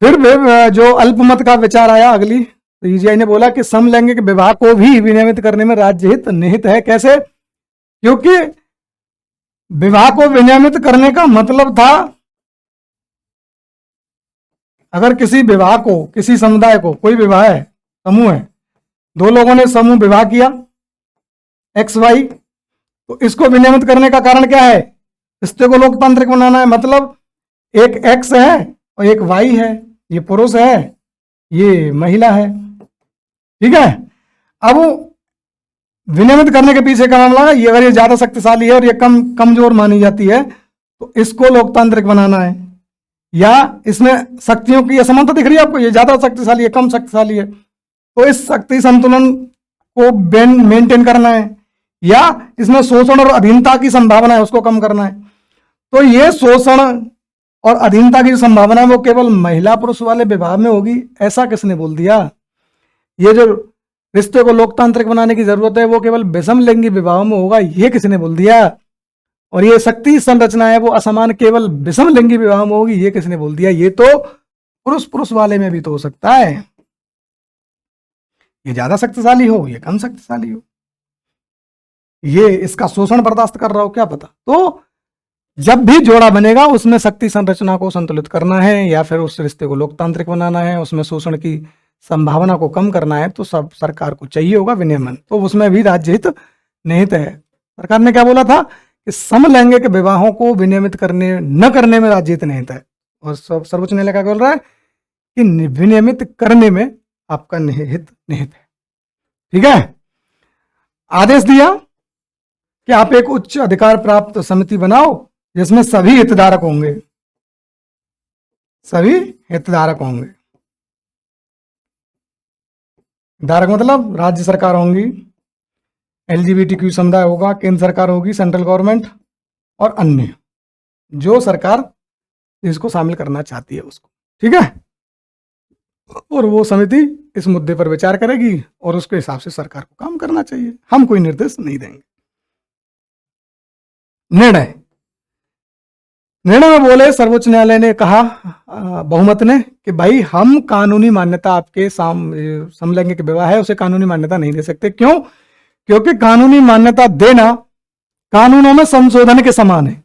फिर जो अल्पमत का विचार आया अगली, तो CJI ने बोला कि समलैंगिक विवाह को भी विनियमित करने में राज्य हित निहित है। कैसे? क्योंकि विवाह को विनियमित करने का मतलब था, अगर किसी विवाह को, किसी समुदाय को, कोई विवाह है, समूह है, दो लोगों ने समूह विवाह किया एक्स वाई, तो इसको विनियमित करने का कारण क्या है? रिश्ते को लोकतांत्रिक बनाना है। मतलब एक एक्स है और एक वाई है, ये पुरुष है, ये महिला है, ठीक है। अब विनियमित करने के पीछे का मामला है, ये अगर ये ज्यादा शक्तिशाली है और ये कमजोर मानी जाती है, तो इसको लोकतांत्रिक बनाना है। या इसमें शक्तियों की असमानता दिख रही है आपको, ये ज्यादा शक्तिशाली है, कम शक्तिशाली है, तो इस शक्ति संतुलन को मेंटेन करना है। या इसमें शोषण और अधीनता की संभावना है, उसको कम करना है। तो ये शोषण और अधीनता की संभावना है वो केवल महिला पुरुष वाले विवाह में होगी, ऐसा किसने बोल दिया? ये जो रिश्ते को लोकतांत्रिक बनाने की जरूरत है वो केवल विषम लिंगी विवाह में होगा, ये किसने बोल दिया? और ये शक्ति संरचना है वो असमान केवल विषम लिंगी विवाह में होगी, ये किसने बोल दिया? ये तो पुरुष पुरुष वाले में भी तो हो सकता है, ये ज्यादा शक्तिशाली हो, ये कम शक्तिशाली हो, ये इसका शोषण बर्दाश्त कर रहा हो, क्या पता। तो जब भी जोड़ा बनेगा उसमें शक्ति संरचना को संतुलित करना है या फिर उस रिश्ते को लोकतांत्रिक बनाना है, उसमें शोषण की संभावना को कम करना है, तो सब सरकार को चाहिए होगा विनियमन। तो उसमें भी राज्य हित निहित है। सरकार ने क्या बोला था कि समलैंगिक विवाहों को विनियमित न करने में राज्य हित निहित है, और सर्वोच्च न्यायालय क्या बोल रहा है कि विनियमित करने में आपका हित निहित है, ठीक है। आदेश दिया कि आप एक उच्च अधिकार प्राप्त समिति बनाओ जिसमें सभी हितधारक होंगे, सभी हितधारक होंगे। हितधारक मतलब राज्य सरकार होंगी, एलजीबीटीक्यू समुदाय होगा, केंद्र सरकार होगी, सेंट्रल गवर्नमेंट, और अन्य जो सरकार इसको शामिल करना चाहती है उसको, ठीक है। और वो समिति इस मुद्दे पर विचार करेगी और उसके हिसाब से सरकार को काम करना चाहिए, हम कोई निर्देश नहीं देंगे। निर्णय में बोले सर्वोच्च न्यायालय ने कहा बहुमत ने कि भाई हम कानूनी मान्यता, आपके समलैंगिक विवाह है उसे कानूनी मान्यता नहीं दे सकते। क्यों? क्योंकि कानूनी मान्यता देना कानूनों में संशोधन के समान है,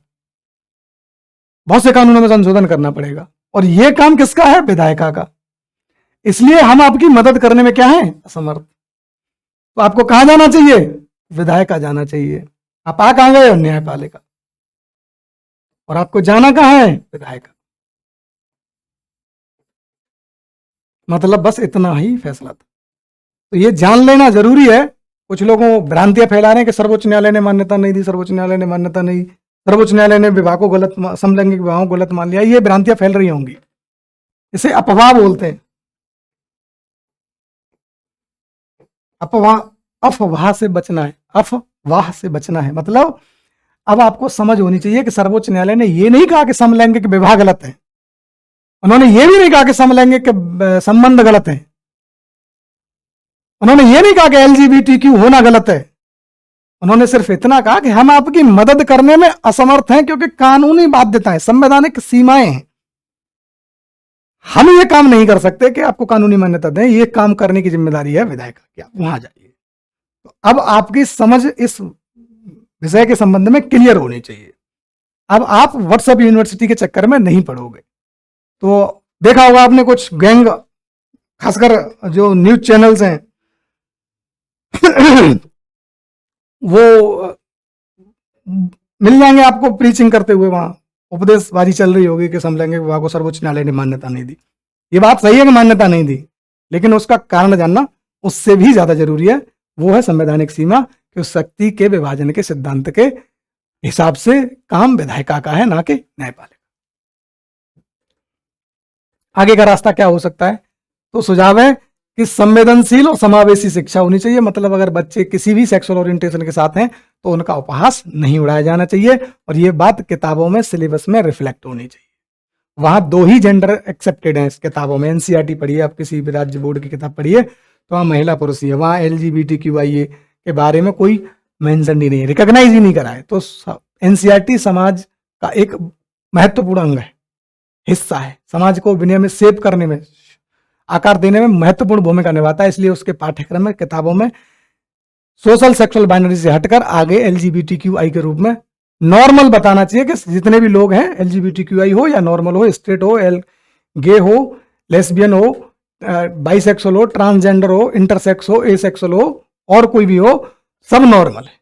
बहुत से कानूनों में संशोधन करना पड़ेगा, और यह काम किसका है? विधायिका का। इसलिए हम आपकी मदद करने में क्या है? असमर्थ। तो आपको कहां जाना चाहिए? विधायिका जाना चाहिए। आप आ कहां गए हो? न्यायपालिका। और आपको जाना कहां है? विधायिका। मतलब बस इतना ही फैसला था। तो ये जान लेना जरूरी है। कुछ लोगों भ्रांतियां फैला रहे हैं कि सर्वोच्च न्यायालय ने मान्यता नहीं दी, सर्वोच्च न्यायालय ने मान्यता नहीं, सर्वोच्च न्यायालय ने विवाह को गलत, समलैंगिक विवाहों को गलत मान लिया। ये भ्रांतियां फैल रही होंगी, इसे अफवाह बोलते हैं। अफवाह से बचना है, अफवाह से बचना है। मतलब अब आपको समझ होनी चाहिए कि सर्वोच्च न्यायालय ने यह नहीं कहा कि समलैंगिक विवाह गलत है, उन्होंने ये भी नहीं कहा कि समलैंगिक संबंध गलत है, उन्होंने ये नहीं कहा कि एलजीबीटीक्यू होना गलत है। उन्होंने सिर्फ इतना कहा कि हम आपकी मदद करने में असमर्थ हैं क्योंकि कानूनी बाध्यताएं, संवैधानिक सीमाएं हैं। हम ये काम नहीं कर सकते कि आपको कानूनी मान्यता दें, ये काम करने की जिम्मेदारी है विधायक की, आप वहां जाइए। तो अब आपकी समझ इस विषय के संबंध में क्लियर होनी चाहिए। अब आप व्हाट्सएप यूनिवर्सिटी के चक्कर में नहीं पड़ोगे। तो देखा होगा आपने कुछ गैंग, खासकर जो न्यूज चैनल्स हैं वो मिल जाएंगे आपको प्रीचिंग करते हुए, वहां उपदेशबाजी चल रही होगी कि समलैंगिक विवाह को सर्वोच्च न्यायालय ने मान्यता नहीं दी। ये बात सही है कि मान्यता नहीं दी, लेकिन उसका कारण जानना उससे भी ज्यादा जरूरी है। वो है संवैधानिक सीमा, कि उस शक्ति के विभाजन के सिद्धांत के हिसाब से काम विधायिका का है, ना कि न्यायपालिका। आगे का रास्ता क्या हो सकता है? तो सुझाव है कि संवेदनशील और समावेशी शिक्षा होनी चाहिए। मतलब अगर बच्चे किसी भी सेक्सुअल ओरिएंटेशन के साथ हैं तो उनका उपहास नहीं उड़ाया जाना चाहिए, और ये बात किताबों में, सिलेबस में रिफ्लेक्ट होनी चाहिए। वहां 2 ही जेंडर एक्सेप्टेड हैं इस किताबों में। एनसीईआरटी पढ़िए, आप किसी भी राज्य बोर्ड की किताब पढ़िए तो वहां महिला पुरुष ही है, वहां एलजीबीटीक्यूआई के बारे में कोई मेंशन ही नहीं है, रिकॉग्नाइज ही नहीं करा है। तो एनसीईआरटी समाज का एक महत्वपूर्ण अंग है, हिस्सा है, समाज को विनियमित शेप करने में, आकार देने में महत्वपूर्ण भूमिका निभाता है। इसलिए उसके पाठ्यक्रम में, किताबों में सोशल सेक्सुअल बाइनरी से हटकर आगे एलजीबीटीक्यूआई के रूप में नॉर्मल बताना चाहिए कि जितने भी लोग हैं LGBTQI हो या नॉर्मल हो, स्ट्रेट हो, गे हो, लेस्बियन हो, बाइसेक्सुअल हो, ट्रांसजेंडर हो, इंटरसेक्स हो, एसेक्सुअल हो और कोई भी हो, सब नॉर्मल है।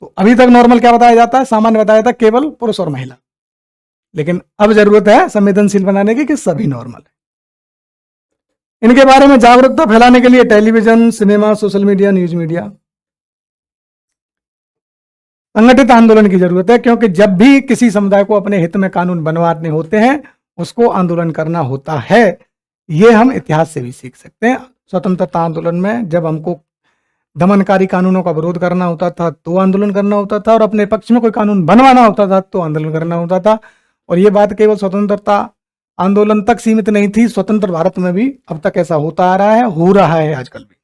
तो अभी तक नॉर्मल क्या बताया जाता है, सामान्य बताया जाता है केवल पुरुष और महिला, लेकिन अब जरूरत है संवेदनशील बनाने की कि सभी नॉर्मल है। इनके बारे में जागरूकता फैलाने के लिए television, cinema, social media, news media, संगठित आंदोलन की जरूरत है, क्योंकि जब भी किसी समुदाय को अपने हित में कानून बनवाने होते हैं उसको आंदोलन करना होता है। ये हम इतिहास से भी सीख सकते हैं। स्वतंत्रता आंदोलन में जब हमको दमनकारी कानूनों का विरोध करना होता था तो आंदोलन करना होता था, और अपने पक्ष में कोई कानून बनवाना होता था तो आंदोलन करना होता था। और ये बात केवल स्वतंत्रता आंदोलन तक सीमित नहीं थी, स्वतंत्र भारत में भी अब तक ऐसा होता आ रहा है, हो रहा है आजकल भी।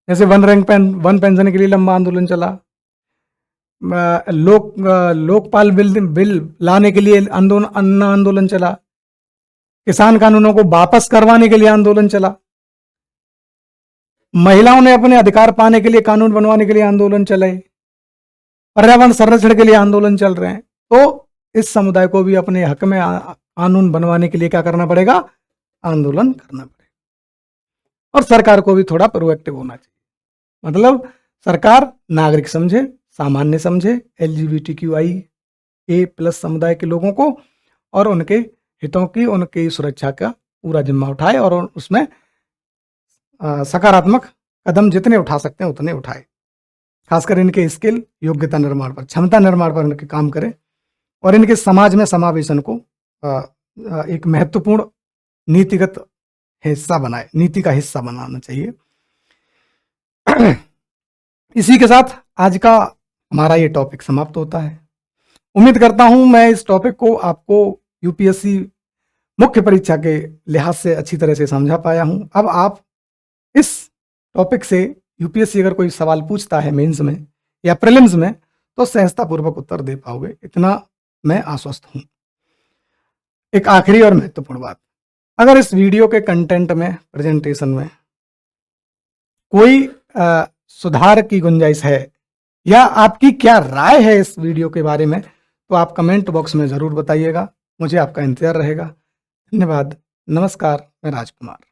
जैसे वन पेंशन के लिए लंबा आंदोलन चला, लोकपाल बिल लाने के लिए आंदोलन चला, किसान कानूनों को वापस करवाने के लिए आंदोलन चला, महिलाओं ने अपने अधिकार पाने के लिए कानून बनवाने के लिए आंदोलन चले, पर्यावरण संरक्षण के लिए आंदोलन चल रहे हैं। तो इस समुदाय को भी अपने हक में कानून बनवाने के लिए क्या करना पड़ेगा, आंदोलन करना पड़ेगा। और सरकार को भी थोड़ा प्रोएक्टिव होना चाहिए, मतलब सरकार नागरिक समझे, सामान्य समझे LGBTQIA+ समुदाय के लोगों को, और उनके हितों की, उनकी सुरक्षा का पूरा जिम्मा उठाए, और उसमें सकारात्मक कदम जितने उठा सकते हैं उतने उठाए। खासकर इनके स्किल, योग्यता निर्माण पर, क्षमता निर्माण पर इनके काम करें, और इनके समाज में समावेशन को एक महत्वपूर्ण नीतिगत हिस्सा बनाए, नीति का हिस्सा बनाना चाहिए। इसी के साथ आज का हमारा ये टॉपिक समाप्त होता है। उम्मीद करता हूं मैं इस टॉपिक को आपको UPSC मुख्य परीक्षा के लिहाज से अच्छी तरह से समझा पाया हूं। अब आप इस टॉपिक से UPSC अगर कोई सवाल पूछता है मेंस में या प्रीलिम्स में तो सहजतापूर्वक उत्तर दे पाओगे, इतना मैं आश्वस्त हूं। एक आखिरी और महत्वपूर्ण बात, अगर इस वीडियो के कंटेंट में, प्रेजेंटेशन में कोई सुधार की गुंजाइश है या आपकी क्या राय है इस वीडियो के बारे में, तो आप कमेंट बॉक्स में ज़रूर बताइएगा। मुझे आपका इंतजार रहेगा। धन्यवाद। नमस्कार। मैं राजकुमार।